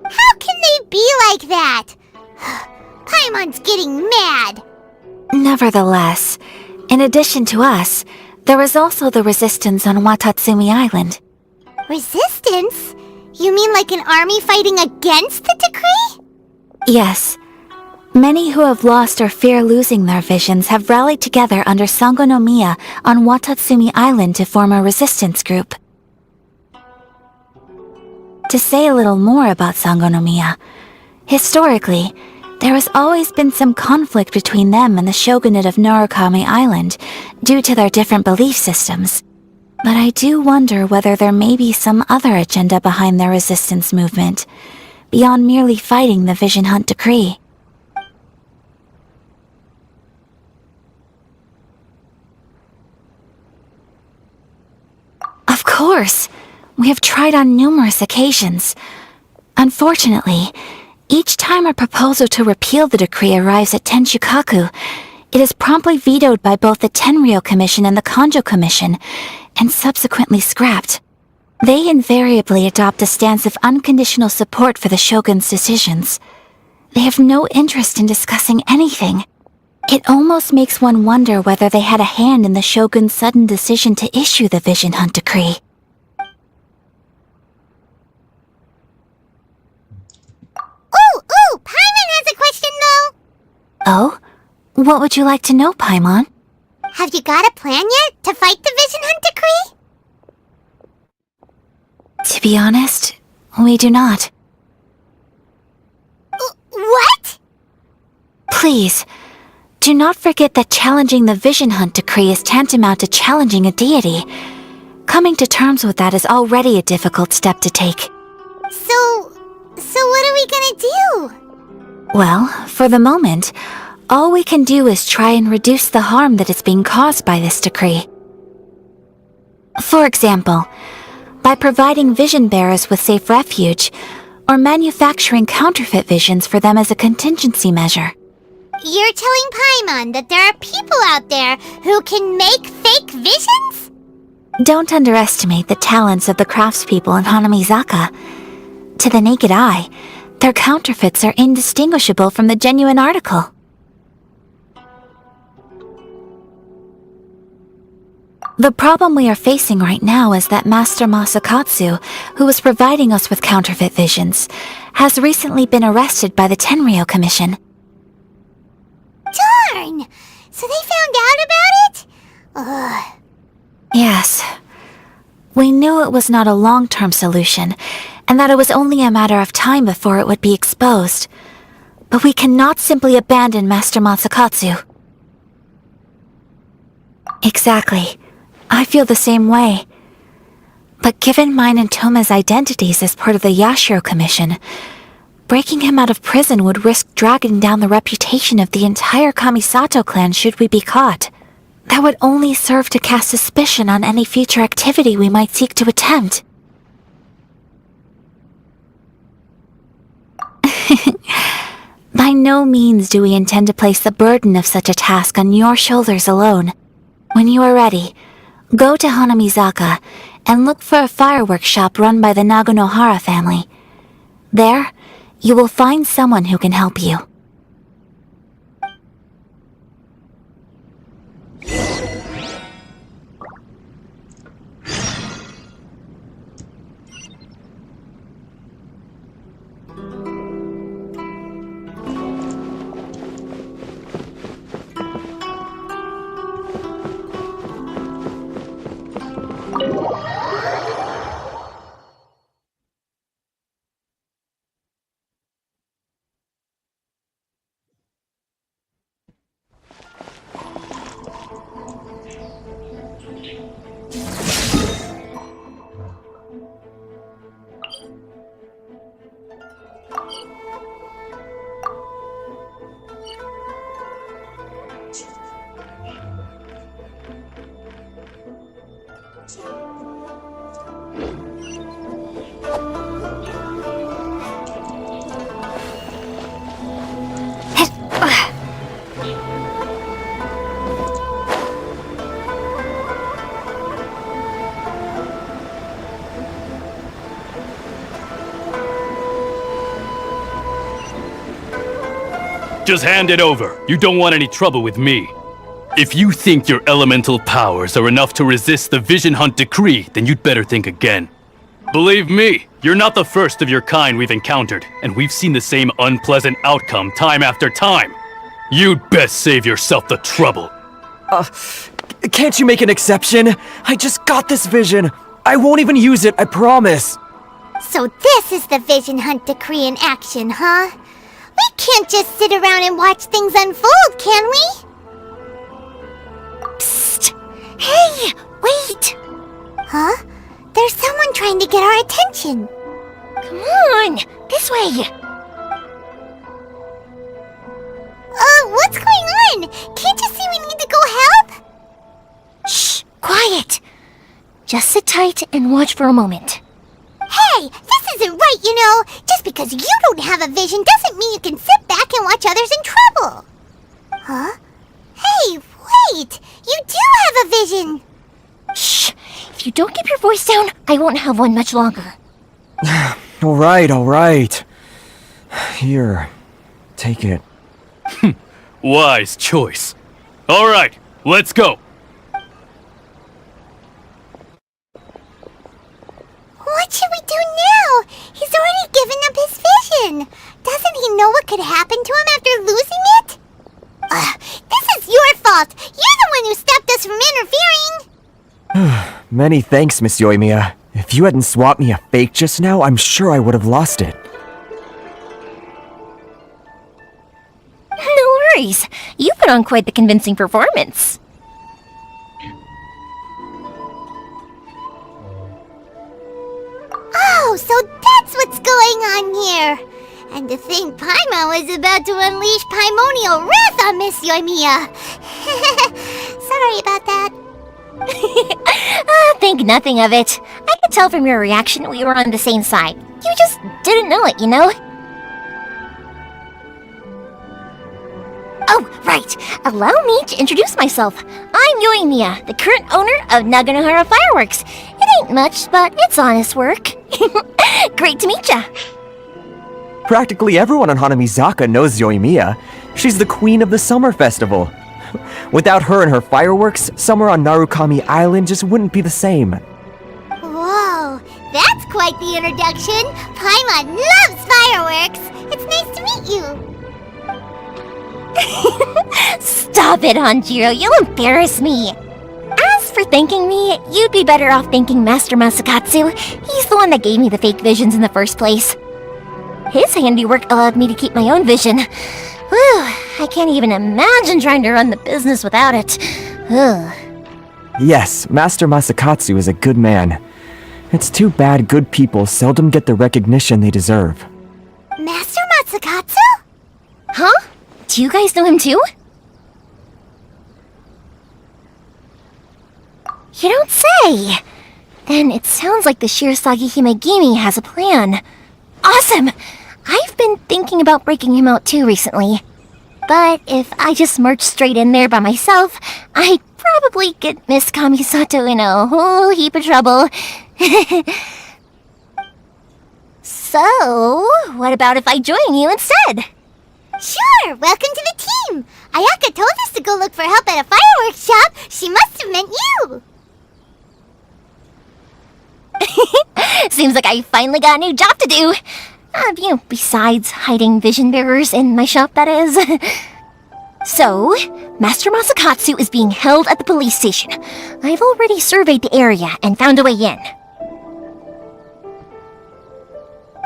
How can they be like that? Paimon's getting mad. Nevertheless, in addition to us, there is also the resistance on Watatsumi Island. Resistance? You mean like an army fighting against the decree? Yes. Many who have lost or fear losing their visions have rallied together under Sangonomiya on Watatsumi Island to form a resistance group. To say a little more about Sangonomiya, historically, there has always been some conflict between them and the shogunate of Narukami Island due to their different belief systems. But I do wonder whether there may be some other agenda behind their resistance movement, beyond merely fighting the Vision Hunt Decree. Of course! We have tried on numerous occasions. Unfortunately, each time a proposal to repeal the decree arrives at Tenshukaku, it is promptly vetoed by both the Tenryou Commission and the Kanjo Commission, and subsequently scrapped. They invariably adopt a stance of unconditional support for the Shogun's decisions. They have no interest in discussing anything. It almost makes one wonder whether they had a hand in the Shogun's sudden decision to issue the Vision Hunt Decree. Ooh, Paimon has a question though! Oh? What would you like to know, Paimon? Have you got a plan yet to fight the Vision Hunt Decree? To be honest, we do not. What? Please, do not forget that challenging the Vision Hunt Decree is tantamount to challenging a deity. Coming to terms with that is already a difficult step to take. So what are we gonna do? Well, for the moment, all we can do is try and reduce the harm that is being caused by this decree. For example, by providing vision bearers with safe refuge, or manufacturing counterfeit visions for them as a contingency measure. You're telling Paimon that there are people out there who can make fake visions? Don't underestimate the talents of the craftspeople in Hanamizaka. To the naked eye, their counterfeits are indistinguishable from the genuine article. The problem we are facing right now is that Master Masakatsu, who was providing us with counterfeit visions, has recently been arrested by the Tenryou Commission. Darn! So they found out about it? Ugh. Yes. We knew it was not a long-term solution, and that it was only a matter of time before it would be exposed. But we cannot simply abandon Master Masakatsu. Exactly. I feel the same way. But given mine and Toma's identities as part of the Yashiro Commission, breaking him out of prison would risk dragging down the reputation of the entire Kamisato clan should we be caught. That would only serve to cast suspicion on any future activity we might seek to attempt. By no means do we intend to place the burden of such a task on your shoulders alone. When you are ready, go to Hanamizaka and look for a fireworks shop run by the Naganohara family. There, you will find someone who can help you. Just hand it over. You don't want any trouble with me. If you think your elemental powers are enough to resist the Vision Hunt decree, then you'd better think again. Believe me, you're not the first of your kind we've encountered, and we've seen the same unpleasant outcome time after time. You'd best save yourself the trouble. Can't you make an exception? I just got this vision. I won't even use it, I promise. So this is the Vision Hunt decree in action, huh? We can't just sit around and watch things unfold, can we? Psst! Hey, wait! Huh? There's someone trying to get our attention. Come on, this way. What's going on? Can't you see we need to go help? Shh, quiet. Just sit tight and watch for a moment. Hey, this isn't right, you know. Just because you don't have a vision doesn't mean you can sit back and watch others in trouble. Huh? Hey, wait! You do have a vision! Shh! If you don't keep your voice down, I won't have one much longer. Alright. Here, take it. Wise choice. Alright, let's go. What should we do now? He's already given up his vision. Doesn't he know what could happen to him after losing it? This is your fault. You're the one who stopped us from interfering. Many thanks, Miss Yoimiya. If you hadn't swapped me a fake just now, I'm sure I would have lost it. No worries. You put on quite the convincing performance. Oh, so that's what's going on here. And to think Paimon was about to unleash Paimonial wrath on Miss Yoimiya. Sorry about that. Think nothing of it. I could tell from your reaction we were on the same side. You just didn't know it, you know? Oh, right. Allow me to introduce myself. I'm Yoimiya, the current owner of Naganohara Fireworks. It ain't much, but it's honest work. Great to meet ya. Practically everyone on Hanamizaka knows Yoimiya. She's the queen of the summer festival. Without her and her fireworks, summer on Narukami Island just wouldn't be the same. Whoa, that's quite the introduction. Paimon loves fireworks. It's nice to meet you. Stop it, Hanjiro. You'll embarrass me. As for thanking me, you'd be better off thanking Master Masakatsu. He's the one that gave me the fake visions in the first place. His handiwork allowed me to keep my own vision. Whew, I can't even imagine trying to run the business without it. Ugh. Yes, Master Masakatsu is a good man. It's too bad good people seldom get the recognition they deserve. Master Masakatsu? Huh? Do you guys know him too? You don't say! Then it sounds like the Shirasagi Himegimi has a plan. Awesome! I've been thinking about breaking him out too recently. But if I just marched straight in there by myself, I'd probably get Miss Kamisato in a whole heap of trouble. So, what about if I join you instead? Sure! Welcome to the team! Ayaka told us to go look for help at a fireworks shop. She must have meant you! Seems like I finally got a new job to do. Besides hiding vision bearers in my shop, that is. So, Master Masakatsu is being held at the police station. I've already surveyed the area and found a way in.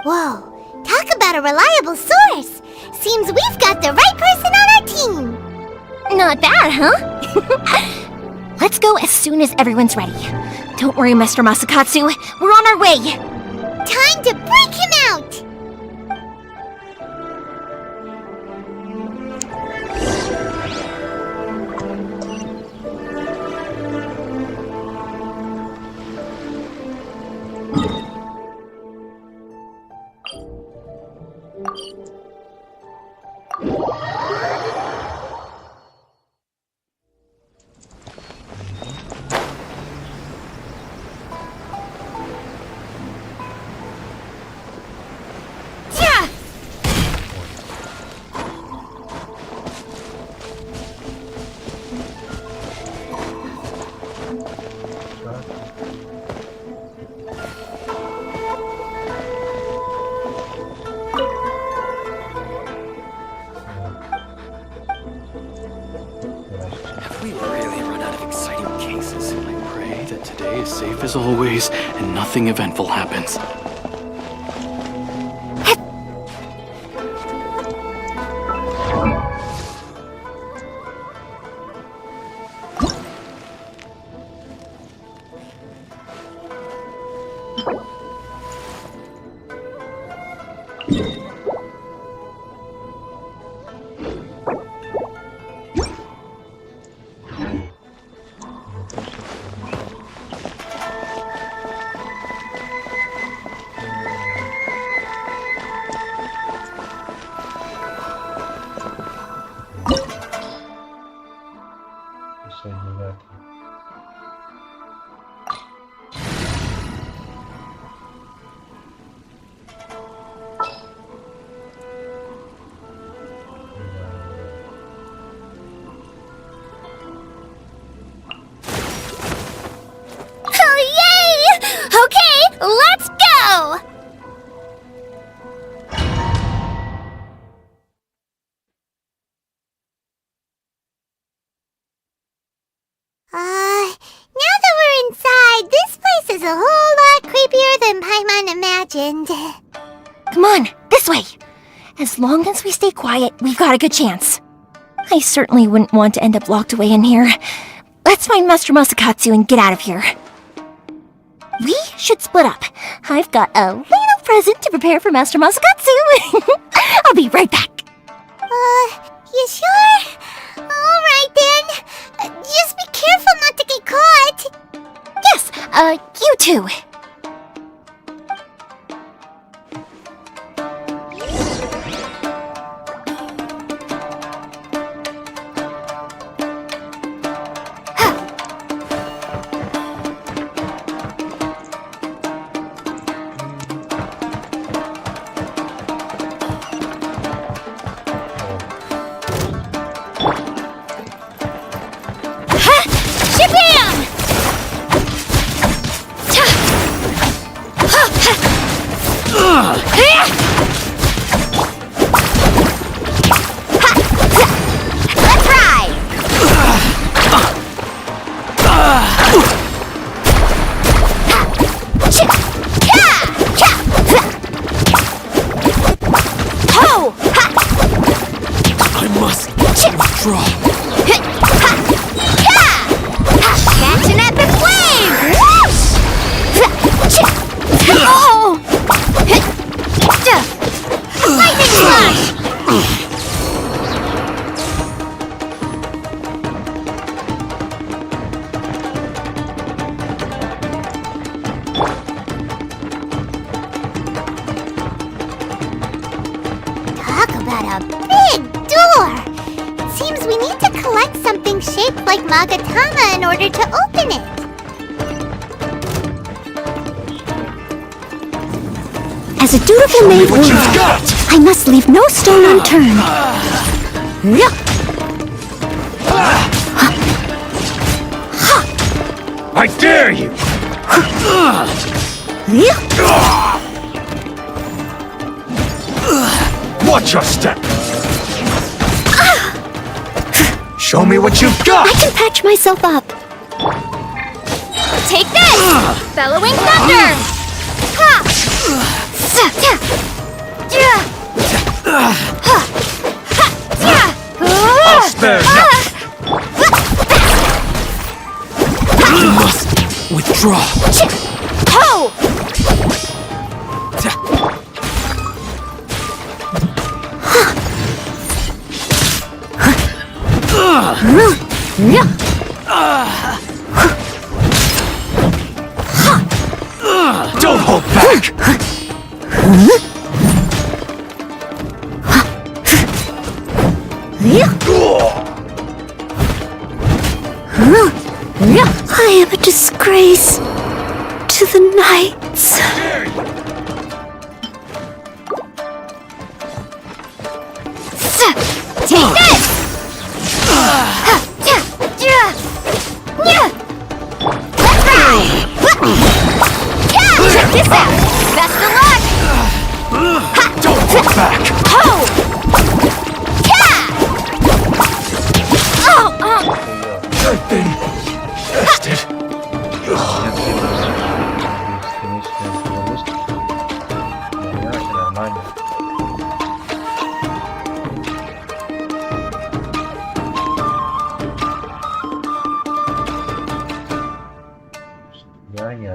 Whoa, talk about a reliable source. Seems we've got the right person on our team. Not bad, huh? Let's go as soon as everyone's ready. Don't worry, Master Masakatsu. We're on our way. Time to break him out! Safe as always, and nothing eventful happens. Let's go! Now that we're inside, this place is a whole lot creepier than Paimon imagined. Come on, this way! As long as we stay quiet, we've got a good chance. I certainly wouldn't want to end up locked away in here. Let's find Master Masakatsu and get out of here. We should split up. I've got a little present to prepare for Master Masakatsu. I'll be right back. You sure? Alright then. Just be careful not to get caught. Yes, you too. Let's ride! Ho! I must withdraw. Catch an epic wave! Oh! Lightning slash! Talk about a big door! It seems we need to collect something shaped like Magatama in order to open it. As a dutiful maid warrior, I must leave no stone unturned. I dare you! Watch your step! Show me what you've got! I can patch myself up. Take this! Bellowing thunder! Ha! I'll spare nothing. You must withdraw. Ho! Don't hold back! I am a disgrace to the knights. Take this! Let's ride! Check this out! Best of luck! Don't hold back! Ho! I've been tested.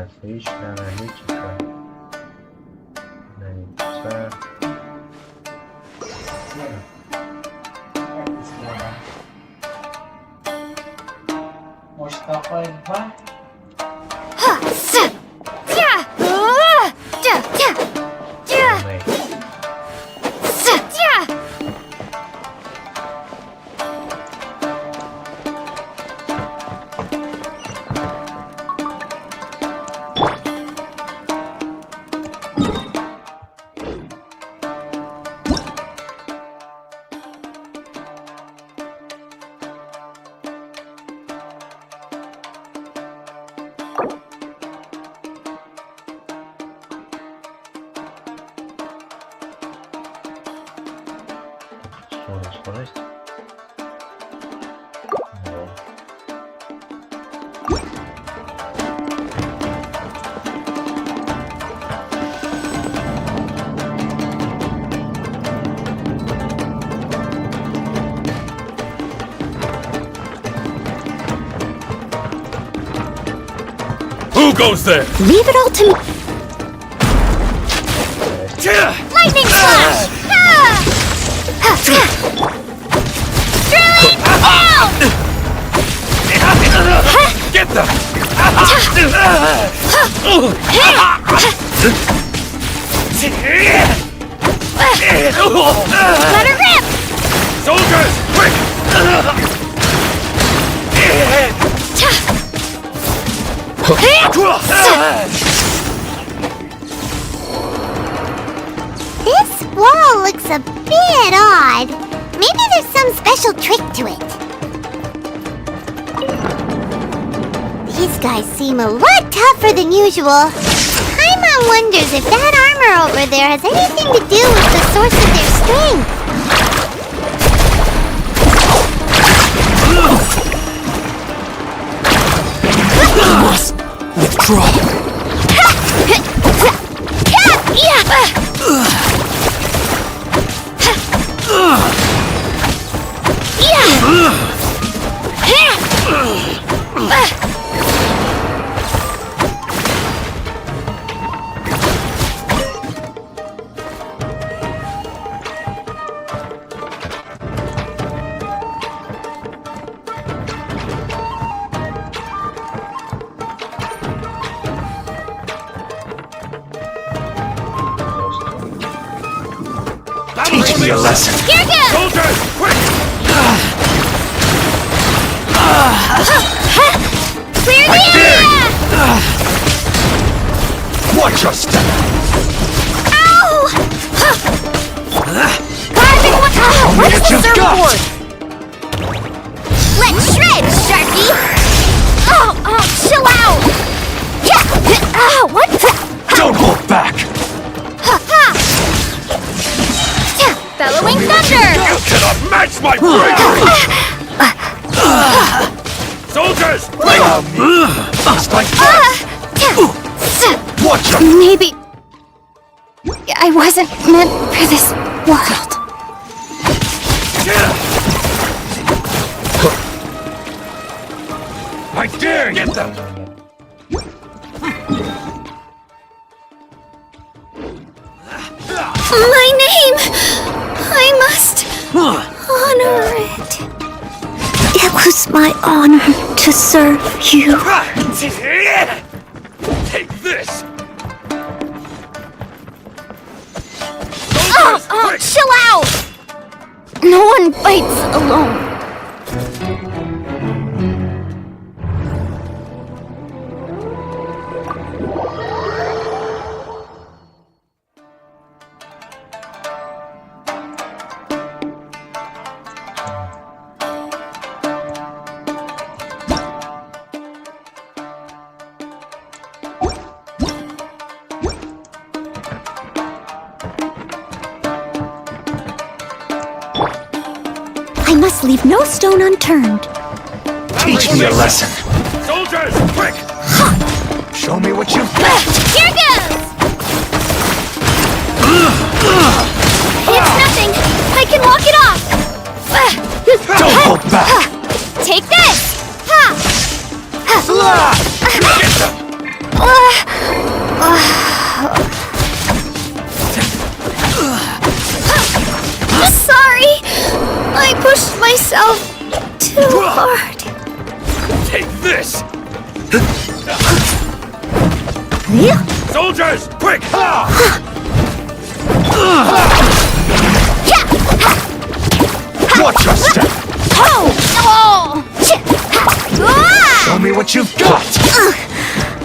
Отличная аналитика. Лица. Может, копать 2? Скорость. Who goes there? Leave it all to me. Lightning slash! Drilling down! Get them! Let her rip! Soldiers, quick! This wall looks a bit odd. Maybe there's some special trick to it. These guys seem a lot tougher than usual. I Paimon wonders if that armor over there has anything to do with the source of their strength. Must withdraw. Teach me a lesson. Here goes! Soldiers, quick! Clear the area! Watch your step! Ow! Carving what? What's the surfboard? Let's shred, Sharky! Oh, chill out! What? Don't hold back! Bellowing thunder! You cannot match my bravery! Soldiers, Just like that! Watch your... Maybe I wasn't meant for this world. I dare you! Get them! My name! I must honor it. It was my honor to serve you. Take this! Chill out! No one fights alone. I must leave no stone unturned. Teach me a lesson. Soldiers, quick! Show me what you've got. Here goes! It's nothing! I can walk it off! Don't hold back. Take this! Sorry, I pushed myself too hard. Take this! Soldiers, quick! Watch your step. Show me what you've got.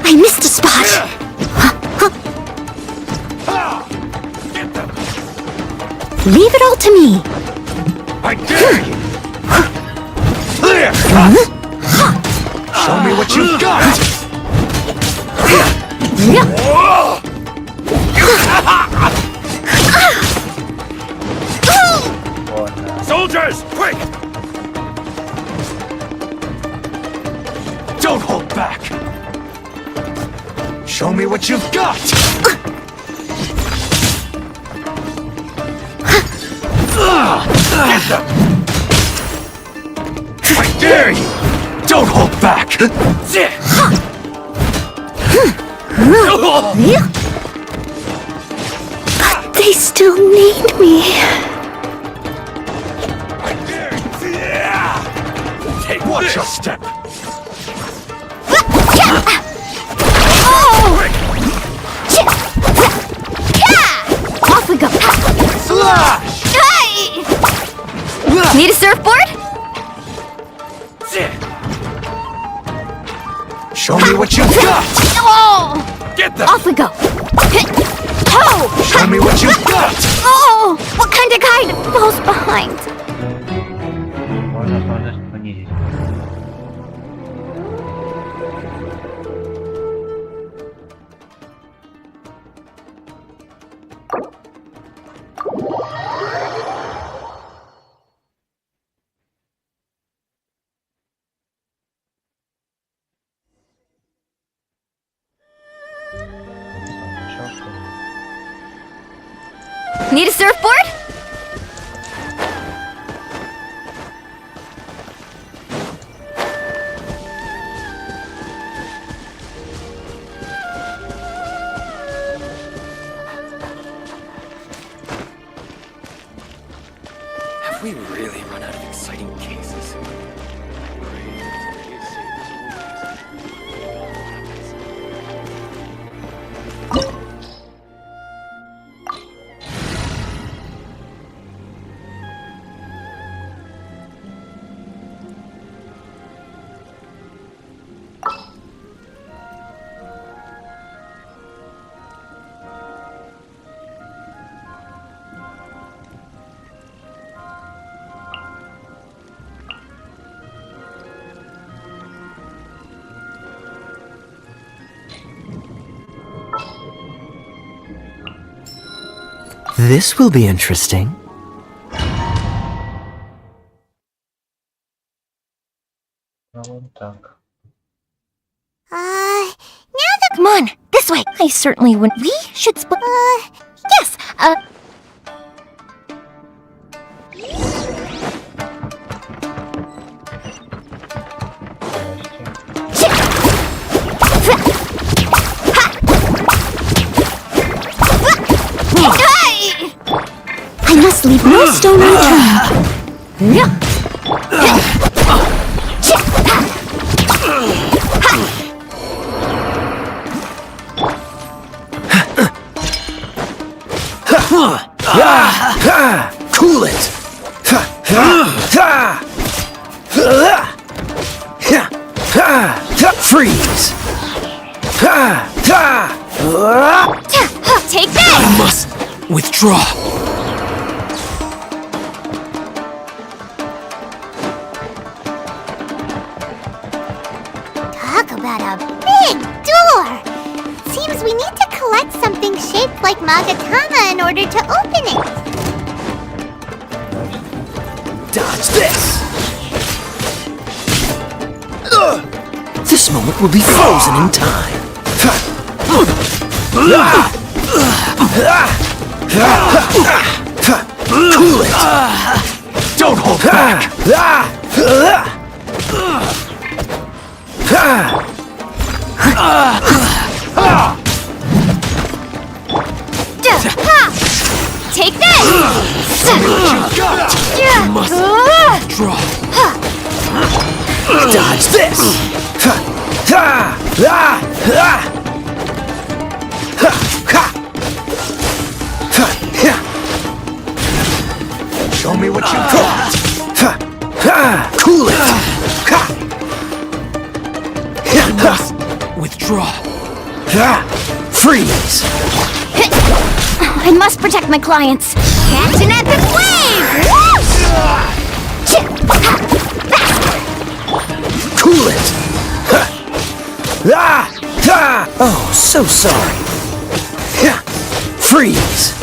I missed a spot. Leave it all to me. I dare you! Show me what you've got. Soldiers, quick! Don't hold back. Show me what you've got. Get them! I dare you. Don't hold back. But they still need me. Take Watch this! your step. Off we go. Slash! Hey! Need a surfboard? Show me what you've got. Oh! Get them! Off we go. Oh! Show me what you've got. Oh! What kind of guide falls behind? Можно сложность понизить. Need a surfboard? Have we really run out of exciting cases? This will be interesting. Come on, this way. I certainly wouldn't. We should yes, I must leave no stone unturned. Cool it! Freeze! take that! I must withdraw. Talk about a big door! Seems we need to collect something shaped like Magatama in order to open it. Dodge this! This moment will be frozen in time. Cool it! Don't hold back! Take this! You must draw. Dodge this! Show me what you got! Cool it! I must withdraw. Freeze! I must protect my clients. Catch an epic wave! Cool it! Oh, so sorry. Freeze!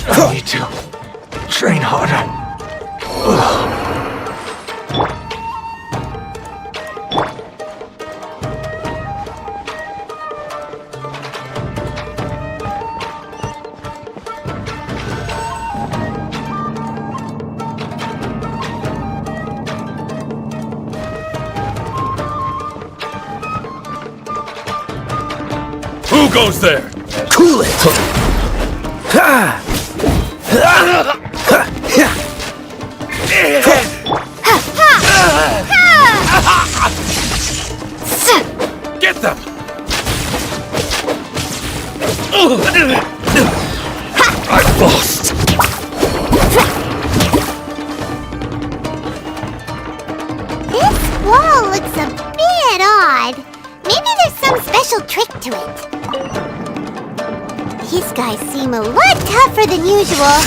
I need to train harder. Who goes there? Cool it! Get them! I've lost! This wall looks a bit odd. Maybe there's some special trick to it. These guys seem a lot tougher than usual.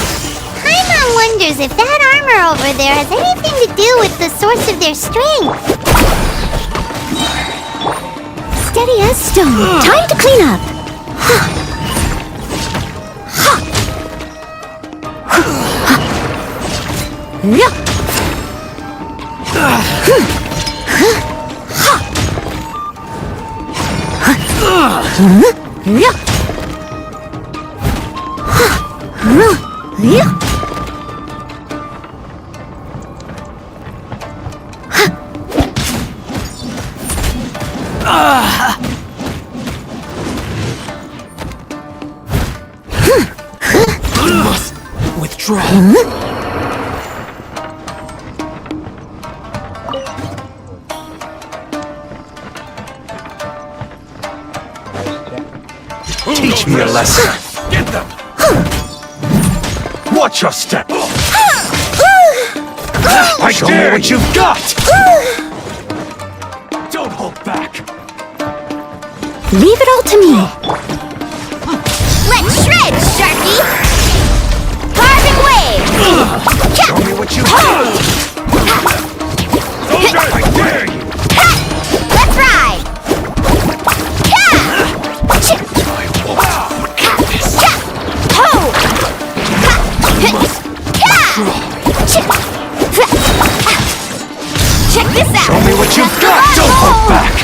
Paimon wonders if that armor over there has anything to do with the source of their strength. Steady as stone. Time to clean up. Must withdraw. Teach me a lesson. Get them. Watch your step. Show me what you've got. Don't hold back. Leave it all to me. Let's shred, Sharky! Carving wave! Show me what you've got. I dare you. Let's ride! Check this out! Show me what you've got. Don't hold back.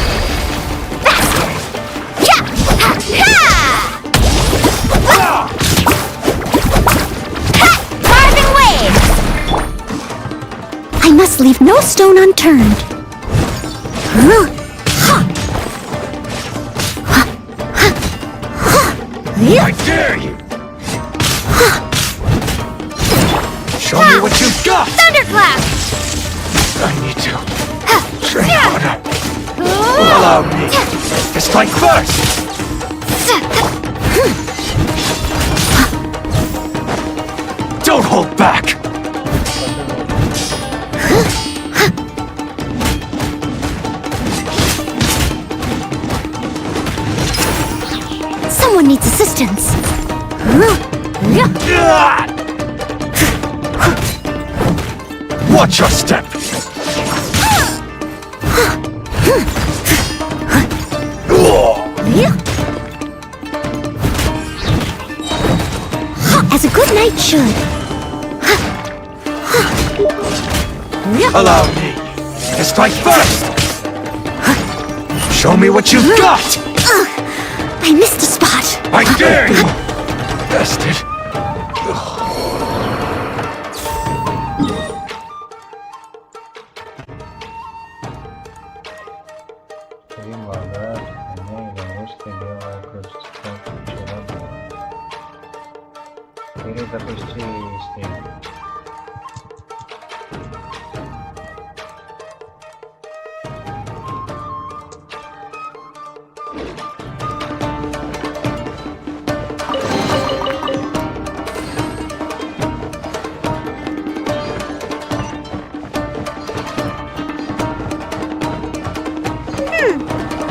Carving wave! I must leave no stone unturned. I dare you. Show me what you've got. Thunderclap! I need to train harder. Allow me to strike first. Don't hold back. Someone needs assistance. Watch your step. As a good knight should. Allow me to strike first. Show me what you've got. I missed a spot. I dare you. Bastard.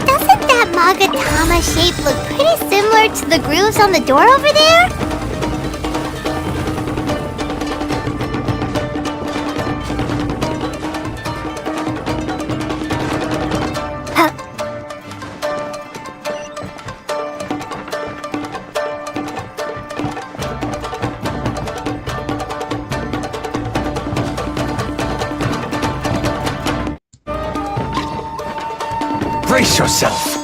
Doesn't that Magatama shape look pretty similar to the grooves on the door over there? Brace yourself.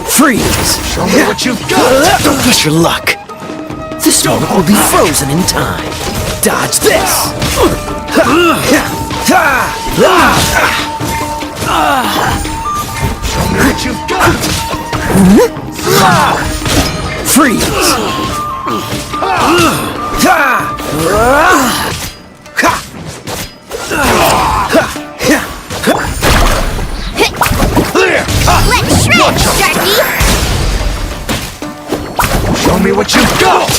Freeze! Show me what you've got. Don't push your luck. This one will be frozen in time. Dodge this! Show me what you've got. Freeze! Let's shred, Sharky! Show me what you've got.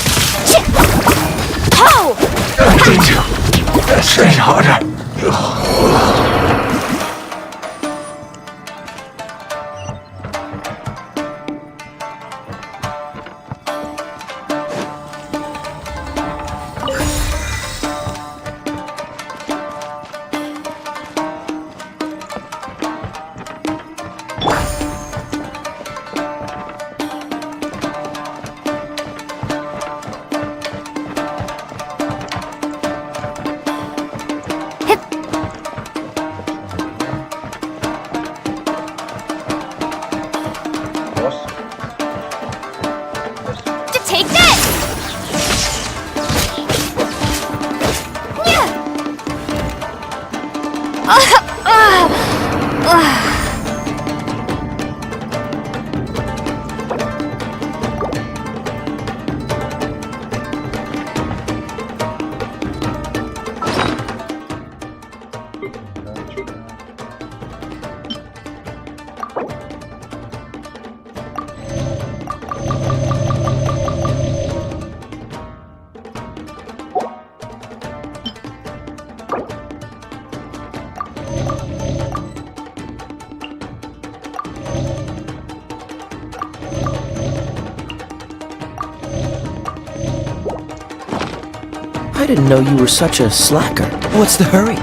Ho! I need to train harder. I didn't know you were such a slacker. What's the hurry?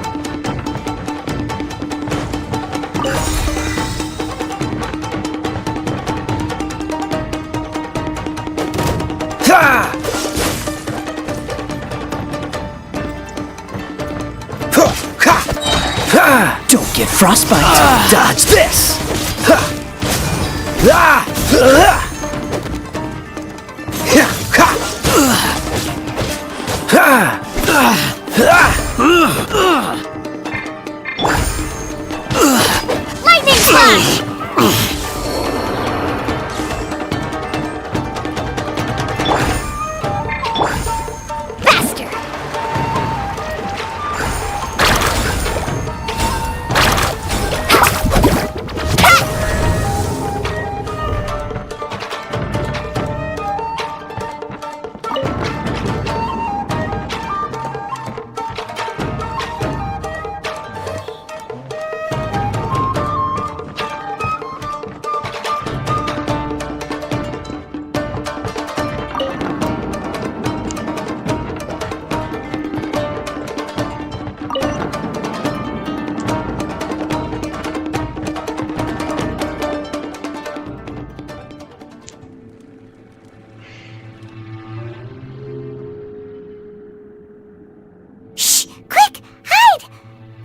Don't get frostbite. Dodge this. Lightning slash! Faster!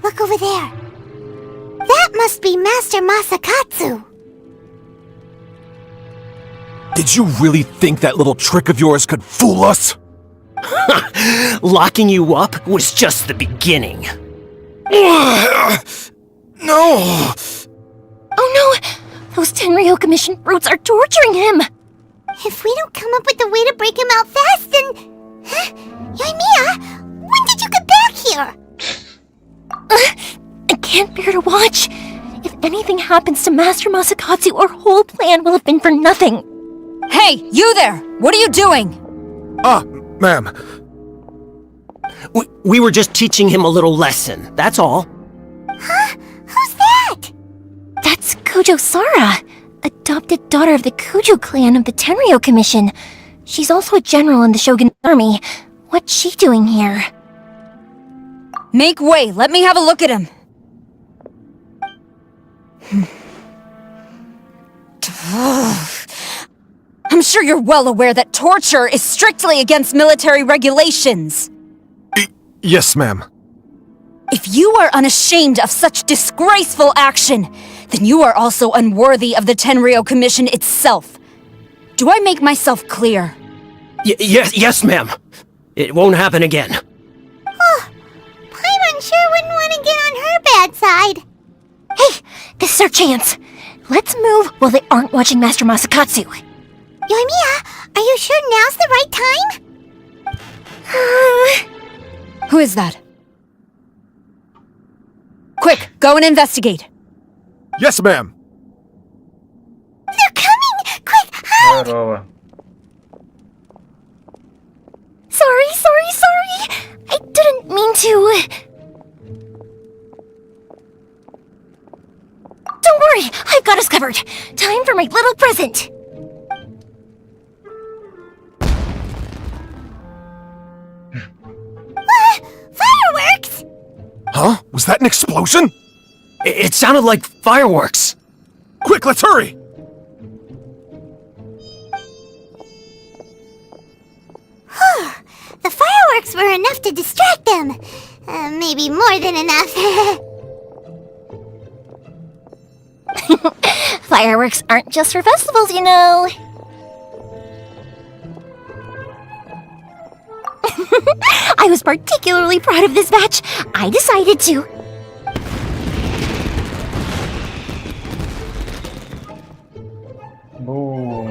Look over there. That must be Master Masakatsu. Did you really think that little trick of yours could fool us? Locking you up was just the beginning. No! Oh no! Those Tenryou Commission brutes are torturing him! If we don't come up with a way to break him out fast, then... Huh? Yoimiya, when did you get back here? I can't bear to watch. If anything happens to Master Masakatsu, our whole plan will have been for nothing. Hey, you there! What are you doing? Ma'am. We were just teaching him a little lesson, that's all. Huh? Who's that? That's Kujo Sara, adopted daughter of the Kujo clan of the Tenryou Commission. She's also a general in the Shogun's army. What's she doing here? Make way, let me have a look at him. I'm sure you're well aware that torture is strictly against military regulations. Yes, ma'am. If you are unashamed of such disgraceful action, then you are also unworthy of the Tenryou Commission itself. Do I make myself clear? Yes, ma'am. It won't happen again. Oh, Paimon sure wouldn't want to get on her bad side. Hey, this is our chance. Let's move while they aren't watching Master Masakatsu. Yoimiya, are you sure now's the right time? Who is that? Quick, go and investigate. Yes, ma'am. They're coming! Quick, hide! Sorry. I didn't mean to. Don't worry, I've got us covered. Time for my little present. Fireworks! Huh? Was that an explosion? It sounded like fireworks. Quick, let's hurry! The fireworks were enough to distract them. Maybe more than enough. Fireworks aren't just for festivals, you know. I was particularly proud of this batch. I decided to. Whoa!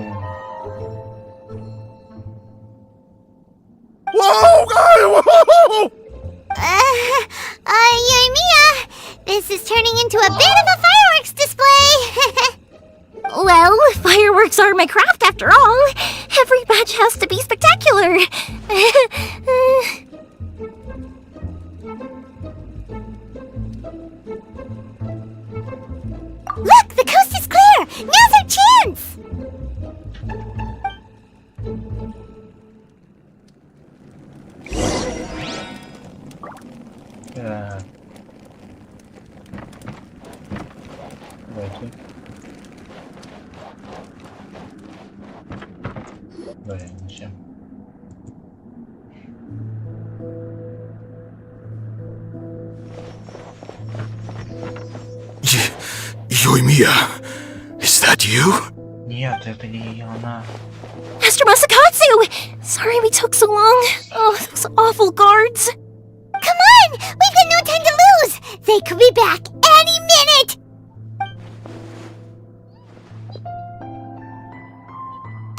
Yoimiya, this is turning into a bit of a fireworks display. Well, fireworks are my craft after all. Every batch has to be spectacular. Look, the coast is clear. Now's our chance. Войти. Блин, зачем? Yoimiya, is that you? Нет, это не она. Master Masakatsu! Sorry we took so long. Oh, those awful guards. Come on! We've got no time to lose! They could be back any minute!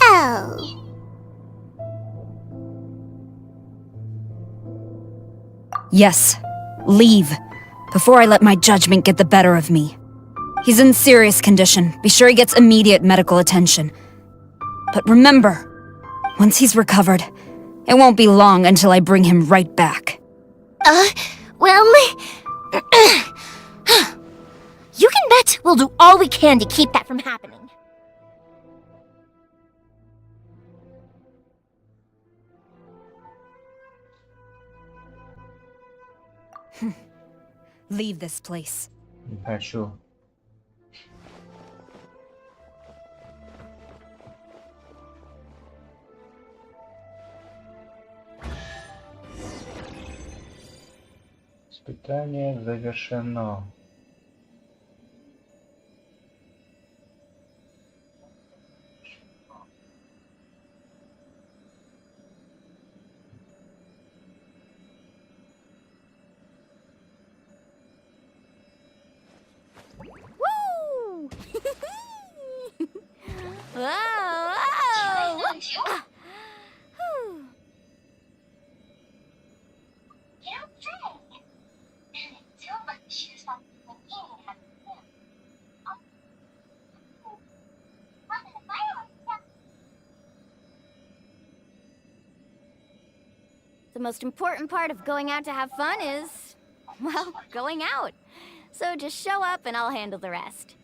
Oh. Yes, leave. Before I let my judgment get the better of me. He's in serious condition. Be sure he gets immediate medical attention. But remember, once he's recovered, it won't be long until I bring him right back. Well... you can bet we'll do all we can to keep that from happening. Leave this place. Не хочу. Испытание завершено. Woo! Whoa! The most important part of going out to have fun is, well, going out. So just show up and I'll handle the rest.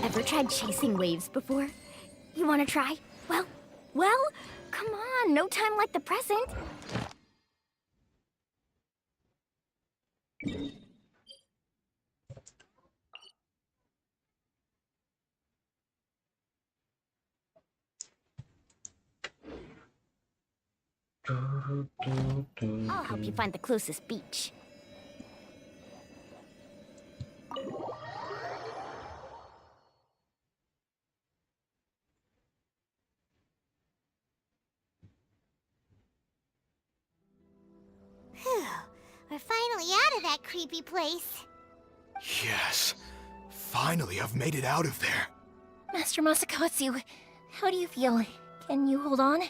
Ever tried chasing waves before? You wanna try? Well, come on, no time like the present. I'll help you find the closest beach. We're finally out of that creepy place. Yes. Finally, I've made it out of there. Master Masakatsu, how do you feel? Can you hold on?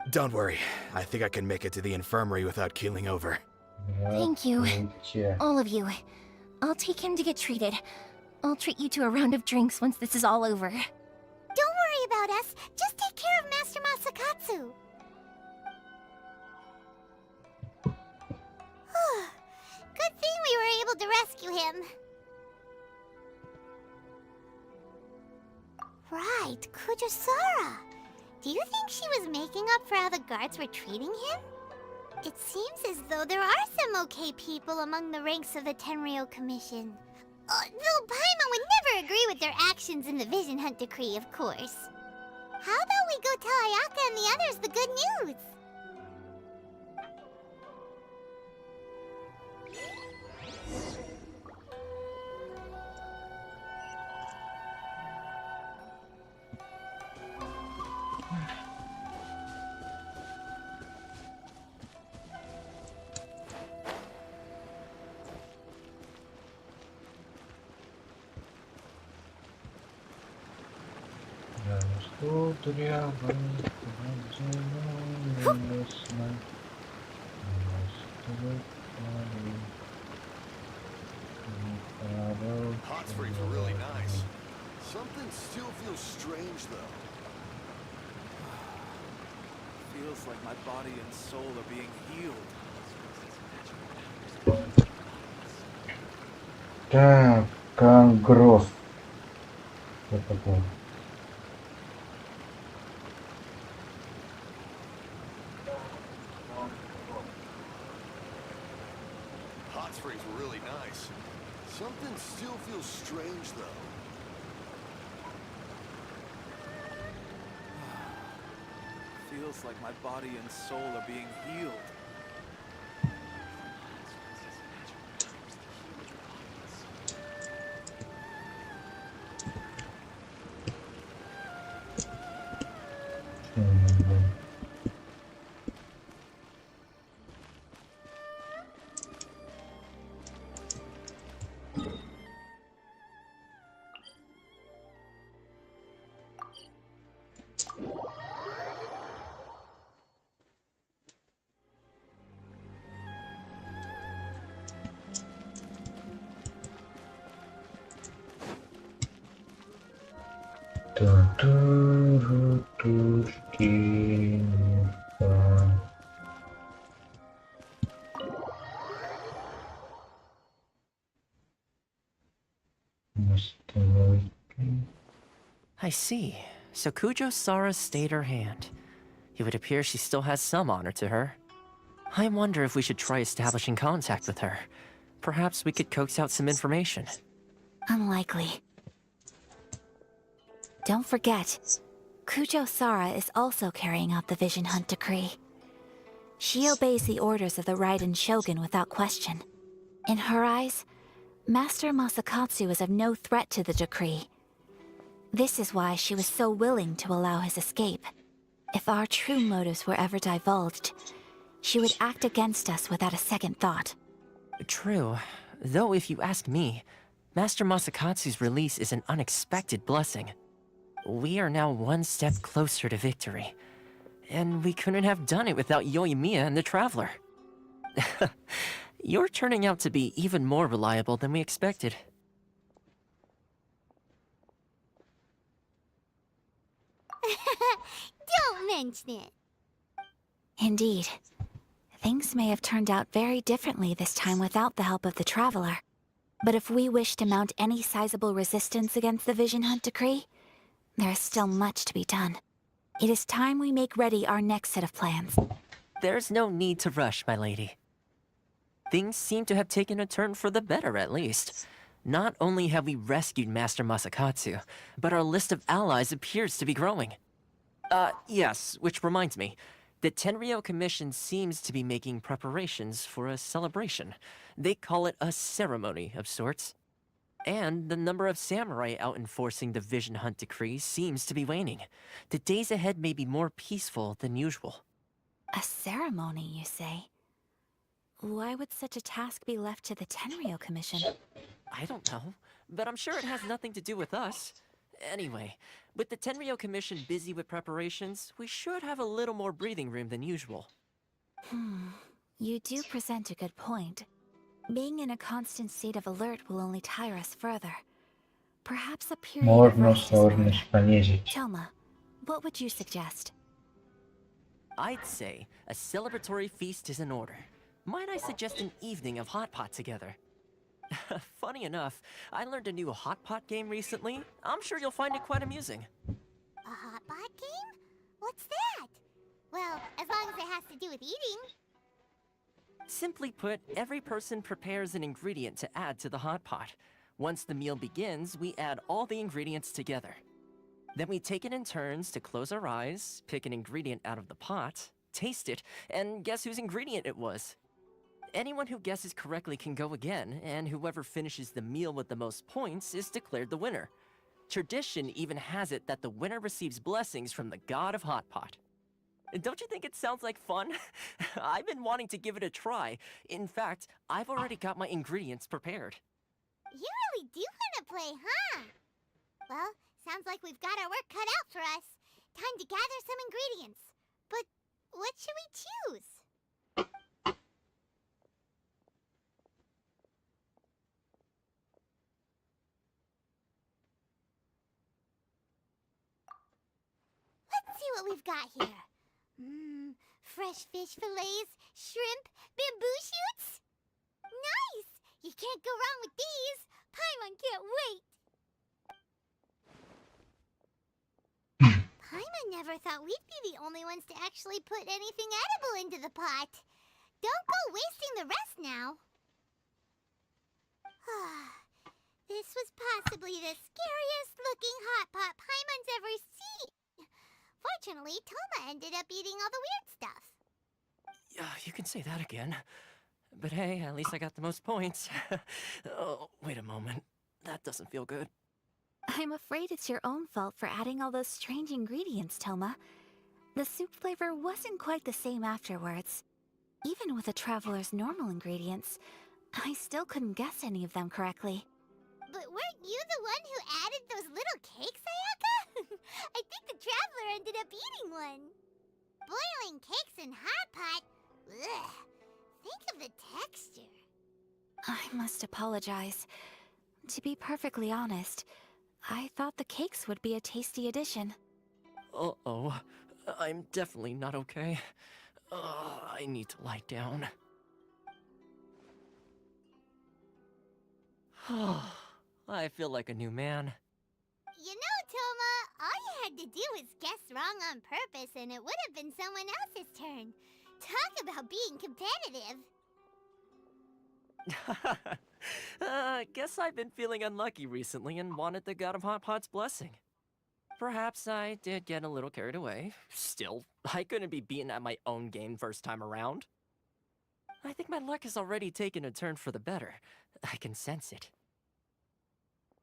Don't worry. I think I can make it to the infirmary without keeling over. Thank you. All of you. I'll take him to get treated. I'll treat you to a round of drinks once this is all over. Don't worry about us. Just take care of Master Masakatsu. Good thing we were able to rescue him. Right, Kujosara. Do you think she was making up for how the guards were treating him? It seems as though there are some okay people among the ranks of the Tenryou Commission. Though Paimon would never agree with their actions in the Vision Hunt Decree, of course. How about we go tell Ayaka and the others the good news? Hot springs are really nice. Something still feels strange, though. Feels like my body and soul are being healed. Так, Конгросс. Что такое? Hot springs were really nice. Something still feels strange, though. Feels like my body and soul are being healed. I see. So Kujo-Sara stayed her hand. It would appear she still has some honor to her. I wonder if we should try establishing contact with her. Perhaps we could coax out some information. Unlikely. Don't forget, Kujo-Sara is also carrying out the Vision Hunt decree. She obeys the orders of the Raiden Shogun without question. In her eyes, Master Masakatsu is of no threat to the decree. This is why she was so willing to allow his escape. If our true motives were ever divulged, she would act against us without a second thought. True. Though if you ask me, Master Masakatsu's release is an unexpected blessing. We are now one step closer to victory. And we couldn't have done it without Yoimiya and the Traveler. You're turning out to be even more reliable than we expected. Don't mention it. Indeed. Things may have turned out very differently this time without the help of the Traveler. But if we wish to mount any sizable resistance against the Vision Hunt decree, there is still much to be done. It is time we make ready our next set of plans. There's no need to rush, my lady. Things seem to have taken a turn for the better, at least. Not only have we rescued Master Masakatsu, but our list of allies appears to be growing. Yes, which reminds me. The Tenryou Commission seems to be making preparations for a celebration. They call it a ceremony of sorts. And the number of samurai out enforcing the Vision Hunt decree seems to be waning. The days ahead may be more peaceful than usual. A ceremony, you say? Why would such a task be left to the Tenryou Commission? I don't know, but I'm sure it has nothing to do with us. Anyway, with the Tenryou Commission busy with preparations, we should have a little more breathing room than usual. You do present a good point. Being in a constant state of alert will only tire us further. Perhaps a period of rest is in order. Choma, what would you suggest? I'd say a celebratory feast is in order. Might I suggest an evening of hot pot together? Funny enough, I learned a new hot pot game recently. I'm sure you'll find it quite amusing. A hot pot game? What's that? Well, as long as it has to do with eating. Simply put, every person prepares an ingredient to add to the hot pot. Once the meal begins, we add all the ingredients together. Then we take it in turns to close our eyes, pick an ingredient out of the pot, taste it, and guess whose ingredient it was. Anyone who guesses correctly can go again, and whoever finishes the meal with the most points is declared the winner. Tradition even has it that the winner receives blessings from the god of hot pot. Don't you think it sounds like fun? I've been wanting to give it a try. In fact, I've already got my ingredients prepared. You really do want to play, huh? Well, Sounds like we've got our work cut out for us. Time to gather some ingredients. But what should we choose? Let's see what we've got here. Fresh fish fillets, shrimp, bamboo shoots. Nice! You can't go wrong with these. Paimon can't wait. Paimon never thought we'd be the only ones to actually put anything edible into the pot. Don't go wasting the rest now. This was possibly the scariest looking hot pot Paimon's ever seen. Fortunately, Toma ended up eating all the weird stuff. You can say that again. But hey, at least I got the most points. Oh, wait a moment. That doesn't feel good. I'm afraid it's your own fault for adding all those strange ingredients, Toma. The soup flavor wasn't quite the same afterwards. Even with the traveler's normal ingredients, I still couldn't guess any of them correctly. But weren't you the one who added those little cakes, Ayaka? I think the traveler ended up eating one. Boiling cakes in hot pot? Ugh. Think of the texture. I must apologize. To be perfectly honest, I thought the cakes would be a tasty addition. Uh-oh. I'm definitely not okay. I need to lie down. I feel like a new man. You know, Toma, all you had to do was guess wrong on purpose and it would have been someone else's turn. Talk about being competitive. Guess I've been feeling unlucky recently and wanted the God of Hot Pot's blessing. Perhaps I did get a little carried away. Still, I couldn't be beaten at my own game first time around. I think my luck has already taken a turn for the better. I can sense it.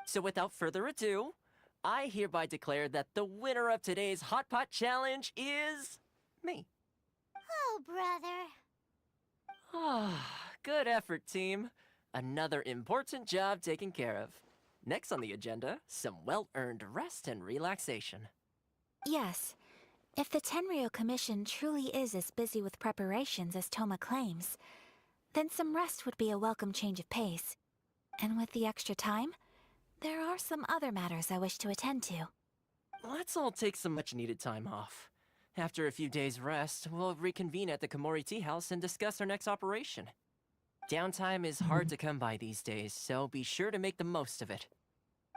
So without further ado, I hereby declare that the winner of today's Hot Pot Challenge is... me. Oh, brother. Good effort, team. Another important job taken care of. Next on the agenda, some well-earned rest and relaxation. Yes. If the Tenryou Commission truly is as busy with preparations as Toma claims, then some rest would be a welcome change of pace. And with the extra time, there are some other matters I wish to attend to. Let's all take some much-needed time off. After a few days' rest, we'll reconvene at the Komori Tea House and discuss our next operation. Downtime is hard to come by these days, so be sure to make the most of it.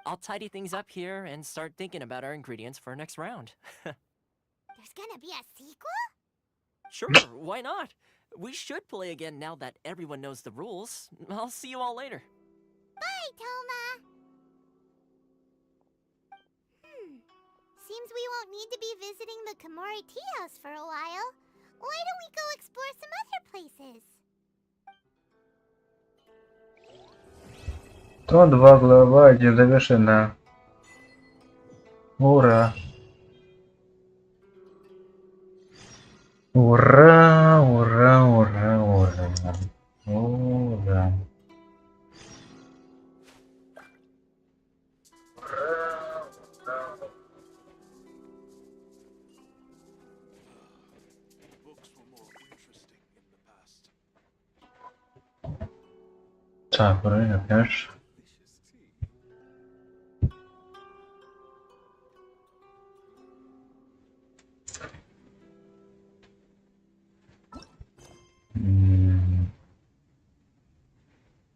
I'll tidy things up here and start thinking about our ingredients for our next round. There's gonna be a sequel? Sure, why not? We should play again now that everyone knows the rules. I'll see you all later. Bye, Toma! Seems we won't need to be visiting the Komori Tea House for a while. Why don't we go explore some other places? То 2 глава, 1 завершена. Ура! Ура, ура, ура, ура. Ура. Так, вроде опять.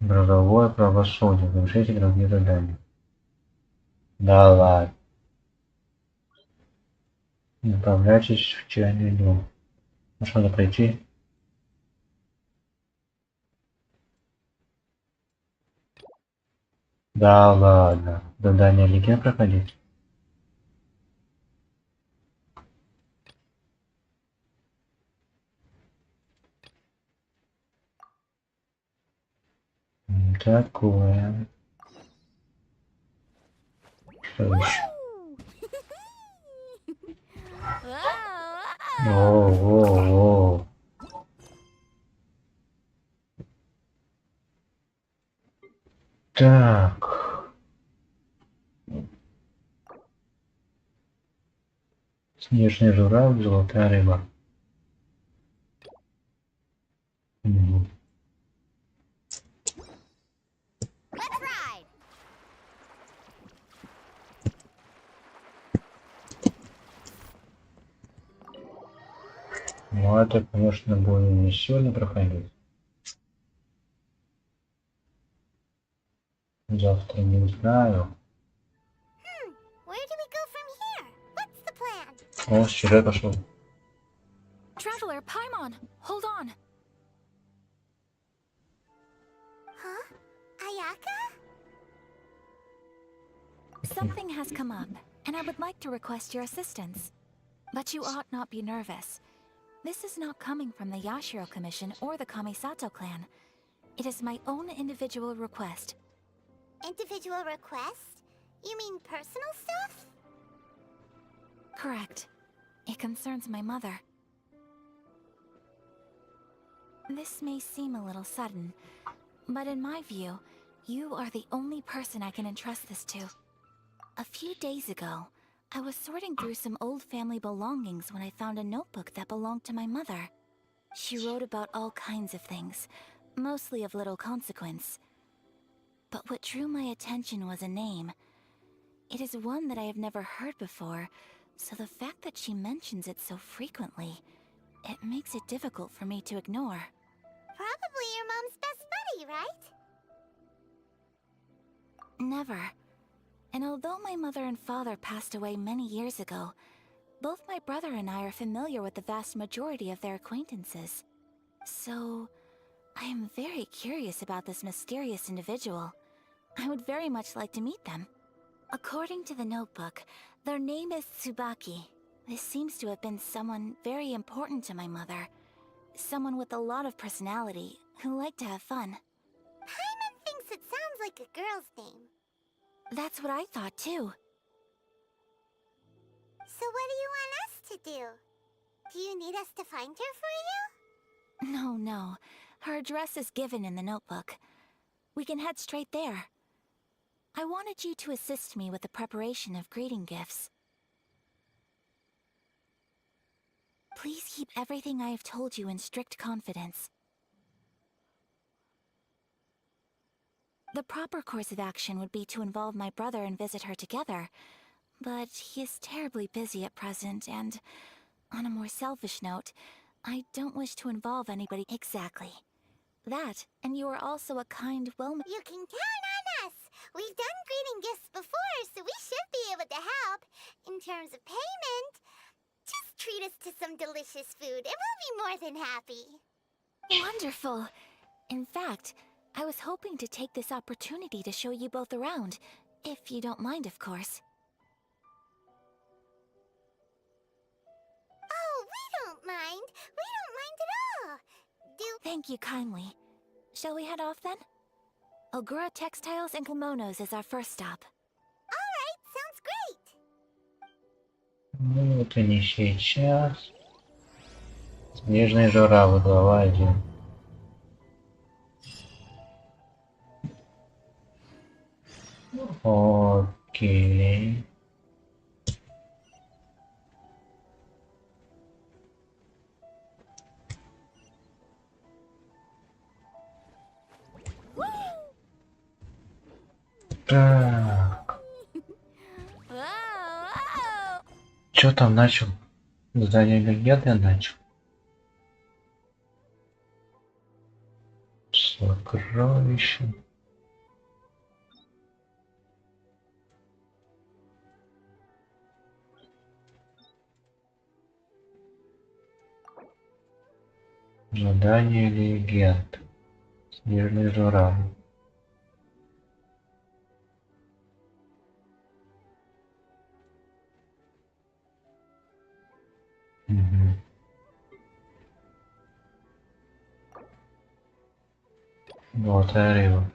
Ролевое правосудие. Завершите другие задания. Да ладно. Направляйтесь в чайный дом. Ну что, надо пройти? Да ладно. Задание легенд проходить? Такое. Что еще? О-о-о. Так. Снежный журавль, золотая рыба. Мгм. Ну это, конечно, будет не сегодня проходить. Завтра не знаю. Where do we go from here? What's the plan? О, сюжет пошел. Traveler, Paimon, hold on. Huh? Ayaka? Something has come up, and I would like to request your assistance. But you ought not be nervous. This is not coming from the Yashiro Commission or the Kamisato clan. It is my own individual request. Individual request? You mean personal stuff? Correct. It concerns my mother. This may seem a little sudden, but in my view, you are the only person I can entrust this to. A few days ago, I was sorting through some old family belongings when I found a notebook that belonged to my mother. She wrote about all kinds of things, mostly of little consequence. But what drew my attention was a name. It is one that I have never heard before, so the fact that she mentions it so frequently, it makes it difficult for me to ignore. Probably your mom's best buddy, right? Never. And although my mother and father passed away many years ago, both my brother and I are familiar with the vast majority of their acquaintances. So, I am very curious about this mysterious individual. I would very much like to meet them. According to the notebook, their name is Tsubaki. This seems to have been someone very important to my mother. Someone with a lot of personality, who liked to have fun. Paimon thinks it sounds like a girl's name. That's what I thought too. So what do you want us to do? Do you need us to find her for you? No. Her address is given in the notebook. We can head straight there. I wanted you to assist me with the preparation of greeting gifts. Please keep everything I have told you in strict confidence. The proper course of action would be to involve my brother and visit her together, but he is terribly busy at present, and on a more selfish note, I don't wish to involve anybody exactly. That, and you are also a kind, You can count on us! We've done greeting gifts before, so we should be able to help. In terms of payment, just treat us to some delicious food, and we'll be more than happy. Wonderful! In fact, I was hoping to take this opportunity to show you both around, if you don't mind, of course. Oh, we don't mind. We don't mind at all. Thank you kindly. Shall we head off then? Ogura Textiles and Kimonos is our first stop. Alright, sounds great. Ну, это не сейчас. Снежный журавль, глава 1. Окей. Так. Чё там начал? Задание легенды начал. Сокровище. Задание легенд. Снежный журавль. Угу. Золотая рыба.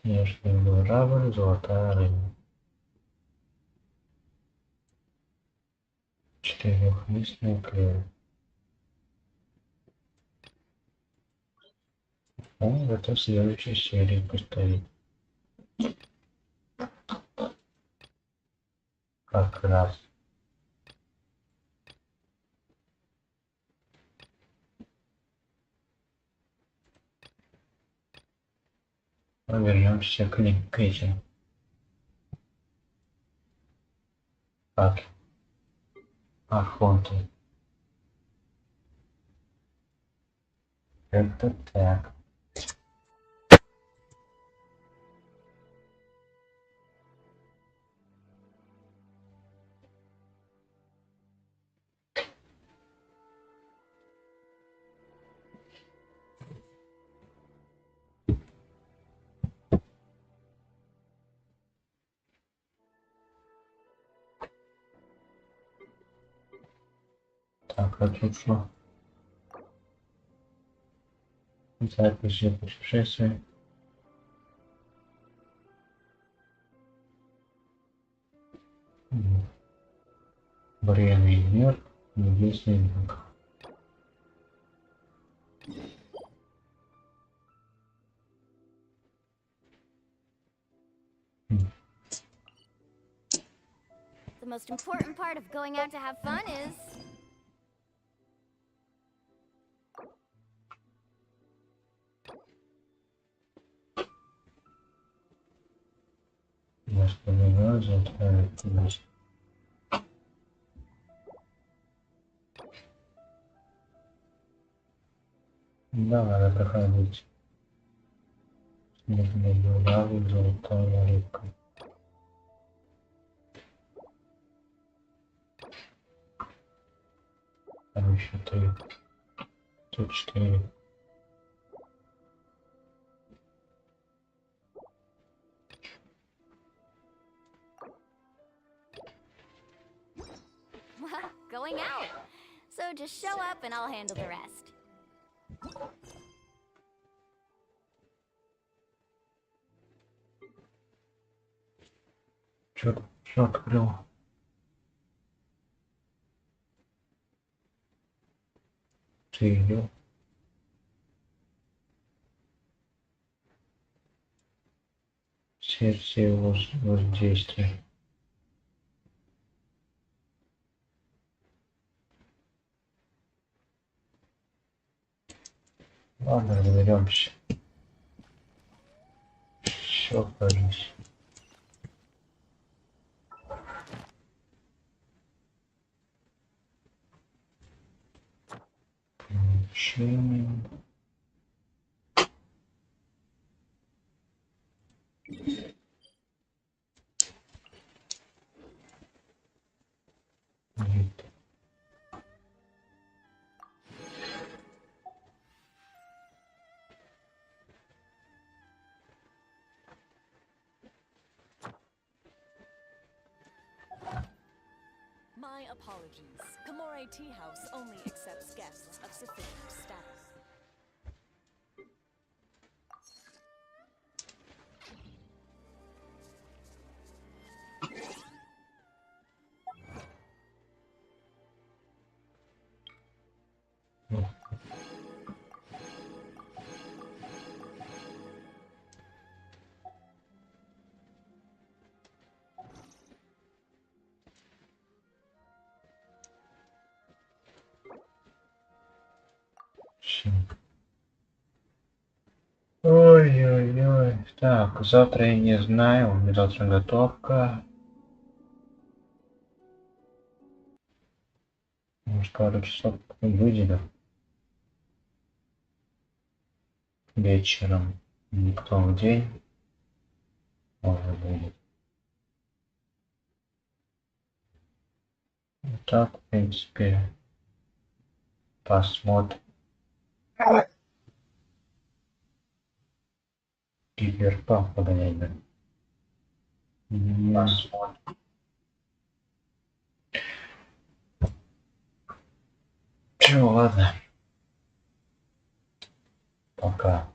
Снежный журавль, золотая рыба. Четырехлистный клевер. Он это в следующей серии поставит. Как раз. Вернемся к этим. Как? Охоты. Это так. Так, а тут что? Записи путешествия. Бренный мир, неизвестный язык. The most important part of going out to have fun is... Я вспоминаю золотая рыба. Да, надо проходить. Снежный журавль, золотая рыбка. Там еще 3. Тут 4. Well, going out. So just show up and I'll handle the rest. Что открыл? Ты ее? Сердце его воздействия. Ладно, разберемся. Все, кажется. Получение. Вид. My apologies. Kamore Tea House only accepts guests of sufficient status. Ой-ой-ой. Так, завтра я не знаю, у меня завтра готовка. Может, пару часов выделю. Вечером. Никто в день. Можно будет. Так, в принципе, посмотрим. Киберпанк погонять, да? Посмотрим. Все, ладно. Пока.